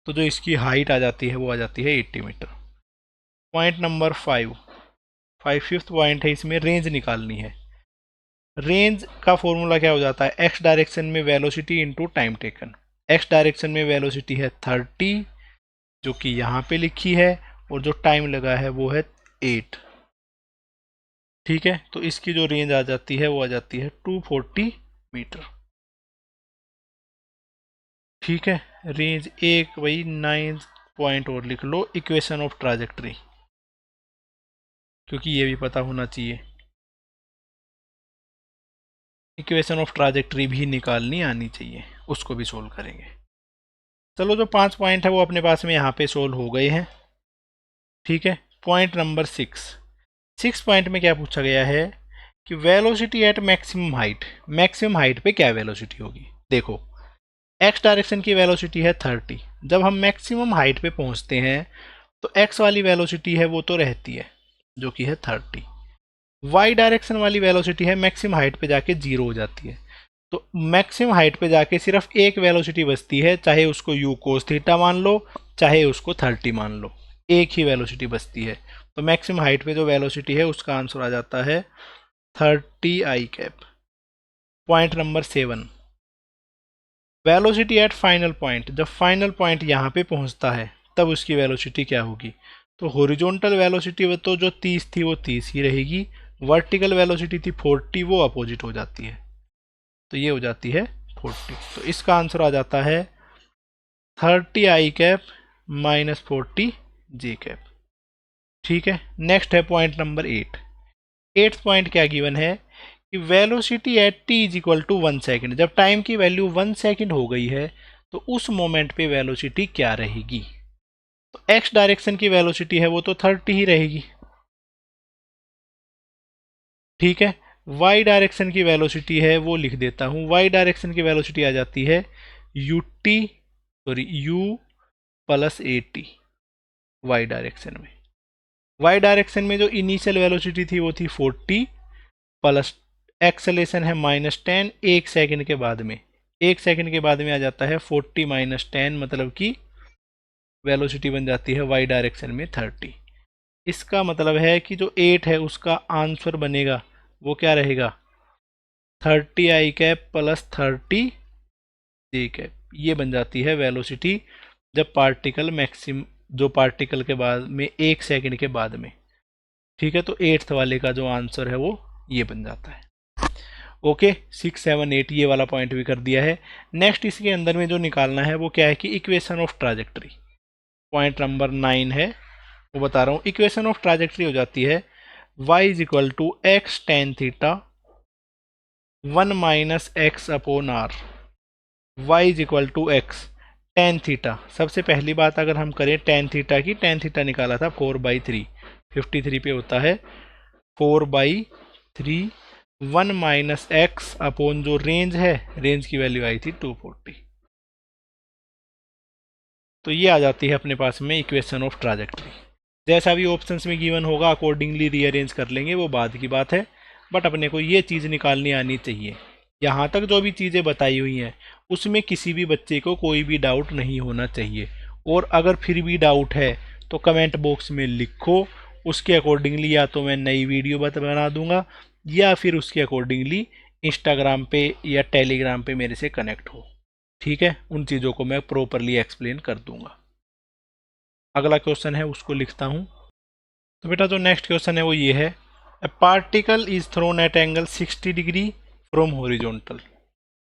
[SPEAKER 1] तो जो इसकी हाइट आ जाती है वो आ जाती है 80 मीटर। पॉइंट नंबर 5 पॉइंट है, इसमें रेंज निकालनी है। रेंज का फॉर्मूला क्या हो जाता है, एक्स डायरेक्शन में velocity into time taken. X direction में वेलोसिटी है 30 जो कि यहाँ पे लिखी है, और जो टाइम लगा है वो है 8। ठीक है, तो इसकी जो रेंज आ जाती है वो आ जाती है 240 मीटर। ठीक है, रेंज एक वही 9 पॉइंट और लिख लो, इक्वेशन ऑफ ट्राजेक्ट्री, क्योंकि ये भी पता होना चाहिए, इक्वेशन ऑफ ट्राजेक्ट्री भी निकालनी आनी चाहिए, उसको भी सोल्व करेंगे। चलो, जो 5 पॉइंट है वो अपने पास में यहाँ पे सोल्व हो गए हैं। ठीक है, पॉइंट नंबर 6 पॉइंट में क्या पूछा गया है कि वेलोसिटी एट मैक्सिमम हाइट पे क्या वेलोसिटी होगी। देखो, एक्स डायरेक्शन की वेलोसिटी है 30, जब हम मैक्सिमम हाइट पे पहुंचते हैं तो एक्स वाली वेलोसिटी है वो तो रहती है जो कि है 30, वाई डायरेक्शन वाली वेलोसिटी है मैक्सिमम हाइट पे जाके 0 हो जाती है। तो मैक्सिमम हाइट पे जाके सिर्फ एक वेलोसिटी बचती है, चाहे उसको यू कोस थीटा मान लो चाहे उसको 30 मान लो, एक ही वेलोसिटी बचती है। तो मैक्सिमम हाइट पे जो वेलोसिटी है उसका आंसर आ जाता है 30 i cap. Point number 7, velocity at final point, जब फाइनल पॉइंट यहाँ पे पहुँचता है तब उसकी वेलोसिटी क्या होगी। तो हॉरिजॉन्टल वेलोसिटी तो जो 30 थी वो 30 ही रहेगी, वर्टिकल वेलोसिटी थी 40, वो अपोजिट हो जाती है, तो ये हो जाती है 40। तो इसका आंसर आ जाता है 30 i cap minus 40 j cap. ठीक है, नेक्स्ट है पॉइंट नंबर 8 पॉइंट क्या गिवन है कि velocity at t is equal to 1 second, जब टाइम की वैल्यू 1 सेकेंड हो गई है तो उस मोमेंट पे वेलोसिटी क्या रहेगी। तो एक्स डायरेक्शन की वेलोसिटी है वो तो 30 ही रहेगी। ठीक है, वाई डायरेक्शन की वेलोसिटी है वो लिख देता हूँ, वाई डायरेक्शन की वेलोसिटी आ जाती है u plus a t y direction में। वाई डायरेक्शन में जो इनिशियल वेलोसिटी थी वो थी 40 प्लस एक्सेलेरेशन है -10, एक सेकंड के बाद में, एक सेकंड के बाद में आ जाता है 40 माइनस 10, मतलब कि वेलोसिटी बन जाती है वाई डायरेक्शन में 30। इसका मतलब है कि जो 8 है उसका आंसर बनेगा वो क्या रहेगा, 30 i cap plus 30 J cap, ये बन जाती है वेलोसिटी जब पार्टिकल मैक्सिम, जो पार्टिकल के बाद में एक सेकंड के बाद में। ठीक है, तो 8th वाले का जो आंसर है वो ये बन जाता है। ओके, 6, 7, 8 ये वाला पॉइंट भी कर दिया है। नेक्स्ट इसके अंदर में जो निकालना है वो क्या है कि equation of trajectory. Point number 9 है, वो बता रहा हूँ। इक्वेशन ऑफ ट्राजेक्ट्री हो जाती है y is equal to x tan theta 1 minus x upon r, y is equal to x tan theta. सबसे पहली बात अगर हम करें टेन थीटा की, टेन थीटा निकाला था 4/3, 53 पे होता है 4/3, 1 माइनस एक्स अपॉन जो रेंज है, रेंज की वैल्यू आई थी 240। तो ये आ जाती है अपने पास में इक्वेशन ऑफ ट्राजेक्ट्री। जैसा भी ऑप्शंस में गिवन होगा अकॉर्डिंगली रीअरेंज कर लेंगे, वो बाद की बात है, बट अपने को ये चीज़ निकालनी आनी चाहिए। यहाँ तक जो भी चीज़ें बताई हुई हैं उसमें किसी भी बच्चे को कोई भी डाउट नहीं होना चाहिए, और अगर फिर भी डाउट है तो कमेंट बॉक्स में लिखो, उसके अकॉर्डिंगली या तो मैं नई वीडियो बना दूंगा या फिर उसके अकॉर्डिंगली इंस्टाग्राम पे या टेलीग्राम पे मेरे से कनेक्ट हो। ठीक है, उन चीज़ों को मैं प्रॉपरली एक्सप्लेन कर दूंगा। अगला क्वेश्चन है उसको लिखता हूँ। तो बेटा जो नेक्स्ट क्वेश्चन है वो ये है, a particle is thrown at angle 60 degree from horizontal.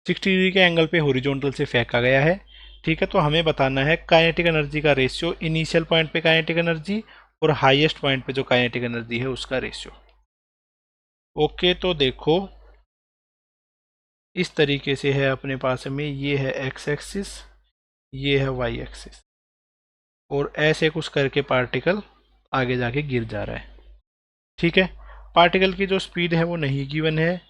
[SPEAKER 1] 60 degree के एंगल पे हॉरिजॉन्टल से फेंका गया है। ठीक है, तो हमें बताना है काइनेटिक एनर्जी का रेशियो, इनिशियल पॉइंट पे काइनेटिक एनर्जी और हाईएस्ट पॉइंट पे जो काइनेटिक एनर्जी है उसका रेशियो। ओके, तो देखो इस तरीके से है अपने पास में, ये है एक्स एक्सिस, ये है वाई एक्सिस, और ऐसे कुछ करके पार्टिकल आगे जाके गिर जा रहा है। ठीक है, पार्टिकल की जो स्पीड है वो नहीं गिवन है,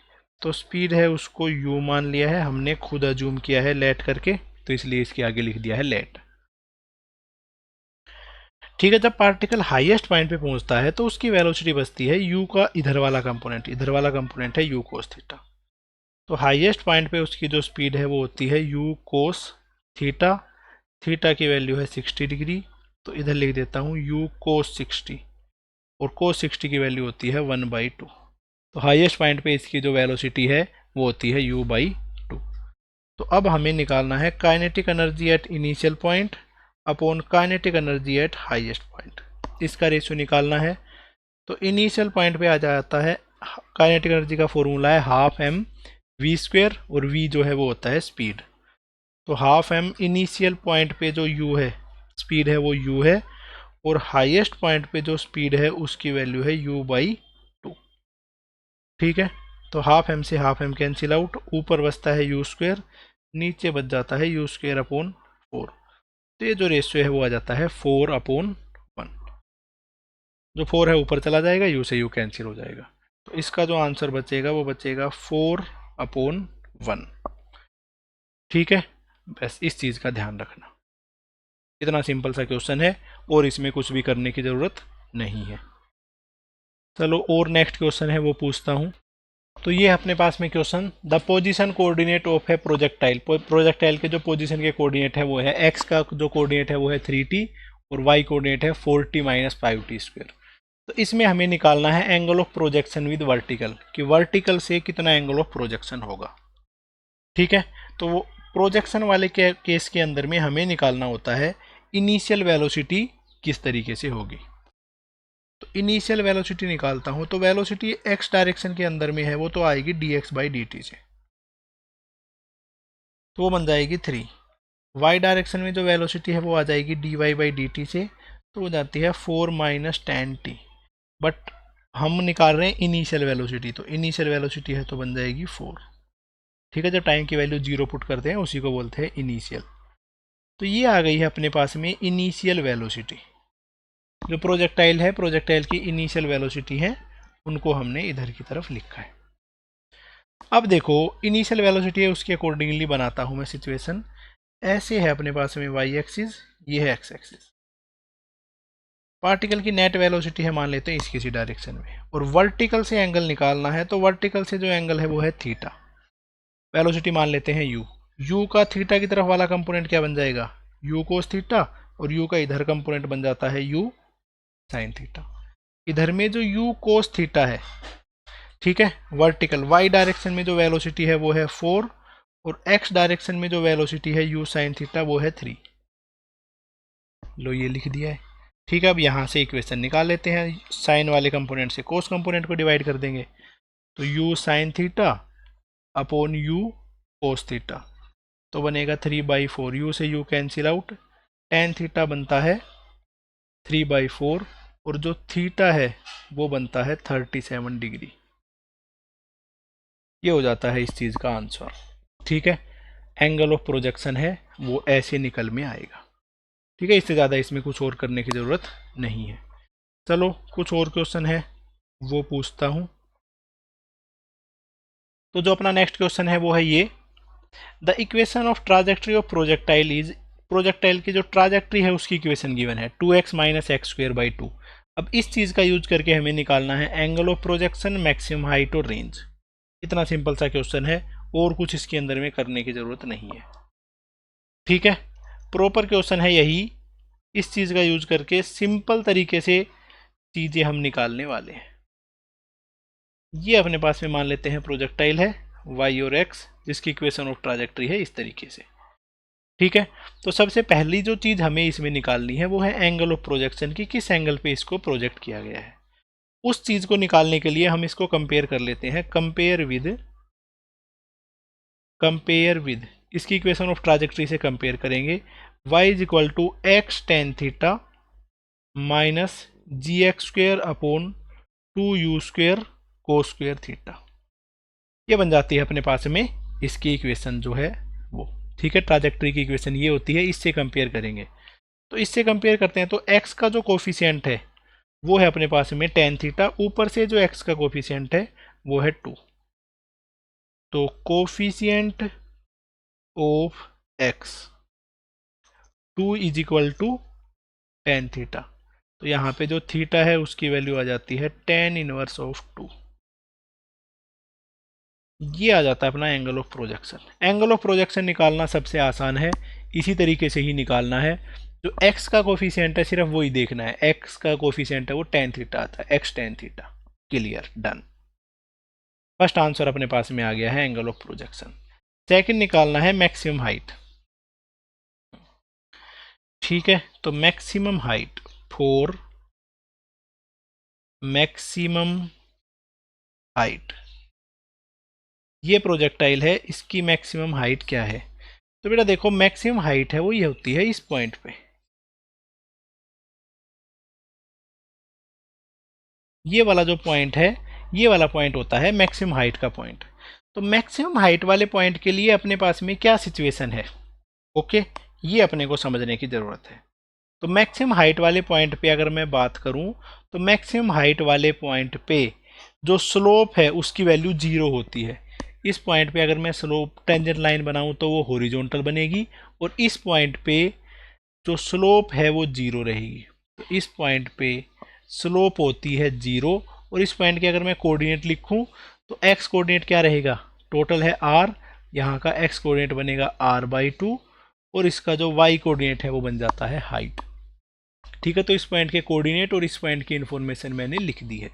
[SPEAKER 1] तो स्पीड है उसको u मान लिया है हमने, खुद अज्यूम किया है लेट करके, तो इसलिए इसके आगे लिख दिया है लेट। ठीक है, जब पार्टिकल हाईएस्ट पॉइंट पे पहुंचता है तो उसकी वेलोसिटी बचती है u का इधर वाला कंपोनेंट, इधर वाला कंपोनेंट है u कोस थीटा। तो हाईएस्ट पॉइंट पे उसकी जो स्पीड है वो होती है u कोस थीटा, थीटा की वैल्यू है 60 डिग्री, तो इधर लिख देता हूँ u कोस 60, और कोस 60 की वैल्यू होती है 1/2। तो हाईएस्ट पॉइंट पे इसकी जो वेलोसिटी है वो होती है u/2। तो अब हमें निकालना है kinetic energy at initial point upon kinetic energy at highest point, इसका रेशियो निकालना है। तो इनिशियल पॉइंट पे आ जाता है, काइनेटिक एनर्जी का फॉर्मूला है हाफ एम वी स्क्वेयर, और वी जो है वो होता है स्पीड। तो हाफ एम इनिशियल पॉइंट पे जो u है, स्पीड है वो u है, और हाईएस्ट पॉइंट पे जो स्पीड है उसकी वैल्यू है u/2। ठीक है, तो हाफ एम से हाफ एम कैंसिल आउट, ऊपर बचता है u स्क्वेयर, नीचे बच जाता है u स्क्वेयर अपॉन 4। तो ये जो रेशियो है वो आ जाता है 4/1। जो 4 है ऊपर चला जाएगा, u से u कैंसिल हो जाएगा, तो इसका जो आंसर बचेगा वो बचेगा 4/1। ठीक है, बस इस चीज़ का ध्यान रखना। इतना सिंपल सा क्वेश्चन है और इसमें कुछ भी करने की ज़रूरत नहीं है। चलो और नेक्स्ट क्वेश्चन है वो पूछता हूँ। तो ये अपने पास में question, the position coordinate of a projectile, projectile के जो पोजीशन के कोऑर्डिनेट है वो है, एक्स का जो कोऑर्डिनेट है वो है 3t और वाई कोऑर्डिनेट है 4t - 5t स्क्वायर। तो इसमें हमें निकालना है angle of projection with vertical, कि वर्टिकल से कितना एंगल ऑफ प्रोजेक्शन होगा। ठीक है, तो वो प्रोजेक्शन वाले के केस के अंदर में हमें निकालना होता है इनिशियल वेलोसिटी किस तरीके से होगी। तो इनिशियल वेलोसिटी निकालता हूं, तो वेलोसिटी एक्स डायरेक्शन के अंदर में है वो तो आएगी dx/dt से, तो वो बन जाएगी 3। वाई डायरेक्शन में जो वेलोसिटी है वो आ जाएगी dy/dt से, तो वो जाती है 4 - 10t। बट हम निकाल रहे हैं इनिशियल वेलोसिटी, तो इनिशियल वेलोसिटी है तो बन जाएगी 4। ठीक है, जब टाइम की वैल्यू 0 पुट करते हैं उसी को बोलते हैं इनिशियल। तो ये आ गई है अपने पास में इनिशियल वेलोसिटी। जो प्रोजेक्टाइल है, प्रोजेक्टाइल की इनिशियल वेलोसिटी है, उनको हमने इधर की तरफ लिखा है। अब देखो इनिशियल वेलोसिटी है उसके अकॉर्डिंगली बनाता हूं मैं सिचुएशन। ऐसे है अपने पास में वाई एक्सिस, ये है एक्स एक्सिस। पार्टिकल की नेट वेलोसिटी है मान लेते हैं इस किसी डायरेक्शन में, और वर्टिकल से एंगल निकालना है, तो वर्टिकल से जो एंगल है वो है थीटा। वेलोसिटी मान लेते हैं u, u का थीटा की तरफ वाला कंपोनेंट क्या बन जाएगा, u कोस थीटा, और u का इधर कंपोनेंट बन जाता है u साइन थीटा। इधर में जो u कोस थीटा है, ठीक है, वर्टिकल y डायरेक्शन में जो वेलोसिटी है वो है 4, और x डायरेक्शन में जो वेलोसिटी है u साइन थीटा वो है 3। लो ये लिख दिया है। ठीक है, अब यहाँ से इक्वेशन निकाल लेते हैं, साइन वाले कंपोनेंट से कोस कंपोनेंट को डिवाइड कर देंगे, तो u sine theta upon u cos theta, तो बनेगा 3/4, u से u cancel out, tan theta बनता है 3/4, और जो थीटा है वो बनता है 37 डिग्री। ये हो जाता है इस चीज़ का आंसर। ठीक है, एंगल ऑफ प्रोजेक्शन है वो ऐसे निकल में आएगा। ठीक है, इससे ज़्यादा इसमें कुछ और करने की ज़रूरत नहीं है। चलो कुछ और क्वेश्चन है वो पूछता हूँ। तो जो अपना नेक्स्ट क्वेश्चन है वो है ये, the equation of trajectory of projectile is, projectile की जो ट्राजेक्ट्री है उसकी इक्वेशन गिवन है 2x - x²/2। अब इस चीज़ का यूज करके हमें निकालना है angle of projection, maximum height और रेंज। इतना सिंपल सा क्वेश्चन है, और कुछ इसके अंदर में करने की ज़रूरत नहीं है। ठीक है, प्रॉपर क्वेश्चन है यही, इस चीज़ का यूज करके सिंपल तरीके से चीज़ें हम निकालने वाले हैं। ये अपने पास में मान लेते हैं प्रोजेक्टाइल है y और x, जिसकी इक्वेशन ऑफ ट्राजेक्ट्री है इस तरीके से। ठीक है। तो सबसे पहली जो चीज़ हमें इसमें निकालनी है वो है एंगल ऑफ प्रोजेक्शन की, किस एंगल पे इसको प्रोजेक्ट किया गया है। उस चीज़ को निकालने के लिए हम इसको कंपेयर कर लेते हैं। कंपेयर विद इसकी इक्वेशन ऑफ ट्राजेक्ट्री से कंपेयर करेंगे। y is equal to x tan theta minus g x square upon 2u² cos square theta. ये बन जाती है अपने पास में इसकी इक्वेशन जो है वो। ठीक है, ट्राजेक्ट्री की इक्वेशन ये होती है, इससे कंपेयर करेंगे। तो इससे कंपेयर करते हैं तो x का जो कोफिशिएंट है वो है अपने पास में टेन थीटा, ऊपर से जो x का कोफिशिएंट है वो है 2। तो coefficient of x 2 is equal to tan theta. तो यहाँ पे जो थीटा है उसकी वैल्यू आ जाती है टेन इनवर्स ऑफ 2। ये आ जाता है अपना angle of projection. Angle of projection निकालना सबसे आसान है, इसी तरीके से ही निकालना है। जो x का कोफिशिएंट है सिर्फ वही देखना है, x का कोफिशिएंट है वो टेन थीटा आता है, x tan theta. Clear, done. First answer अपने पास में आ गया है एंगल ऑफ प्रोजेक्शन। सेकंड निकालना है मैक्सिमम हाइट। ठीक है, तो maximum height for maximum height, ये प्रोजेक्टाइल है, इसकी मैक्सिमम हाइट क्या है। तो बेटा देखो मैक्सिमम हाइट है वो ये होती है इस पॉइंट पे, ये वाला जो पॉइंट है ये वाला पॉइंट होता है मैक्सिमम हाइट का पॉइंट। तो मैक्सिमम हाइट वाले पॉइंट के लिए अपने पास में क्या सिचुएशन है, ओके, ये अपने को समझने की ज़रूरत है। तो मैक्सिमम हाइट वाले पॉइंट पे अगर मैं बात करूं तो मैक्सिमम हाइट वाले पॉइंट पे जो स्लोप है उसकी वैल्यू 0 होती है। इस पॉइंट पे अगर मैं स्लोप टेंजेंट लाइन बनाऊं तो वो हॉरिजॉन्टल बनेगी, और इस पॉइंट पे जो स्लोप है वो 0 रहेगी। तो इस पॉइंट पे स्लोप होती है 0, और इस पॉइंट के अगर मैं कोऑर्डिनेट लिखूं तो एक्स कोऑर्डिनेट क्या रहेगा, टोटल है r, यहाँ का एक्स कोऑर्डिनेट बनेगा r/2, और इसका जो y कोऑर्डिनेट है वो बन जाता है हाइट। ठीक है, तो इस पॉइंट के कोऑर्डिनेट और इस पॉइंट की इन्फॉर्मेशन मैंने लिख दी है।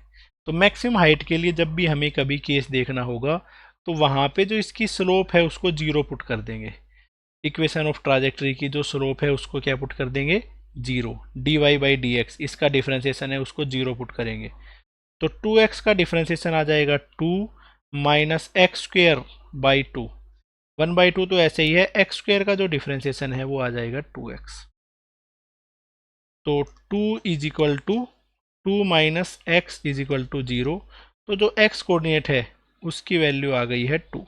[SPEAKER 1] तो मैक्सिमम हाइट के लिए जब भी हमें कभी केस देखना होगा तो वहाँ पे जो इसकी स्लोप है उसको 0 पुट कर देंगे। इक्वेशन ऑफ ट्राजेक्टरी की जो स्लोप है उसको क्या पुट कर देंगे, 0। dy/dx इसका डिफ्रेंसिएशन है उसको 0 पुट करेंगे। तो 2x का डिफ्रेंसिएशन आ जाएगा 2 माइनस एक्स स्क्वेयर बाई 2, 1/2 तो ऐसे ही है, एक्स स्क्वेयर का जो डिफ्रेंसिएशन है वो आ जाएगा 2x। तो 2 is equal to 2 minus x is equal to 0। तो जो x कोऑर्डिनेट है उसकी वैल्यू आ गई है 2।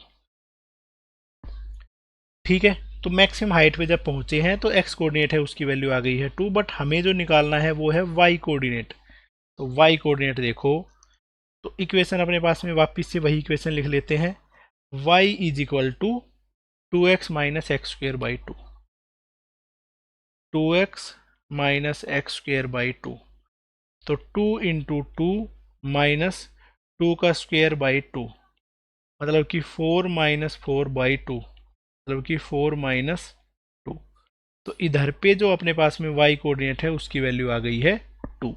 [SPEAKER 1] ठीक है, तो मैक्सिमम हाइट पे जब पहुंचे हैं तो x कोऑर्डिनेट है उसकी वैल्यू आ गई है 2, बट हमें जो निकालना है वो है y कोऑर्डिनेट। तो y कोऑर्डिनेट देखो, तो इक्वेशन अपने पास में वापस से वही इक्वेशन लिख लेते हैं, y is equal to 2x minus x square by 2, 2x minus x square by 2। तो 2 इंटू 2 माइनस 2 का स्क्वेयर बाई 2, मतलब कि 4 माइनस 4 बाई 2, मतलब कि 4 माइनस 2। तो इधर पे जो अपने पास में y कोऑर्डिनेट है उसकी वैल्यू आ गई है 2।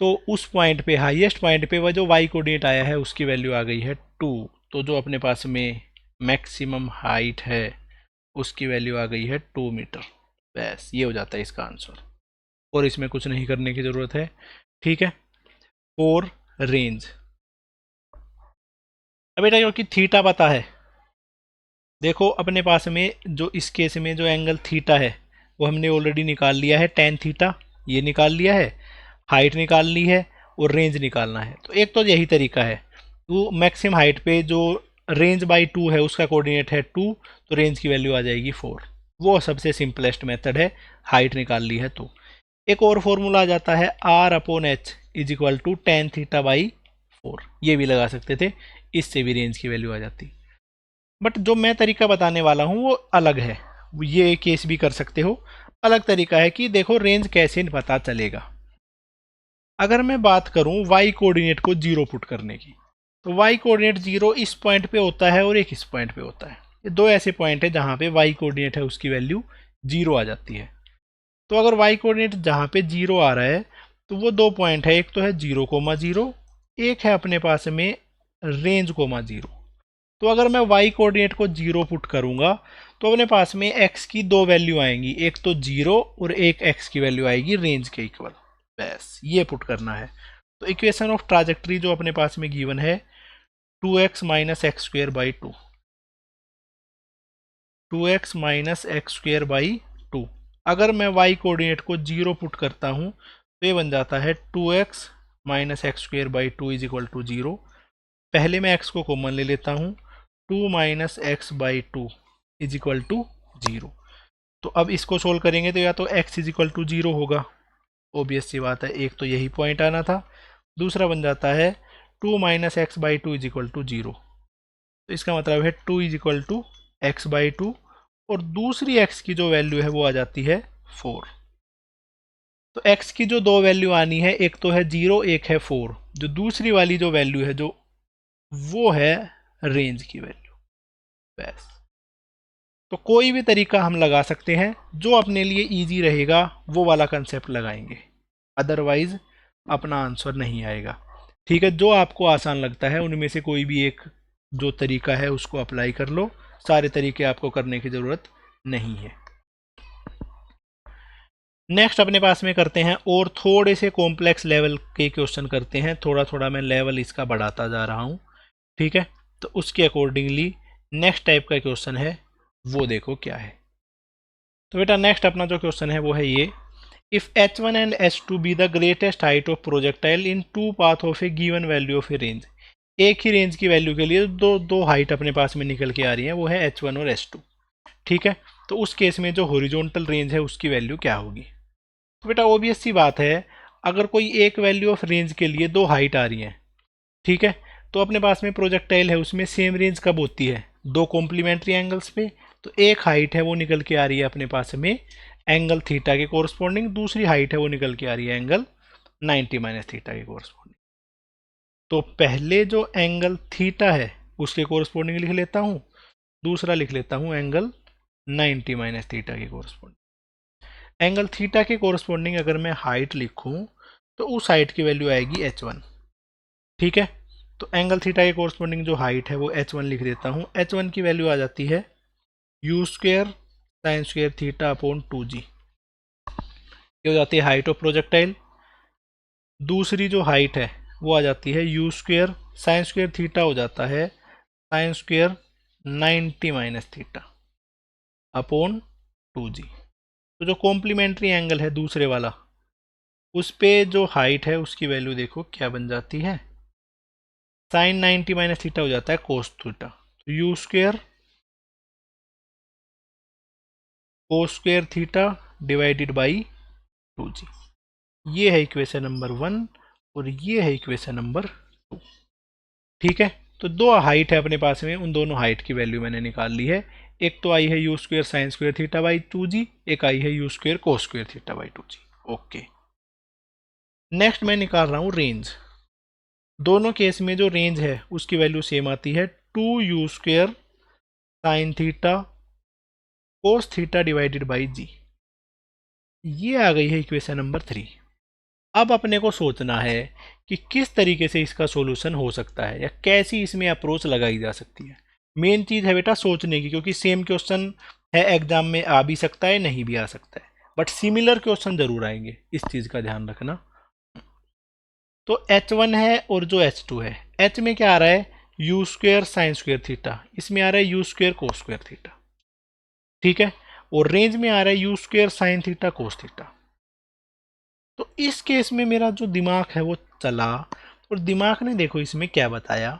[SPEAKER 1] तो उस पॉइंट पे हाईएस्ट पॉइंट पे वह जो y कोऑर्डिनेट आया है उसकी वैल्यू आ गई है 2। तो जो अपने पास में मैक्सिमम हाइट है उसकी वैल्यू आ गई है 2 मीटर। बस ये हो जाता है इसका आंसर, और इसमें कुछ नहीं करने की ज़रूरत है। ठीक है, फॉर रेंज। अब बेटा क्योंकि थीटा पता है, देखो अपने पास में जो इस केस में जो एंगल थीटा है वो हमने ऑलरेडी निकाल लिया है, टेन थीटा ये निकाल लिया है, हाइट निकाल ली है, और रेंज निकालना है। तो एक तो यही तरीका है, तो मैक्सिमम हाइट पे जो रेंज बाई 2 है उसका कोऑर्डिनेट है 2, तो रेंज की वैल्यू आ जाएगी 4। वो सबसे सिंपलेस्ट मेथड है, हाइट निकाल ली है तो। एक और फॉर्मूला आ जाता है r/h is equal to tan theta by 4, ये भी लगा सकते थे, इससे भी रेंज की वैल्यू आ जाती। बट जो मैं तरीका बताने वाला हूँ वो अलग है, ये केस भी कर सकते हो। अलग तरीका है कि देखो रेंज कैसे पता चलेगा। अगर मैं बात करूँ y कोऑर्डिनेट को 0 पुट करने की, तो y कोऑर्डिनेट 0 इस पॉइंट पे होता है और एक इस पॉइंट पे होता है। ये दो ऐसे पॉइंट है जहाँ पे y कोऑर्डिनेट है उसकी वैल्यू 0 आ जाती है। तो अगर y कोऑर्डिनेट जहाँ पे 0 आ रहा है तो वो दो पॉइंट है, एक तो है 0,0, एक है अपने पास में रेंज 0। तो अगर मैं y कोऑर्डिनेट को 0 पुट करूंगा तो अपने पास में x की दो वैल्यू आएंगी, एक तो 0 और एक x की वैल्यू आएगी रेंज के इक्वल। बस ये पुट करना है। तो इक्वेशन ऑफ ट्राजेक्टरी जो अपने पास में गिवन है 2x minus x square by 2, 2x minus x square by 2। अगर मैं y कोऑर्डिनेट को 0 पुट करता हूं तो ये बन जाता है 2x minus x square by 2 is equal to 0। पहले मैं x को कॉमन ले लेता हूं, 2 minus x by 2 is equal to 0। तो अब इसको सोल्व करेंगे तो या तो x इज इक्वल टू 0 होगा, ऑब्वियस सी बात है, एक तो यही पॉइंट आना था। दूसरा बन जाता है 2 minus x by 2 is equal to 0। तो इसका मतलब है 2 is equal to x by 2 और दूसरी x की जो वैल्यू है वो आ जाती है 4। तो x की जो दो वैल्यू आनी है, एक तो है 0 एक है 4, जो दूसरी वाली जो वैल्यू है जो वो है रेंज की वैल्यू। बस, तो कोई भी तरीका हम लगा सकते हैं, जो अपने लिए इजी रहेगा वो वाला कंसेप्ट लगाएंगे, अदरवाइज अपना आंसर नहीं आएगा। ठीक है, जो आपको आसान लगता है उनमें से कोई भी एक जो तरीका है उसको अप्लाई कर लो, सारे तरीके आपको करने की ज़रूरत नहीं है। नेक्स्ट अपने पास में करते हैं और थोड़े से कॉम्प्लेक्स लेवल के क्वेश्चन करते हैं, थोड़ा थोड़ा मैं लेवल इसका बढ़ाता जा रहा हूँ। ठीक है, तो उसके अकॉर्डिंगली नेक्स्ट टाइप का क्वेश्चन है वो देखो क्या है। तो बेटा नेक्स्ट अपना जो क्वेश्चन है वो है ये, if h1 and h2 be the greatest height of projectile in two path of a given value of a range. एक ही रेंज की वैल्यू के लिए दो दो हाइट अपने पास में निकल के आ रही है, वो है h1 और h2। ठीक है, तो उस केस में जो हॉरिजॉन्टल रेंज है उसकी वैल्यू क्या होगी। तो बेटा ऑब्वियस सी बात है, अगर कोई एक वैल्यू ऑफ रेंज के लिए दो हाइट आ रही है, ठीक है, तो अपने पास में प्रोजेक्टाइल है उसमें सेम रेंज कब होती है, दो कॉम्प्लीमेंट्री एंगल्स पे। तो एक हाइट है वो निकल के आ रही है अपने पास में एंगल थीटा के कोरस्पॉन्डिंग, दूसरी हाइट है वो निकल के आ रही है एंगल 90 माइनस थीटा के कोरस्पॉन्डिंग। तो पहले जो एंगल थीटा है उसके कोरस्पॉन्डिंग लिख लेता हूँ, दूसरा लिख लेता हूँ एंगल 90 माइनस थीटा के कोरस्पॉन्डिंग। एंगल थीटा के कोरस्पॉन्डिंग अगर मैं हाइट लिखूँ तो उस हाइट की वैल्यू आएगी h1। ठीक है, तो एंगल थीटा के कोरस्पॉन्डिंग जो हाइट है वो h1 लिख देता हूँ। h1 की वैल्यू आ जाती है u square sine square theta upon 2g, ये हो जाती है हाइट ऑफ प्रोजेक्टाइल। दूसरी जो हाइट है वो आ जाती है u square sine square theta हो जाता है sine square 90 minus theta upon 2g। तो जो कॉम्प्लीमेंट्री एंगल है दूसरे वाला, उस पे जो हाइट है उसकी वैल्यू देखो क्या बन जाती है, साइन 90 माइनस थीटा हो जाता है कोस थीटा। तो you square cos square theta divided by 2g। ये है इक्वेशन नंबर 1 और ये है इक्वेशन नंबर 2। ठीक है, तो दो हाइट है अपने पास में, उन दोनों हाइट की वैल्यू मैंने निकाल ली है। एक तो आई है u square sine square theta by 2g, एक आई है u square cos square theta by 2g। Okay, next मैं निकाल रहा हूँ रेंज। दोनों केस में जो रेंज है उसकी वैल्यू सेम आती है 2u square sine theta cos theta divided by g. ये आ गई है इक्वेशन नंबर 3। अब अपने को सोचना है कि किस तरीके से इसका सॉल्यूशन हो सकता है या कैसी इसमें अप्रोच लगाई जा सकती है। मेन चीज़ है बेटा सोचने की, क्योंकि सेम क्वेश्चन है एग्जाम में आ भी सकता है नहीं भी आ सकता है, बट सिमिलर क्वेश्चन जरूर आएंगे, इस चीज़ का ध्यान रखना। तो h1 है और जो h2 है, h में क्या आ रहा है u square sine square theta, इसमें आ रहा है u square cos square theta. ठीक है, और रेंज में आ रहा है u square sine theta cos theta. तो इस केस में मेरा जो दिमाग है वो चला, और दिमाग ने देखो इसमें क्या बताया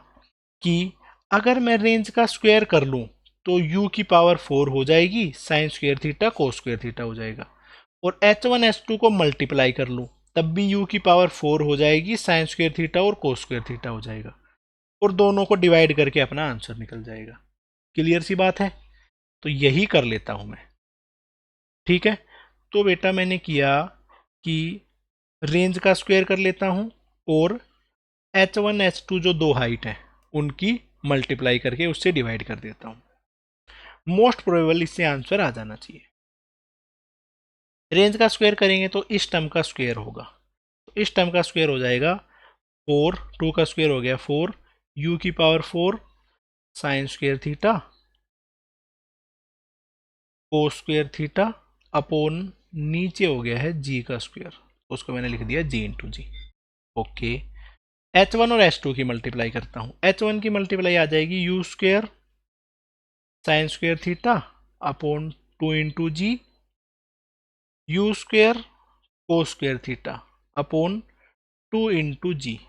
[SPEAKER 1] कि अगर मैं रेंज का स्क्वायर कर लूं तो u की पावर 4 हो जाएगी, sine square theta cos square theta हो जाएगा। और h1 h2 को मल्टीप्लाई कर लूं तब भी u की पावर 4 हो जाएगी, साइन स्क्वायर थीटा और कोस स्क्वायर थीटा हो जाएगा, और दोनों को डिवाइड करके अपना आंसर निकल जाएगा। क्लियर सी बात है, तो यही कर लेता हूं मैं। ठीक है, तो बेटा मैंने किया कि रेंज का स्क्वायर कर लेता हूं और h1 h2 जो दो हाइट है उनकी मल्टीप्लाई करके उससे डिवाइड कर देता हूं। मोस्ट प्रोबेबल इससे आंसर आ जाना चाहिए। रेंज का स्क्वायर करेंगे तो इस टर्म का स्क्वायर होगा, तो इस टर्म का स्क्वायर हो जाएगा 4, 2 का स्क्वायर हो गया 4, u की power 4 sign square theta cos square theta upon नीचे हो गया है जी का स्क्वेयर, उसको मैंने लिख दिया जी इंटू जी। ओके, H1 और H2 की मल्टीप्लाई करता हूँ। H1 की मल्टीप्लाई आ जाएगी u square sine square theta upon 2 into g u square cos square theta upon 2 into g.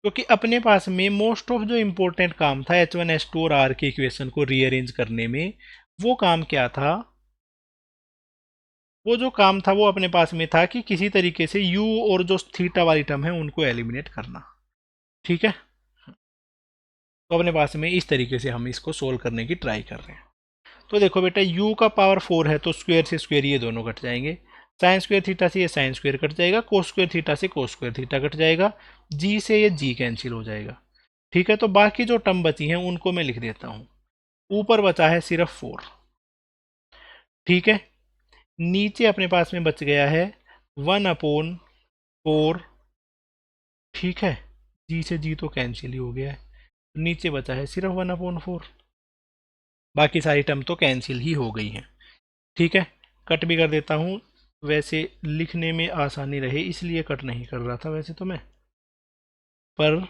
[SPEAKER 1] क्योंकि अपने पास में मोस्ट ऑफ जो इम्पोर्टेंट काम था H1 H2 और R के इक्वेशन को रीअरेंज करने में, वो काम क्या था, वो जो काम था वो अपने पास में था कि किसी तरीके से u और जो थीटा वाली टर्म है उनको एलिमिनेट करना। ठीक है, तो अपने पास में इस तरीके से हम इसको सोल्व करने की ट्राई कर रहे हैं। तो देखो बेटा, u का पावर 4 है तो स्क्वायर से स्क्वायर ये दोनों कट जाएंगे, साइन स्क्वायर थीटा से ये साइन स्क्वायर कट जाएगा, कोस स्क्वायर थीटा से कोस स्क्वायर थीटा कट जाएगा, g से ये g कैंसिल हो जाएगा। ठीक है, तो बाकी जो टर्म बची हैं उनको मैं लिख देता हूँ। ऊपर बचा है सिर्फ 4। ठीक है, नीचे अपने पास में बच गया है 1/4। ठीक है, जी से जी तो कैंसिल ही हो गया है, नीचे बचा है सिर्फ 1/4, बाकी सारी टर्म तो कैंसिल ही हो गई हैं। ठीक है, कट भी कर देता हूँ, वैसे लिखने में आसानी रहे इसलिए कट नहीं कर रहा था वैसे तो मैं, पर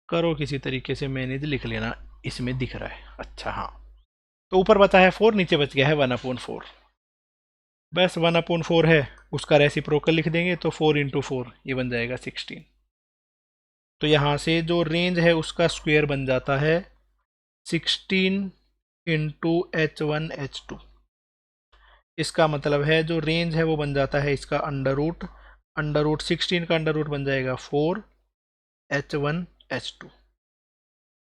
[SPEAKER 1] करो किसी तरीके से मैनेज, लिख लेना, इसमें दिख रहा है। अच्छा हाँ, तो ऊपर बचा है 4, नीचे बच गया है 1/4। बस 1/4 है, उसका रेसिप्रोकल लिख देंगे तो 4 इंटू 4 ये बन जाएगा 16। तो यहाँ से जो रेंज है उसका स्क्वायर बन जाता है 16 इंटू H1 H2। इसका मतलब है जो रेंज है वो बन जाता है इसका अंडर रूट 16 का अंडर रूट बन जाएगा 4 H1 H2।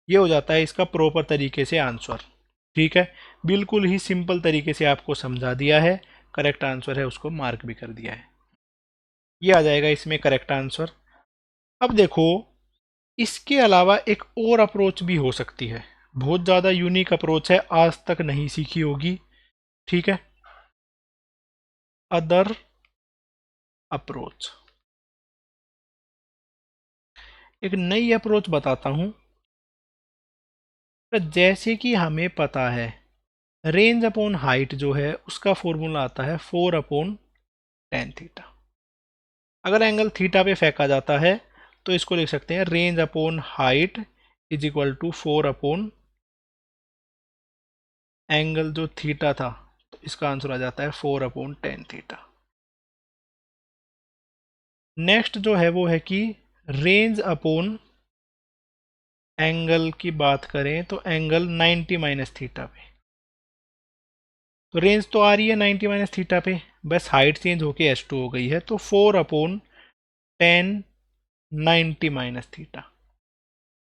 [SPEAKER 1] ये हो जाता है इसका प्रॉपर तरीके से आंसर। ठीक है, बिल्कुल ही सिंपल तरीके से आपको समझा दिया है, करेक्ट आंसर है उसको मार्क भी कर दिया है। ये आ जाएगा इसमें करेक्ट आंसर। अब देखो, इसके अलावा एक और अप्रोच भी हो सकती है, बहुत ज़्यादा यूनिक अप्रोच है, आज तक नहीं सीखी होगी। ठीक है, अदर अप्रोच, एक नई अप्रोच बताता हूं। जैसे कि हमें पता है रेंज अपॉन हाइट जो है उसका फॉर्मूला आता है 4/tan थीटा। अगर एंगल थीटा पे फेंका जाता है तो इसको लिख सकते हैं range upon height is equal to 4/, angle जो थीटा था तो इसका आंसर आ जाता है 4/tan थीटा। नेक्स्ट जो है वो है कि रेंज अपॉन एंगल की बात करें तो एंगल 90 माइनस थीटा पे, तो रेंज तो आ रही है 90 माइनस थीटा पे, बस हाइट चेंज होके h2 हो गई है, तो 4/tan 90 माइनस थीटा।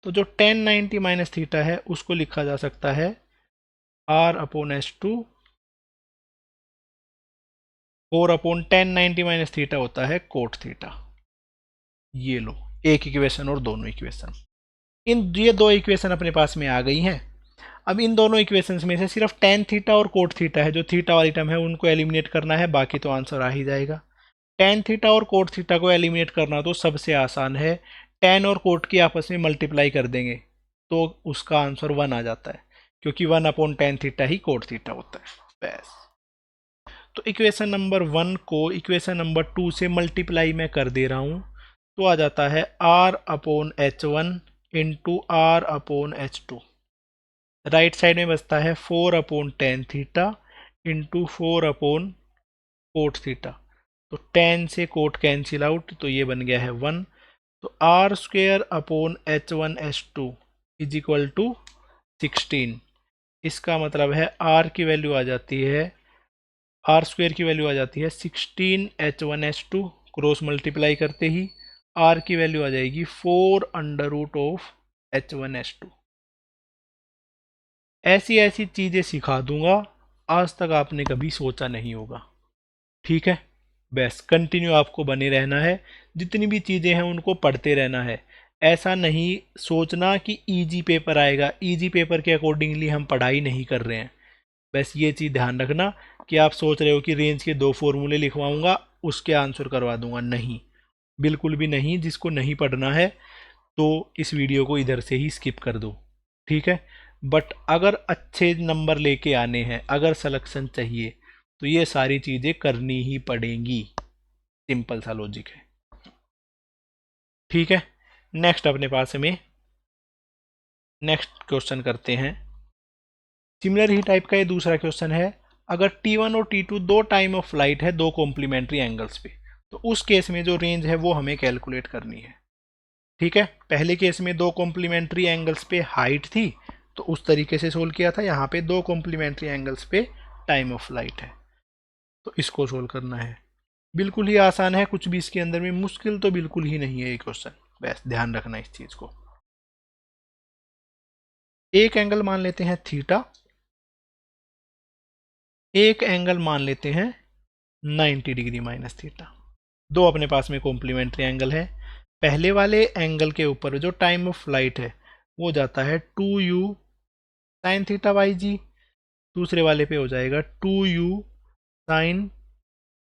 [SPEAKER 1] तो जो tan 90 माइनस थीटा है उसको लिखा जा सकता है r/h2। 4/tan 90 माइनस थीटा होता है कोट थीटा। ये लो, एक इक्वेशन और दोनों इक्वेशन, ये दो इक्वेशन अपने पास में आ गई हैं। अब इन दोनों इक्वेशंस में से सिर्फ tan थीटा और कोट थीटा है, जो थीटा वाली टर्म है उनको एलिमिनेट करना है, बाकी तो आंसर आ ही जाएगा। tan थीटा और कोट थीटा को एलिमिनेट करना तो सबसे आसान है, tan और कोट की आपस में मल्टीप्लाई कर देंगे तो उसका आंसर 1 आ जाता है, क्योंकि 1/tan थीटा ही कोट थीटा होता है बस। तो इक्वेशन नंबर 1 को इक्वेशन नंबर 2 से मल्टीप्लाई मैं कर दे रहा हूँ, तो आ जाता है r/h1 into r/h2। Right side में बचता है 4/tan थीटा इंटू 4/कोट थीटा। तो tan से कोट कैंसिल आउट, तो ये बन गया है 1। तो r² इज इक्वल टू 16। इसका मतलब है r की वैल्यू आ जाती है, r² की वैल्यू आ जाती है 16h1h2, क्रॉस मल्टीप्लाई करते ही r की वैल्यू आ जाएगी 4√h1h2। ऐसी ऐसी चीज़ें सिखा दूंगा आज तक आपने कभी सोचा नहीं होगा। ठीक है, बस कंटिन्यू आपको बने रहना है, जितनी भी चीज़ें हैं उनको पढ़ते रहना है। ऐसा नहीं सोचना कि इजी पेपर आएगा, इजी पेपर के अकॉर्डिंगली हम पढ़ाई नहीं कर रहे हैं। बस ये चीज़ ध्यान रखना कि आप सोच रहे हो कि रेंज के 2 फॉर्मूले लिखवाऊंगा उसके आंसर करवा दूंगा, नहीं, बिल्कुल भी नहीं। जिसको नहीं पढ़ना है तो इस वीडियो को इधर से ही स्किप कर दो। ठीक है। बट अगर अच्छे नंबर लेके आने हैं, अगर सिलेक्शन चाहिए, तो ये सारी चीज़ें करनी ही पड़ेंगी। सिंपल सा लॉजिक है। ठीक है, नेक्स्ट अपने पास में नेक्स्ट क्वेश्चन करते हैं। सिमिलर ही टाइप का ये दूसरा क्वेश्चन है। अगर T1 और T2 दो टाइम ऑफ फ्लाइट है दो कॉम्प्लीमेंट्री एंगल्स पे, तो उस केस में जो रेंज है वो हमें कैलकुलेट करनी है। ठीक है, पहले केस में दो कॉम्प्लीमेंट्री एंगल्स पे हाइट थी, तो उस तरीके से सोल्व किया था। यहाँ पे दो कॉम्प्लीमेंट्री एंगल्स पे टाइम ऑफ फ्लाइट है, तो इसको सोल्व करना है। बिल्कुल ही आसान है, कुछ भी इसके अंदर में मुश्किल तो बिल्कुल ही नहीं है ये क्वेश्चन। बस ध्यान रखना इस चीज को। एक एंगल मान लेते हैं थीटा, एक एंगल मान लेते हैं 90 डिग्री माइनस थीटा। दो अपने पास में कॉम्प्लीमेंट्री एंगल है। पहले वाले एंगल के ऊपर जो टाइम ऑफ फ्लाइट है वो जाता है 2u साइन थीटा बाई जी, दूसरे वाले पे हो जाएगा 2u sine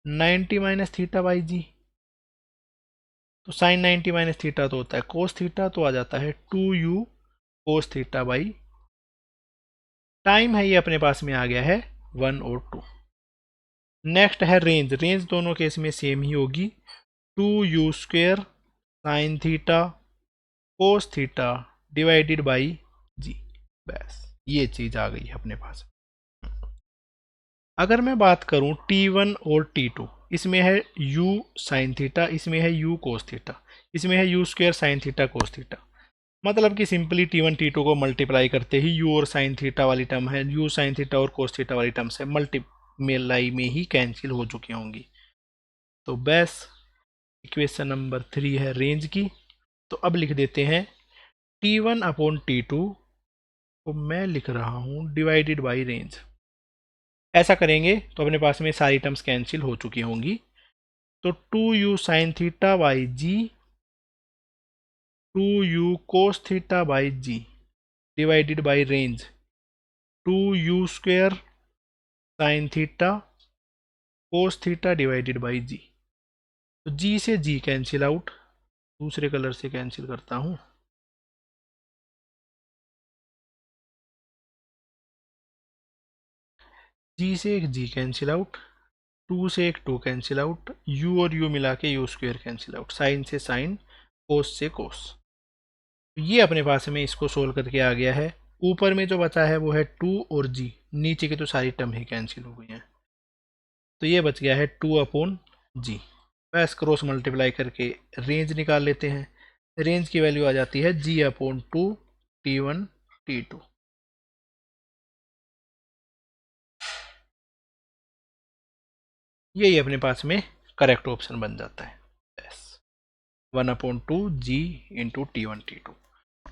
[SPEAKER 1] 90 minus theta by g. तो साइन 90 माइनस थीटा तो होता है कोस थीटा, तो आ जाता है 2u cos theta by. Time है ये अपने पास में आ गया है 1 और 2। नेक्स्ट है रेंज। रेंज दोनों केस में सेम ही होगी, 2u² sine theta cos theta divided by g. बस ये चीज आ गई है अपने पास। अगर मैं बात करूं T1 और T2, इसमें है u साइन थीटा, इसमें है u कोस थीटा, इसमें है u² sign theta cos theta. मतलब कि सिंपली T1 T2 को मल्टीप्लाई करते ही u और साइन थीटा वाली टर्म है, u साइन थीटा और कोस थीटा वाली टर्म से मल्टीप्लाई में ही कैंसिल हो चुकी होंगी। तो बस इक्वेशन नंबर 3 है रेंज की। तो अब लिख देते हैं T1 अपॉन T2 को मैं लिख रहा हूं डिवाइडेड बाई रेंज। ऐसा करेंगे तो अपने पास में सारी टर्म्स कैंसिल हो चुकी होंगी। तो 2u sine theta by g, 2u cos theta by g divided by range 2u² sine theta cos theta divided by g. तो जी से जी कैंसिल आउट, दूसरे कलर से कैंसिल करता हूं। जी से एक जी कैंसिल आउट, 2 से एक 2 कैंसिल आउट, u और u मिला के u² कैंसिल आउट, साइन से साइन कोस से कोस। ये अपने पास में इसको सोल्व करके आ गया है। ऊपर में जो बचा है वो है 2 और g, नीचे की तो सारी टर्म ही कैंसिल हो गई हैं। तो ये बच गया है 2 अपॉन जी। बस क्रॉस मल्टीप्लाई करके रेंज निकाल लेते हैं। रेंज की वैल्यू आ जाती है g अपॉन 2 T1 T2। यही अपने पास में करेक्ट ऑप्शन बन जाता है। बस 1/2 g into T1 T2।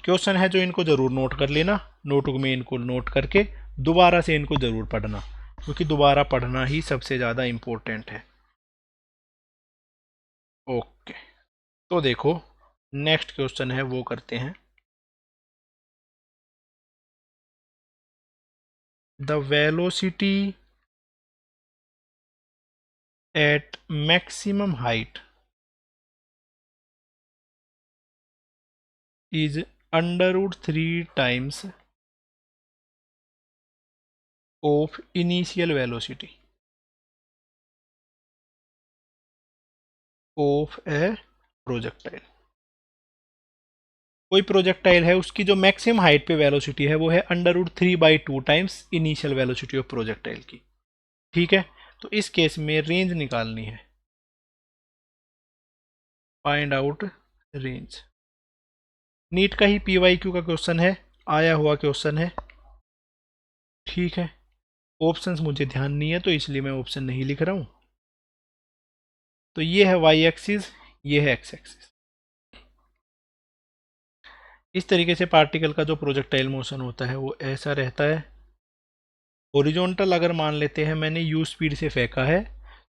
[SPEAKER 1] Question है जो इनको जरूर नोट कर लेना, नोटबुक में इनको नोट करके दोबारा से इनको जरूर पढ़ना, क्योंकि दोबारा पढ़ना ही सबसे ज़्यादा इम्पोर्टेंट है। ओके, तो देखो नेक्स्ट क्वेश्चन है वो करते हैं। The velocity at maximum height is √3 times of initial velocity of a projectile। कोई प्रोजेक्टाइल है, उसकी जो मैक्सिमम हाइट पे वेलोसिटी है वो है √3/2 times initial velocity of projectile की। ठीक है, तो इस केस में रेंज निकालनी है। Find out range. नीट का ही PYQ का क्वेश्चन है, आया हुआ क्वेश्चन है। ठीक है, ऑप्शंस मुझे ध्यान नहीं है तो इसलिए मैं ऑप्शन नहीं लिख रहा हूं। तो ये है y एक्सिस, ये है x एक्सिस। इस तरीके से पार्टिकल का जो प्रोजेक्टाइल मोशन होता है वो ऐसा रहता है। हॉरिजॉन्टल अगर मान लेते हैं मैंने u स्पीड से फेंका है,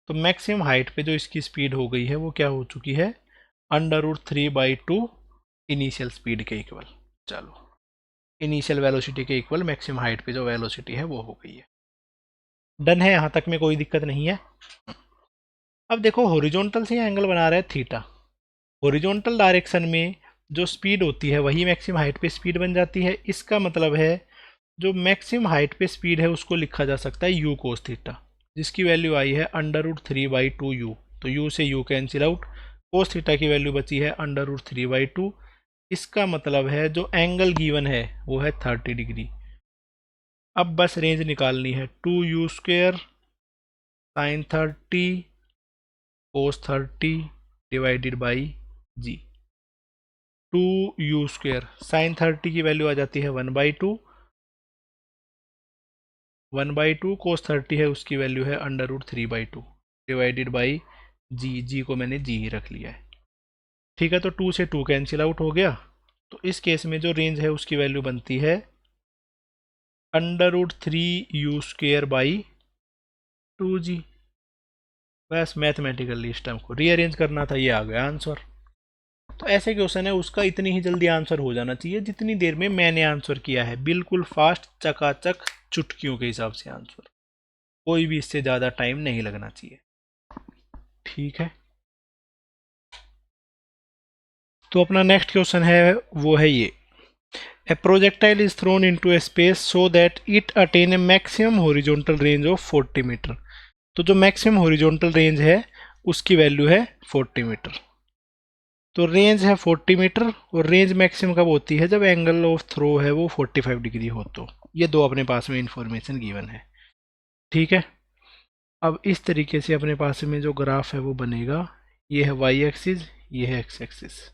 [SPEAKER 1] तो मैक्सिमम हाइट पे जो इसकी स्पीड हो गई है वो क्या हो चुकी है, √3/2 इनिशियल स्पीड के इक्वल। चलो, इनिशियल वेलोसिटी के इक्वल मैक्सिमम हाइट पे जो वेलोसिटी है वो हो गई है। डन है, यहाँ तक में कोई दिक्कत नहीं है। अब देखो हॉरिजॉन्टल से एंगल बना रहा है थीटा, हॉरिजॉन्टल डायरेक्शन में जो स्पीड होती है वही मैक्सिमम हाइट पे स्पीड बन जाती है। इसका मतलब है जो मैक्सिमम हाइट पे स्पीड है उसको लिखा जा सकता है यू कोस थीटा, जिसकी वैल्यू आई है √3/2u। तो u से u cancel out, cos theta की वैल्यू बची है √3/2। इसका मतलब है जो एंगल गिवन है वो है 30 डिग्री। अब बस रेंज निकालनी है, 2u² sin 30 cos 30 divided by g. 2u² sin 30 की वैल्यू आ जाती है 1/2, 1/2 cos 30 है उसकी वैल्यू है √3/2 डिवाइडेड बाई जी। जी को मैंने जी ही रख लिया है। ठीक है, तो 2 से 2 कैंसिल आउट हो गया। तो इस केस में जो रेंज है उसकी वैल्यू बनती है √3u²/2g। बस मैथमेटिकली इस टर्म को रीअरेंज करना था, ये आ गया आंसर। तो ऐसे क्वेश्चन है उसका इतनी ही जल्दी आंसर हो जाना चाहिए जितनी देर में मैंने आंसर किया है, बिल्कुल फास्ट, चकाचक, चुटकियों के हिसाब से आंसर, कोई भी इससे ज़्यादा टाइम नहीं लगना चाहिए। ठीक है, तो अपना नेक्स्ट क्वेश्चन है वो है ये, a projectile is thrown into a space so that it attain a maximum horizontal range of 40 metre. तो जो मैक्सिमम हॉरिजॉन्टल रेंज है उसकी वैल्यू है 40 मीटर। तो रेंज है 40 मीटर और रेंज मैक्सिमम कब होती है, जब एंगल ऑफ थ्रो है वो 45 डिग्री हो। तो ये दो अपने पास में इंफॉर्मेशन गिवन है। ठीक है, अब इस तरीके से अपने पास में जो ग्राफ है वो बनेगा, ये है वाई एक्सिस, ये है एक्स एक्सिस।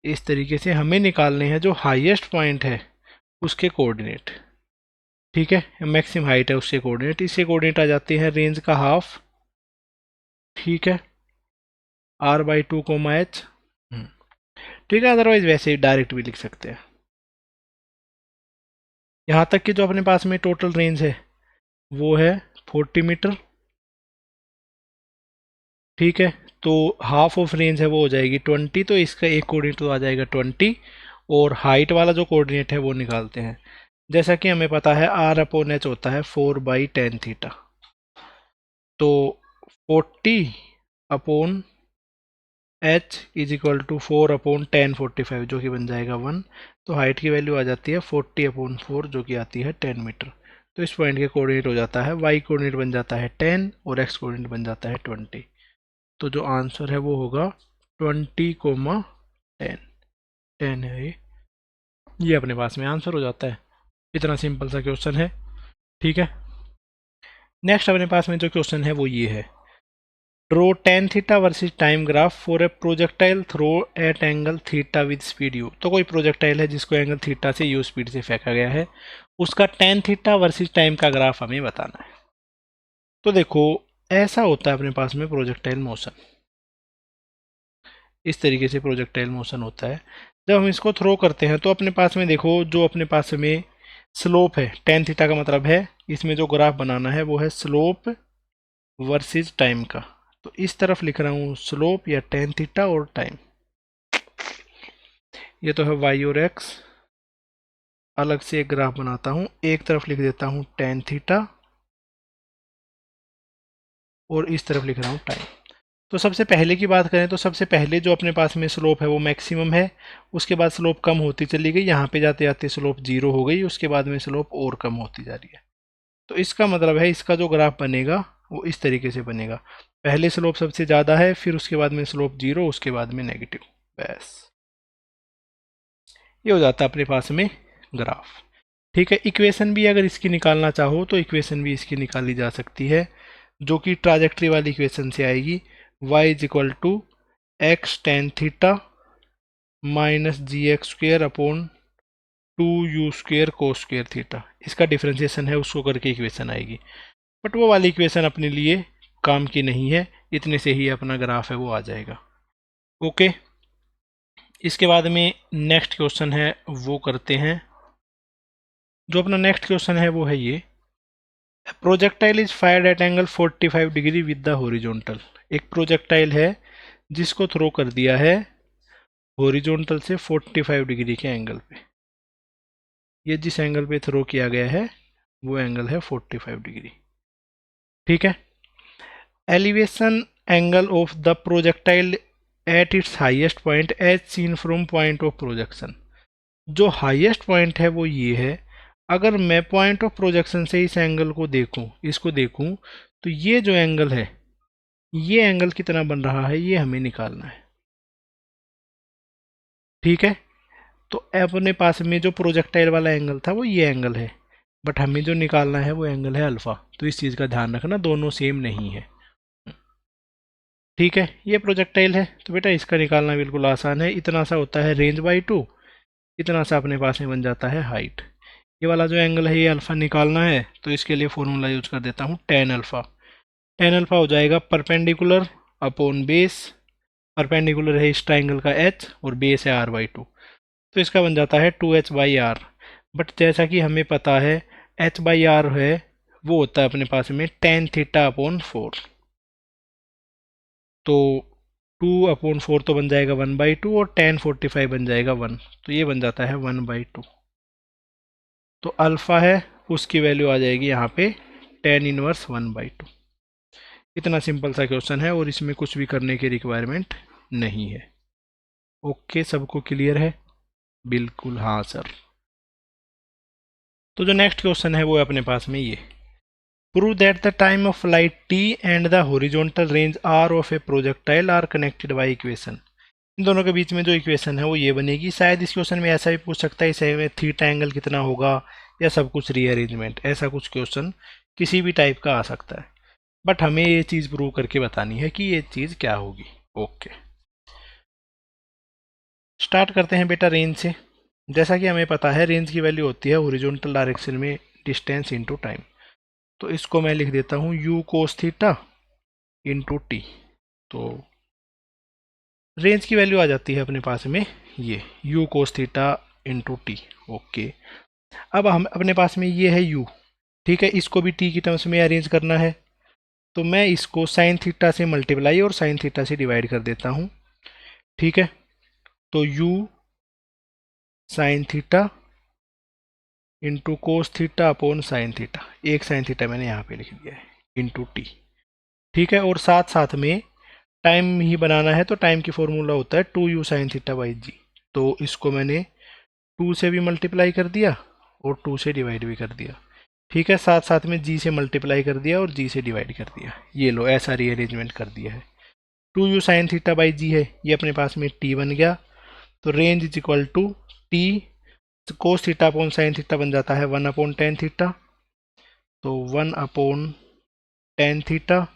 [SPEAKER 1] इस तरीके से हमें निकालने हैं जो हाईएस्ट पॉइंट है उसके कोऑर्डिनेट। ठीक है, मैक्सिमम हाइट है उसके कोऑर्डिनेट, इसके कोऑर्डिनेट आ जाते हैं रेंज का हाफ। ठीक है, r/2, h। ठीक है, अदरवाइज वैसे ही डायरेक्ट भी लिख सकते हैं। यहाँ तक कि जो अपने पास में टोटल रेंज है वो है 40 मीटर। ठीक है, तो हाफ ऑफ रेंज है वो हो जाएगी 20, तो इसका एक कोऑर्डिनेट तो आ जाएगा 20, और हाइट वाला जो कोऑर्डिनेट है वो निकालते हैं। जैसा कि हमें पता है r/h होता है 4/tan थीटा, तो 40/h is equal to 4/tan 45 जो कि बन जाएगा 1। तो हाइट की वैल्यू आ जाती है 40/4 जो कि आती है 10 मीटर। तो इस पॉइंट के कोऑर्डिनेट हो जाता है, y कोऑर्डिनेट बन जाता है 10 और x कोऑर्डिनेट बन जाता है 20। तो जो आंसर है वो होगा 20,10। 10 है ये अपने पास में आंसर हो जाता है। इतना सिंपल सा क्वेश्चन है। ठीक है, नेक्स्ट अपने पास में जो क्वेश्चन है वो ये है, draw tan theta versus time graph for a projectile throw at angle theta with speed u। तो कोई प्रोजेक्टाइल है जिसको एंगल थीटा से u स्पीड से फेंका गया है, उसका tan थीटा वर्सेस टाइम का ग्राफ हमें बताना है। तो देखो ऐसा होता है अपने पास में प्रोजेक्टाइल मोशन, इस तरीके से प्रोजेक्टाइल मोशन होता है। जब हम इसको थ्रो करते हैं तो अपने पास में देखो जो अपने पास में स्लोप है, tan थीटा का मतलब है इसमें जो ग्राफ बनाना है वो है स्लोप वर्सेस टाइम का। तो इस तरफ लिख रहा हूँ स्लोप या tan थीटा और टाइम, ये तो है y और x। अलग से एक ग्राफ बनाता हूँ, एक तरफ लिख देता हूँ tan थीटा और इस तरफ लिख रहा हूँ टाइम। तो सबसे पहले की बात करें तो सबसे पहले जो अपने पास में स्लोप है वो मैक्सिमम है, उसके बाद स्लोप कम होती चली गई, यहाँ पे जाते जाते स्लोप 0 हो गई, उसके बाद में स्लोप और कम होती जा रही है। तो इसका मतलब है इसका जो ग्राफ बनेगा वो इस तरीके से बनेगा, पहले स्लोप सबसे ज़्यादा है, फिर उसके बाद में स्लोप 0, उसके बाद में नेगेटिव। बस ये हो जाता है अपने पास में ग्राफ। ठीक है, इक्वेशन भी अगर इसकी निकालना चाहो तो इक्वेशन भी इसकी निकाली जा सकती है, जो कि ट्राजेक्ट्री वाली इक्वेशन से आएगी, y is equal to x tan theta minus gx² / 2u² cos² theta. इसका डिफ्रेंशिएशन है उसको करके इक्वेशन आएगी, बट वो वाली इक्वेशन अपने लिए काम की नहीं है, इतने से ही अपना ग्राफ है वो आ जाएगा। ओके, इसके बाद में नेक्स्ट क्वेश्चन है वो करते हैं। जो अपना नेक्स्ट क्वेश्चन है वो है ये, projectile is fired eight angle 45 degree with the horizontal. एक प्रोजेक्टाइल है जिसको थ्रो कर दिया है हॉरिजॉन्टल से 45 डिग्री के एंगल पे। ये जिस एंगल पे थ्रो किया गया है वो एंगल है 45 डिग्री। ठीक है, elevation angle of the projectile at its highest point as seen from point of projection. जो हाईएस्ट पॉइंट है वो ये है। अगर मैं पॉइंट ऑफ प्रोजेक्शन से इस एंगल को देखूं, इसको देखूं, तो ये जो एंगल है, ये एंगल कितना बन रहा है, ये हमें निकालना है। ठीक है, तो अपने पास में जो प्रोजेक्टाइल वाला एंगल था वो ये एंगल है, बट हमें जो निकालना है वो एंगल है अल्फा। तो इस चीज़ का ध्यान रखना, दोनों सेम नहीं है। ठीक है, ये प्रोजेक्टाइल है तो बेटा इसका निकालना बिल्कुल आसान है। इतना सा होता है रेंज बाई 2, इतना सा अपने पास में बन जाता है हाइट। ये वाला जो एंगल है ये अल्फा निकालना है, तो इसके लिए फॉर्मूला यूज कर देता हूँ टेन अल्फा। टेन अल्फा हो जाएगा परपेंडिकुलर अपॉन बेस। परपेंडिकुलर है इस ट्राइंगल का एच और बेस है आर बाई 2, तो इसका बन जाता है 2h बाई आर। बट जैसा कि हमें पता है h बाई आर है वो होता है अपने पास में टेन थीटा अपॉन 4। तो 2/4 तो बन जाएगा 1/2 और टेन 45 बन जाएगा 1, तो ये बन जाता है 1/2। तो अल्फा है उसकी वैल्यू आ जाएगी यहाँ पे टेन इनवर्स 1/2। इतना सिंपल सा क्वेश्चन है और इसमें कुछ भी करने की रिक्वायरमेंट नहीं है। ओके, सबको क्लियर है? बिल्कुल हाँ सर। तो जो नेक्स्ट क्वेश्चन है वो है अपने पास में ये, prove that the time of flight t and the horizontal range r of a projectile are connected by equation. इन दोनों के बीच में जो इक्वेशन है वो ये बनेगी। शायद इस क्वेश्चन में ऐसा भी पूछ सकता है इसे में थीटा एंगल कितना होगा या सब कुछ रीअरेंजमेंट, ऐसा कुछ क्वेश्चन किसी भी टाइप का आ सकता है, बट हमें ये चीज़ प्रूव करके बतानी है कि ये चीज़ क्या होगी। ओके, स्टार्ट करते हैं बेटा रेंज से। जैसा कि हमें पता है रेंज की वैल्यू होती है हॉरिजॉन्टल डायरेक्शन में डिस्टेंस इनटू टाइम। तो इसको मैं लिख देता हूँ u कोस थीटा इंटू टी। तो रेंज की वैल्यू आ जाती है अपने पास में ये u कोस थीटा इंटू टी। ओके, अब हम अपने पास में ये है u, ठीक है, इसको भी t की टर्म्स में अरेंज करना है, तो मैं इसको साइन थीटा से मल्टीप्लाई और साइन थीटा से डिवाइड कर देता हूँ। ठीक है, तो u sine theta into cos theta upon sine theta, एक साइन थीटा मैंने यहाँ पे लिख दिया है, इंटू टी। ठीक है, और साथ साथ में टाइम ही बनाना है, तो टाइम की फॉर्मूला होता है 2u sine theta by g. तो इसको मैंने 2 से भी मल्टीप्लाई कर दिया और 2 से डिवाइड भी कर दिया। ठीक है, साथ साथ में g से मल्टीप्लाई कर दिया और g से डिवाइड कर दिया। ये लो, ऐसा रीअरेंजमेंट कर दिया है। 2u साइन थीटा बाई जी है, ये अपने पास में t बन गया। तो range is equal to t cos theta upon sine theta बन जाता है 1/tan थीटा। तो 1/tan थीटा,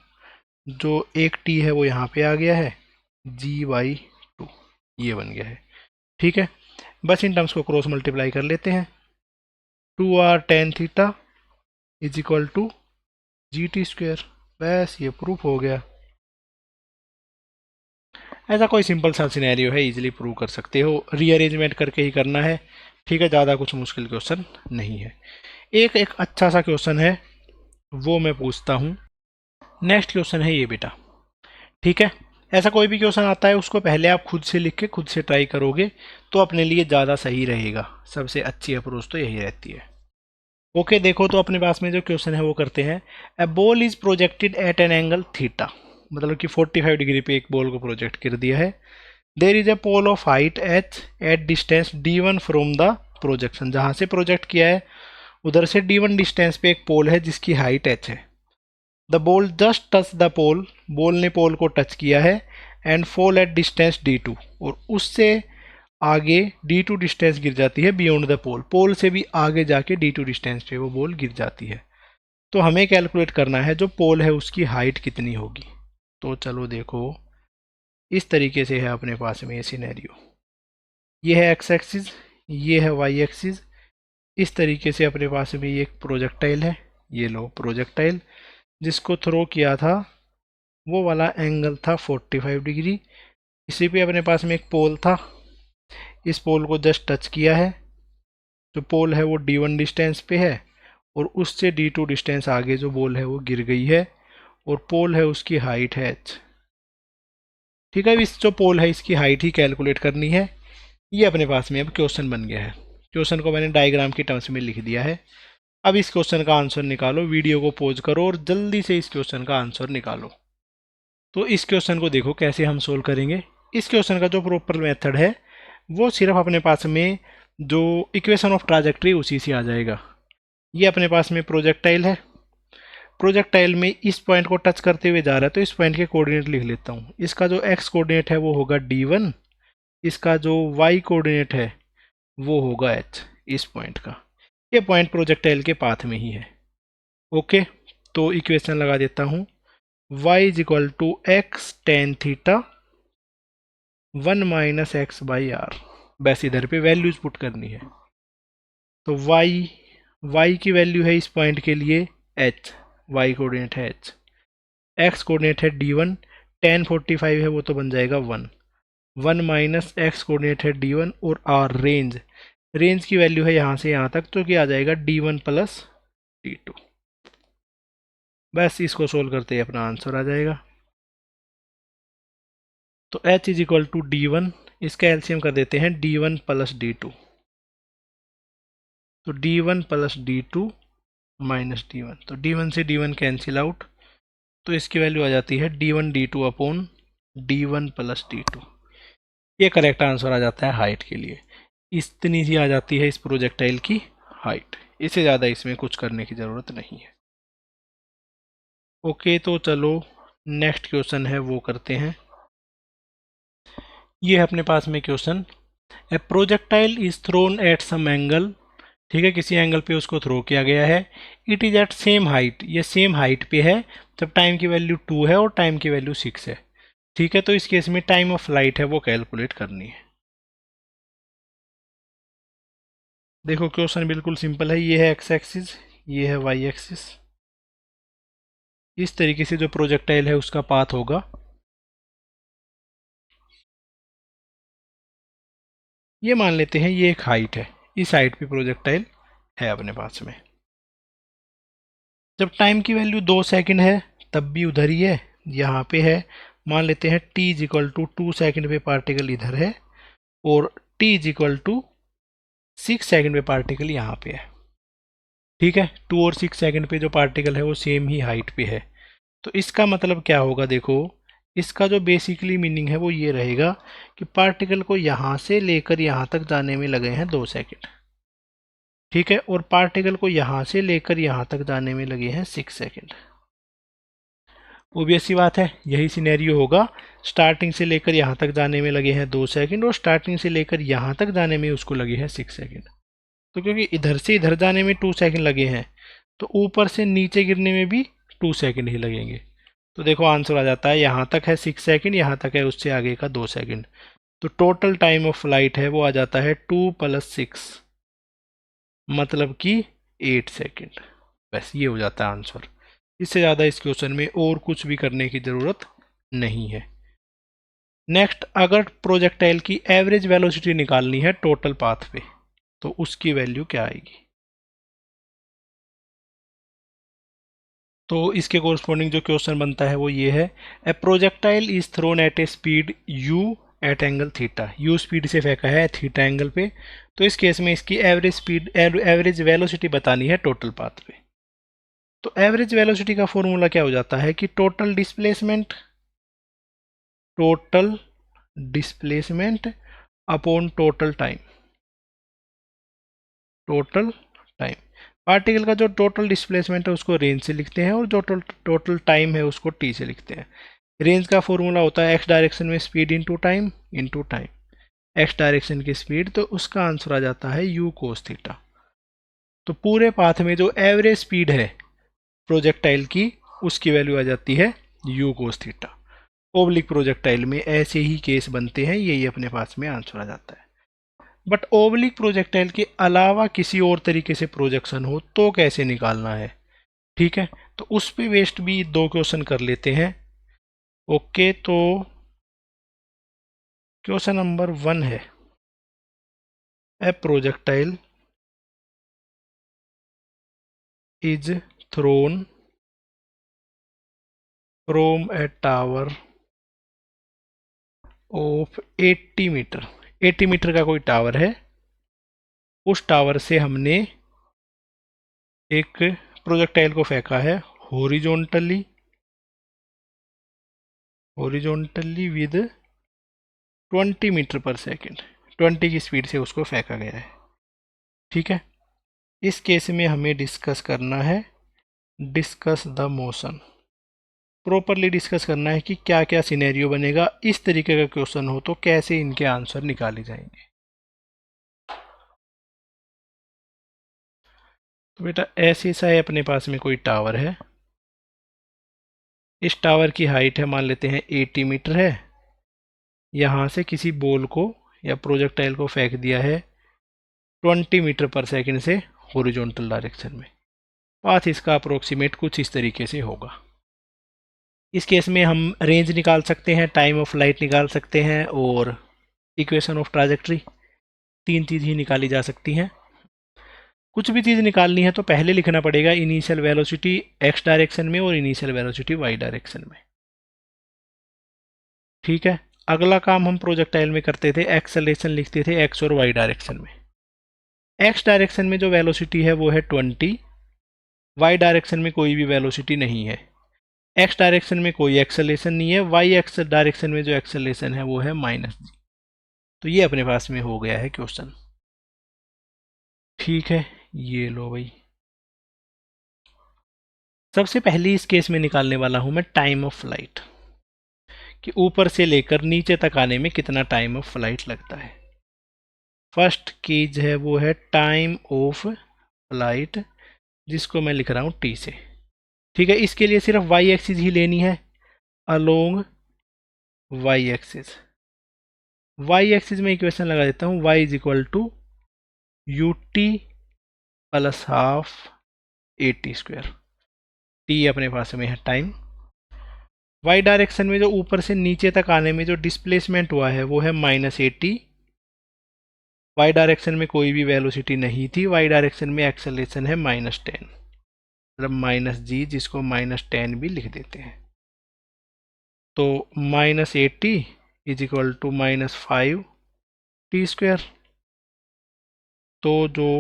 [SPEAKER 1] जो एक टी है वो यहाँ पे आ गया है, g/2 ये बन गया है। ठीक है, बस इन टर्म्स को क्रॉस मल्टीप्लाई कर लेते हैं। 2r tan theta is equal to GT²। बस ये प्रूफ हो गया। ऐसा कोई सिंपल सा सिनेरियो है, इजीली प्रूव कर सकते हो, रीअरेंजमेंट करके ही करना है। ठीक है, ज़्यादा कुछ मुश्किल क्वेश्चन नहीं है। एक अच्छा सा क्वेश्चन है वो मैं पूछता हूँ। नेक्स्ट क्वेश्चन है ये बेटा। ठीक है, ऐसा कोई भी क्वेश्चन आता है उसको पहले आप खुद से लिख के खुद से ट्राई करोगे तो अपने लिए ज़्यादा सही रहेगा। सबसे अच्छी अप्रोच तो यही रहती है। ओके, देखो तो अपने पास में जो क्वेश्चन है वो करते हैं। A ball is projected at an angle theta, मतलब कि 45 डिग्री पे एक बॉल को प्रोजेक्ट कर दिया है। There is a pole of height h at distance d1 from the projection. जहाँ से प्रोजेक्ट किया है उधर से d1 डिस्टेंस पे एक पोल है जिसकी हाइट h है। The ball just touch the pole, ball ने पोल को टच किया है, and fall at distance d2, और उससे आगे d2 डिस्टेंस गिर जाती है बियॉन्ड द पोल। पोल से भी आगे जाके d2 डिस्टेंस पे वो बॉल गिर जाती है। तो हमें कैलकुलेट करना है जो पोल है उसकी हाइट कितनी होगी। तो चलो देखो, इस तरीके से है अपने पास में ये सिनेरियो। ये है x एक्सिस, ये है y एक्सिस। इस तरीके से अपने पास में ये एक प्रोजेक्टाइल है, ये लो प्रोजेक्टाइल जिसको थ्रो किया था वो वाला एंगल था 45 डिग्री। इसी पे अपने पास में एक पोल था, इस पोल को जस्ट टच किया है, जो पोल है वो d1 डिस्टेंस पे है और उससे d2 डिस्टेंस आगे जो बॉल है वो गिर गई है, और पोल है उसकी हाइट है h। ठीक है, इस जो पोल है इसकी हाइट ही कैलकुलेट करनी है। ये अपने पास में अब क्वेश्चन बन गया है। क्वेश्चन को मैंने डायग्राम की टर्म्स में लिख दिया है। अब इस क्वेश्चन का आंसर निकालो, वीडियो को पॉज करो और जल्दी से इस क्वेश्चन का आंसर निकालो। तो इस क्वेश्चन को देखो कैसे हम सोल्व करेंगे। इस क्वेश्चन का जो प्रॉपर मेथड है वो सिर्फ अपने पास में जो इक्वेशन ऑफ ट्राजेक्ट्री उसी से आ जाएगा। ये अपने पास में प्रोजेक्टाइल है, प्रोजेक्टाइल में इस पॉइंट को टच करते हुए जा रहा है, तो इस पॉइंट के कोऑर्डिनेट लिख लेता हूँ। इसका जो एक्स कोऑर्डिनेट है वो होगा d1, इसका जो वाई कोऑर्डिनेट है वो होगा h, इस पॉइंट का। ये पॉइंट प्रोजेक्टाइल के पाथ में ही है। ओके, तो इक्वेशन लगा देता हूँ, y is equal to x tan theta 1 minus x by r. बस इधर पे वैल्यूज पुट करनी है। तो y की वैल्यू है इस पॉइंट के लिए h, y कोऑर्डिनेट है h, x कोऑर्डिनेट है d1, tan 45 है वो तो बन जाएगा 1 माइनस x कोऑर्डिनेट है d1 और r रेंज की वैल्यू है यहाँ से यहाँ तक, तो क्या आ जाएगा d1 प्लस d2। बस इसको सोल्व करते ही अपना आंसर आ जाएगा। तो h is equal to d1, इसका एलसीएम कर देते हैं d1 प्लस d2, तो d1 plus d2 minus d1, तो d1 से d1 कैंसिल आउट, तो इसकी वैल्यू आ जाती है d1 d2 upon d1 plus d2। ये करेक्ट आंसर आ जाता है हाइट के लिए। इतनी सी आ जाती है इस प्रोजेक्टाइल की हाइट, इससे ज़्यादा इसमें कुछ करने की ज़रूरत नहीं है। ओके, तो चलो नेक्स्ट क्वेश्चन है वो करते हैं। ये है अपने पास में question, a projectile is thrown at some angle, ठीक है, किसी एंगल पे उसको थ्रो किया गया है। It is at same height, ये सेम हाइट पे है जब टाइम की वैल्यू 2 है और टाइम की वैल्यू 6 है। ठीक है, तो इस केस में टाइम ऑफ फ्लाइट है वो कैलकुलेट करनी है। देखो क्वेश्चन बिल्कुल सिंपल है, ये है एक्स एक्सिस, ये है वाई एक्सिस। इस तरीके से जो प्रोजेक्टाइल है उसका पाथ होगा। ये मान लेते हैं ये एक हाइट है, इस हाइट पे प्रोजेक्टाइल है अपने पास में। जब टाइम की वैल्यू 2 सेकंड है तब भी उधर ही है, यहाँ पे है। मान लेते हैं t is equal to 2 second पे पार्टिकल इधर है और t is equal to 6 second पे पार्टिकल यहाँ पे है। ठीक है, 2 और 6 सेकंड पे जो पार्टिकल है वो सेम ही हाइट पे है। तो इसका मतलब क्या होगा, देखो इसका जो बेसिकली मीनिंग है वो ये रहेगा कि पार्टिकल को यहाँ से लेकर यहाँ तक जाने में लगे हैं 2 सेकंड। ठीक है, और पार्टिकल को यहाँ से लेकर यहाँ तक जाने में लगे हैं 6 सेकंड। ओबियस सी बात है, यही सिनेरियो होगा। स्टार्टिंग से लेकर यहाँ तक जाने में लगे हैं 2 सेकंड और स्टार्टिंग से लेकर यहाँ तक जाने में उसको लगे हैं 6 सेकंड। तो क्योंकि इधर से इधर जाने में 2 सेकंड लगे हैं तो ऊपर से नीचे गिरने में भी 2 सेकंड ही लगेंगे। तो देखो आंसर आ जाता है, यहाँ तक है 6 सेकंड, यहाँ तक है उससे आगे का 2 सेकंड। तो टोटल टाइम ऑफ फ्लाइट है वो आ जाता है 2 + 6, मतलब कि 8 सेकंड। बस ये हो जाता है आंसर। इससे ज़्यादा इस क्वेश्चन में और कुछ भी करने की ज़रूरत नहीं है। नेक्स्ट, अगर प्रोजेक्टाइल की एवरेज वेलोसिटी निकालनी है टोटल पाथ पे तो उसकी वैल्यू क्या आएगी। तो इसके कोरस्पॉन्डिंग जो क्वेश्चन बनता है वो ये है, a projectile is thrown at a speed u at angle theta. u speed से फेंका है थीटा एंगल पे, तो इस केस में इसकी एवरेज स्पीड एवरेज वेलोसिटी बतानी है टोटल पाथ पे। तो एवरेज वेलोसिटी का फॉर्मूला क्या हो जाता है कि total displacement upon total time. Particle का जो टोटल डिस्प्लेसमेंट है उसको रेंज से लिखते हैं और जो टोटल टाइम है उसको t से लिखते हैं। रेंज का फॉर्मूला होता है x डायरेक्शन में speed into time, x direction की स्पीड, तो उसका आंसर आ जाता है u cos थीटा। तो पूरे पाथ में जो एवरेज स्पीड है प्रोजेक्टाइल की उसकी वैल्यू आ जाती है u cos theta. Oblique projectile में ऐसे ही केस बनते हैं, यही अपने पास में आंसर आ जाता है। बट ओब्लिक प्रोजेक्टाइल के अलावा किसी और तरीके से प्रोजेक्शन हो तो कैसे निकालना है। ठीक है, तो उस पे वेस्ट भी 2 क्वेश्चन कर लेते हैं। ओके, तो क्वेश्चन नंबर 1 है, a projectile is thrown from a tower of 80 metre. 80 metre का कोई टावर है, उस टावर से हमने एक प्रोजेक्टाइल को फेंका है horizontally with 20 metre per second, 20 की स्पीड से उसको फेंका गया है। ठीक है, इस केस में हमें डिस्कस करना है, discuss the motion, properly discuss करना है कि क्या क्या सिनेरियो बनेगा। इस तरीके का क्वेश्चन हो तो कैसे इनके आंसर निकाले जाएंगे। तो बेटा ऐसे सा है, अपने पास में कोई टावर है, इस टावर की हाइट है मान लेते हैं 80 मीटर है। यहाँ से किसी बॉल को या प्रोजेक्टाइल को फेंक दिया है 20 मीटर पर सेकंड से हॉरिजॉन्टल डायरेक्शन में। पाथ इसका अप्रोक्सीमेट कुछ इस तरीके से होगा। इस केस में हम रेंज निकाल सकते हैं, टाइम ऑफ लाइट निकाल सकते हैं और इक्वेशन ऑफ ट्राजेक्ट्री, तीन चीज़ ही निकाली जा सकती हैं। कुछ भी चीज़ निकालनी है तो पहले लिखना पड़ेगा इनिशियल वेलोसिटी एक्स डायरेक्शन में और इनिशियल वेलोसिटी वाई डायरेक्शन में। ठीक है, अगला काम हम प्रोजेक्टाइल में करते थे, एक्सेलरेशन लिखते थे एक्स और वाई डायरेक्शन में। एक्स डायरेक्शन में जो वेलोसिटी है वो है 20, वाई डायरेक्शन में कोई भी वेलोसिटी नहीं है। एक्स डायरेक्शन में कोई एक्सेलरेशन नहीं है, वाई एक्स डायरेक्शन में जो एक्सेलरेशन है वो है -g। तो ये अपने पास में हो गया है क्वेश्चन। ठीक है, ये लो भाई, सबसे पहले इस केस में निकालने वाला हूं मैं टाइम ऑफ फ्लाइट, कि ऊपर से लेकर नीचे तक आने में कितना टाइम ऑफ फ्लाइट लगता है। फर्स्ट कीज है वो है टाइम ऑफ फ्लाइट, जिसको मैं लिख रहा हूं टी से। ठीक है, इसके लिए सिर्फ वाई एक्सिस ही लेनी है, along y axis. Y axis में इक्वेशन लगा देता हूं, y is equal to u t plus half a t square. T अपने पास में है टाइम। वाई डायरेक्शन में जो ऊपर से नीचे तक आने में जो डिस्प्लेसमेंट हुआ है वो है -80। वाई डायरेक्शन में कोई भी वेलोसिटी नहीं थी, वाई डायरेक्शन में एक्सेलरेशन है -10, मतलब -g, जिसको -10 भी लिख देते हैं। तो -80 is equal to -5 t square. तो जो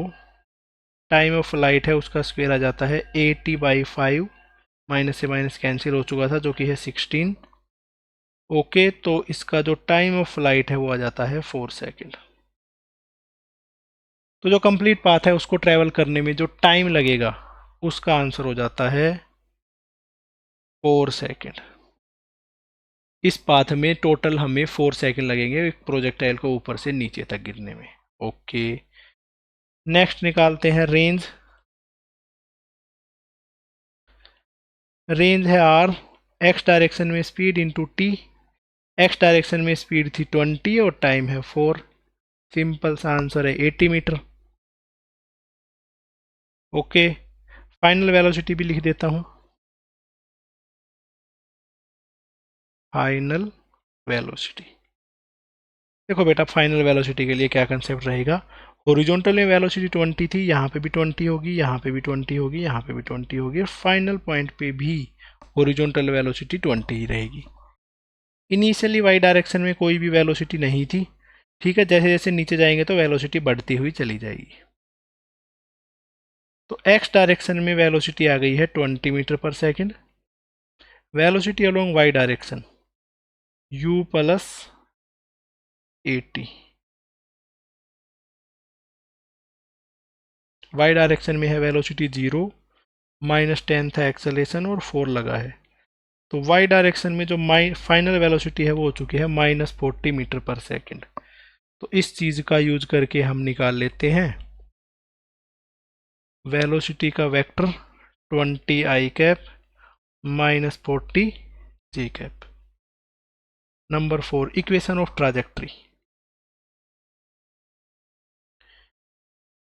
[SPEAKER 1] टाइम ऑफ फ्लाइट है उसका स्क्वायर आ जाता है 80/5, माइनस से माइनस कैंसिल हो चुका था जो कि है 16। ओके, तो इसका जो टाइम ऑफ फ्लाइट है वो आ जाता है 4 सेकेंड। तो जो कंप्लीट पाथ है उसको ट्रैवल करने में जो टाइम लगेगा उसका आंसर हो जाता है 4 सेकेंड। इस पाथ में टोटल हमें 4 सेकेंड लगेंगे एक प्रोजेक्टाइल को ऊपर से नीचे तक गिरने में। ओके, नेक्स्ट निकालते हैं रेंज। रेंज है आर, एक्स डायरेक्शन में speed into t. X direction में स्पीड थी 20 और टाइम है 4। सिंपल सा आंसर है 80 मीटर। ओके, फाइनल वेलोसिटी भी लिख देता हूँ, फाइनल वेलोसिटी। देखो बेटा, फाइनल वेलोसिटी के लिए क्या कंसेप्ट रहेगा, हॉरिजॉन्टल में वेलोसिटी 20 थी, यहाँ पे भी 20 होगी, यहाँ पे भी 20 होगी, यहाँ पे भी 20 होगी, फाइनल पॉइंट पे भी हॉरिजॉन्टल वेलोसिटी 20 ही रहेगी। इनिशियली वाई डायरेक्शन में कोई भी वेलोसिटी नहीं थी। ठीक है, जैसे जैसे नीचे जाएंगे तो वेलोसिटी बढ़ती हुई चली जाएगी। तो एक्स डायरेक्शन में वेलोसिटी आ गई है 20 metre per second. Velocity along y direction u plus 80। Y direction में है वेलोसिटी 0, -10 था एक्सेलरेशन और 4 लगा है। तो वाई डायरेक्शन में जो फाइनल वेलोसिटी है वो हो चुकी है -40 मीटर पर सेकेंड। तो इस चीज़ का यूज करके हम निकाल लेते हैं वेलोसिटी का vector 20 i cap -40 j cap. Number 4, equation of trajectory.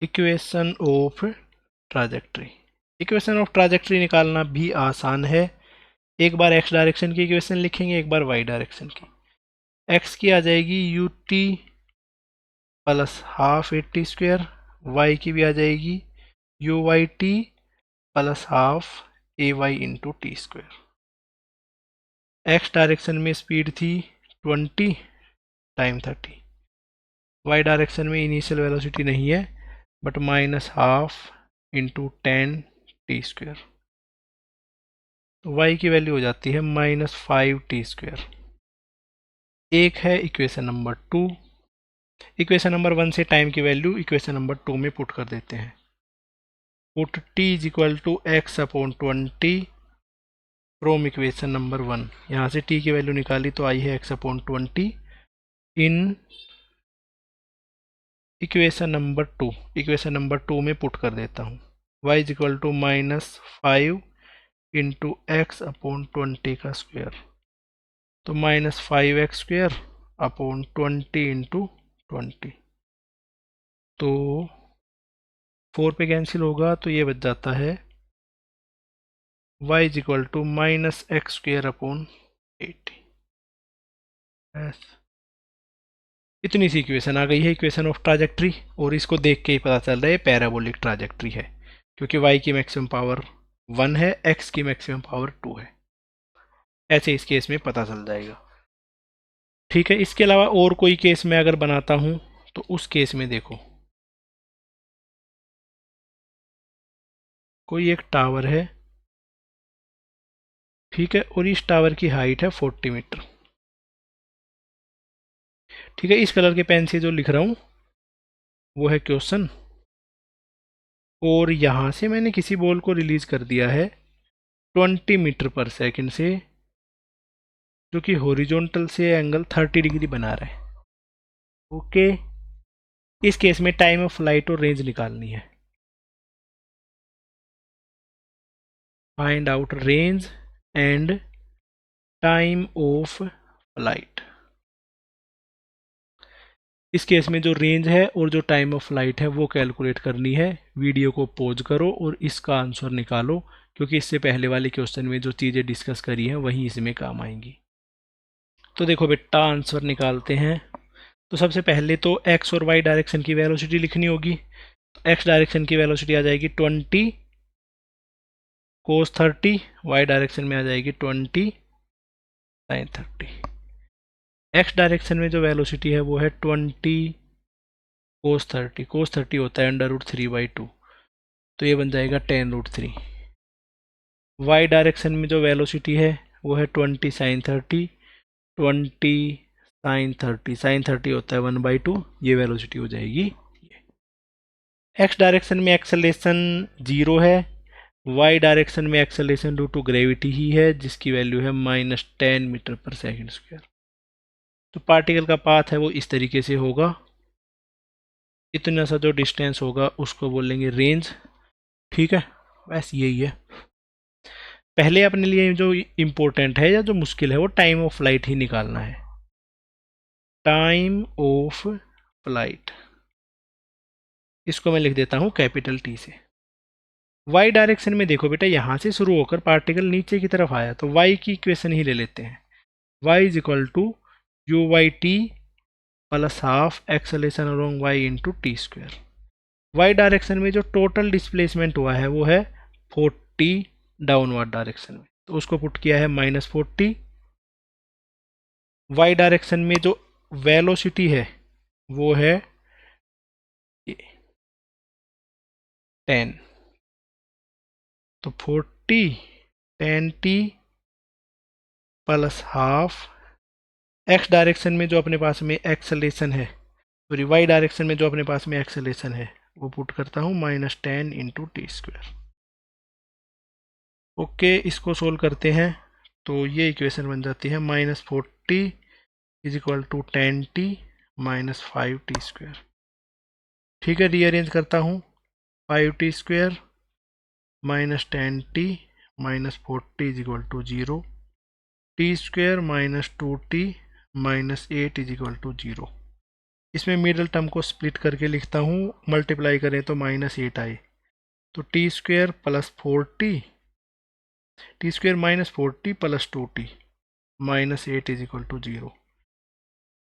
[SPEAKER 1] Equation of trajectory, equation of trajectory निकालना भी आसान है। एक बार एक्स डायरेक्शन की इक्वेशन लिखेंगे, एक बार वाई डायरेक्शन की। एक्स की आ जाएगी u t plus half 80 square, y की भी आ जाएगी u y t plus half a y into t square. X direction में स्पीड थी 20, टाइम 30। वाई डायरेक्शन में इनिशियल वेलोसिटी नहीं है बट -12 इंटू 10 टी स्क्वायर। तो वाई की वैल्यू हो जाती है -5 टी स्क्वायर। एक है इक्वेशन नंबर 2। इक्वेशन नंबर 1 से टाइम की वैल्यू इक्वेशन नंबर 2 में पुट कर देते हैं। Put t is equal to x upon 20 from equation number 1। यहाँ से t की वैल्यू निकाली तो आई है x upon 20 in equation number 2। Equation number 2 में पुट कर देता हूँ। y is equal to -5 into x upon 20 का स्क्वायर, तो -5x² अपॉन 20 इंटू 20, तो 4 पे कैंसिल होगा तो ये बच जाता है y is equal to -x² upon 80। इतनी सी इक्वेशन आ गई है, इक्वेशन ऑफ ट्राजेक्ट्री। और इसको देख के ही पता चल रहा है पैराबोलिक ट्राजेक्ट्री है, क्योंकि y की मैक्सिमम पावर 1 है, x की मैक्सिमम पावर 2 है। ऐसे इस केस में पता चल जाएगा। ठीक है, इसके अलावा और कोई केस मैं अगर बनाता हूं तो उस केस में देखो, कोई एक टावर है, ठीक है, और इस टावर की हाइट है 40 मीटर। ठीक है, इस कलर के पेन से जो लिख रहा हूं वो है क्वेश्चन, और यहां से मैंने किसी बॉल को रिलीज कर दिया है 20 मीटर पर सेकंड से, जो कि हॉरिजॉन्टल से एंगल 30 डिग्री बना रहा है। ओके, इस केस में टाइम ऑफ फ्लाइट और रेंज निकालनी है। Find out range and time of flight. इस केस में जो रेंज है और जो टाइम ऑफ फ्लाइट है वो कैलकुलेट करनी है। वीडियो को पॉज करो और इसका आंसर निकालो, क्योंकि इससे पहले वाले क्वेश्चन में जो चीज़ें डिस्कस करी हैं वही इसमें काम आएंगी। तो देखो बेटा, आंसर निकालते हैं। तो सबसे पहले तो एक्स और वाई डायरेक्शन की वेलोसिटी लिखनी होगी। तो एक्स डायरेक्शन की वेलोसिटी आ जाएगी 20 cos 30, वाई डायरेक्शन में आ जाएगी 20 sin 30। एक्स डायरेक्शन में जो वेलोसिटी है वो है 20 cos 30। cos 30 होता है √3/2, तो ये बन जाएगा 10√3। वाई डायरेक्शन में जो वेलोसिटी है वो है 20 sin 30। 20 sin 30, sin 30 होता है 1/2, ये वेलोसिटी हो जाएगी। एक्स डायरेक्शन में एक्सेलेरेशन 0 है, वाई डायरेक्शन में एक्सेलेरेशन ड्यू टू ग्रेविटी ही है, जिसकी वैल्यू है -10 मीटर पर सेकेंड स्क्वायर। तो पार्टिकल का पाथ है वो इस तरीके से होगा। इतना सा जो डिस्टेंस होगा उसको बोलेंगे रेंज। ठीक है, बस यही है। पहले अपने लिए जो इम्पोर्टेंट है या जो मुश्किल है वो टाइम ऑफ फ्लाइट ही निकालना है। टाइम ऑफ फ्लाइट, इसको मैं लिख देता हूँ कैपिटल टी से। वाई डायरेक्शन में देखो बेटा, यहाँ से शुरू होकर पार्टिकल नीचे की तरफ आया, तो वाई की इक्वेशन ही ले लेते हैं। Y is equal to u y t plus half acceleration along y into t square. Y direction में जो टोटल डिस्प्लेसमेंट हुआ है वो है 40 डाउनवर्ड डायरेक्शन में, तो उसको पुट किया है -40। वाई डायरेक्शन में जो वेलोसिटी है वो है 10, तो 40 10t plus half. X direction में जो अपने पास में एक्सेलेरेशन है, सॉरी वाई डायरेक्शन में जो अपने पास में एक्सेलेरेशन है वो पुट करता हूँ -10 इंटू टी स्क्वायर। ओके, इसको सोल्व करते हैं तो ये इक्वेशन बन जाती है -40 is equal to 10t -5t square. ठीक है, रीअरेंज करता हूँ। 5t square -10t -40 is equal to 0, t square -2t -8 is equal to 0। इसमें मिडिल टर्म को स्प्लिट करके लिखता हूँ, मल्टीप्लाई करें तो -8 आए, तो t square plus 4t, t square -40 plus 2t -8 is equal to 0।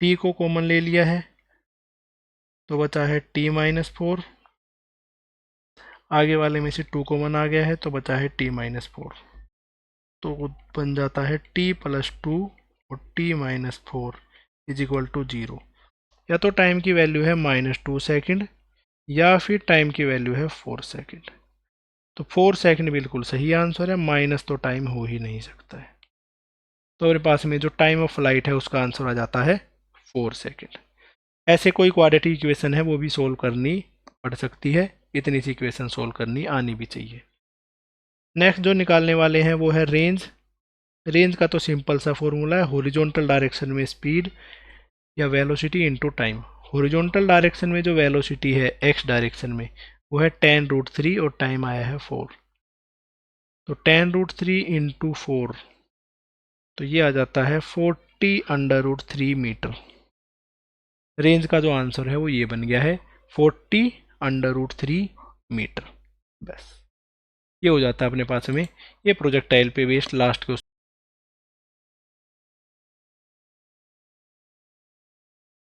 [SPEAKER 1] टी को कॉमन ले लिया है तो बचा है t -4, आगे वाले में से 2 कॉमन आ गया है तो बचा है t -4, तो बन जाता है t प्लस 2 और t -4 इज इक्वल टू 0। या तो टाइम की वैल्यू है -2 सेकेंड या फिर टाइम की वैल्यू है 4 सेकेंड। तो 4 सेकेंड बिल्कुल सही आंसर है, माइनस तो टाइम हो ही नहीं सकता है। तो मेरे पास में जो टाइम ऑफ फ्लाइट है उसका आंसर आ जाता है 4 सेकेंड। ऐसे कोई क्वाड्रेटिक इक्वेशन है वो भी सोल्व करनी पड़ सकती है, इतनी सी इक्वेशन सोल्व करनी आनी भी चाहिए। नेक्स्ट जो निकालने वाले हैं वो है रेंज। रेंज का तो सिंपल सा फॉर्मूला है, हॉरिजॉन्टल डायरेक्शन में स्पीड या velocity into time. Horizontal direction में जो वेलोसिटी है एक्स डायरेक्शन में वो है 10√3 और टाइम आया है 4, तो 10√3 इंटू 4, तो ये आ जाता है 40√3 मीटर। रेंज का जो आंसर है वो ये बन गया है 40√3 मीटर। बस ये हो जाता है अपने पास में ये प्रोजेक्टाइल पे बेस्ड लास्ट क्वेश्चन।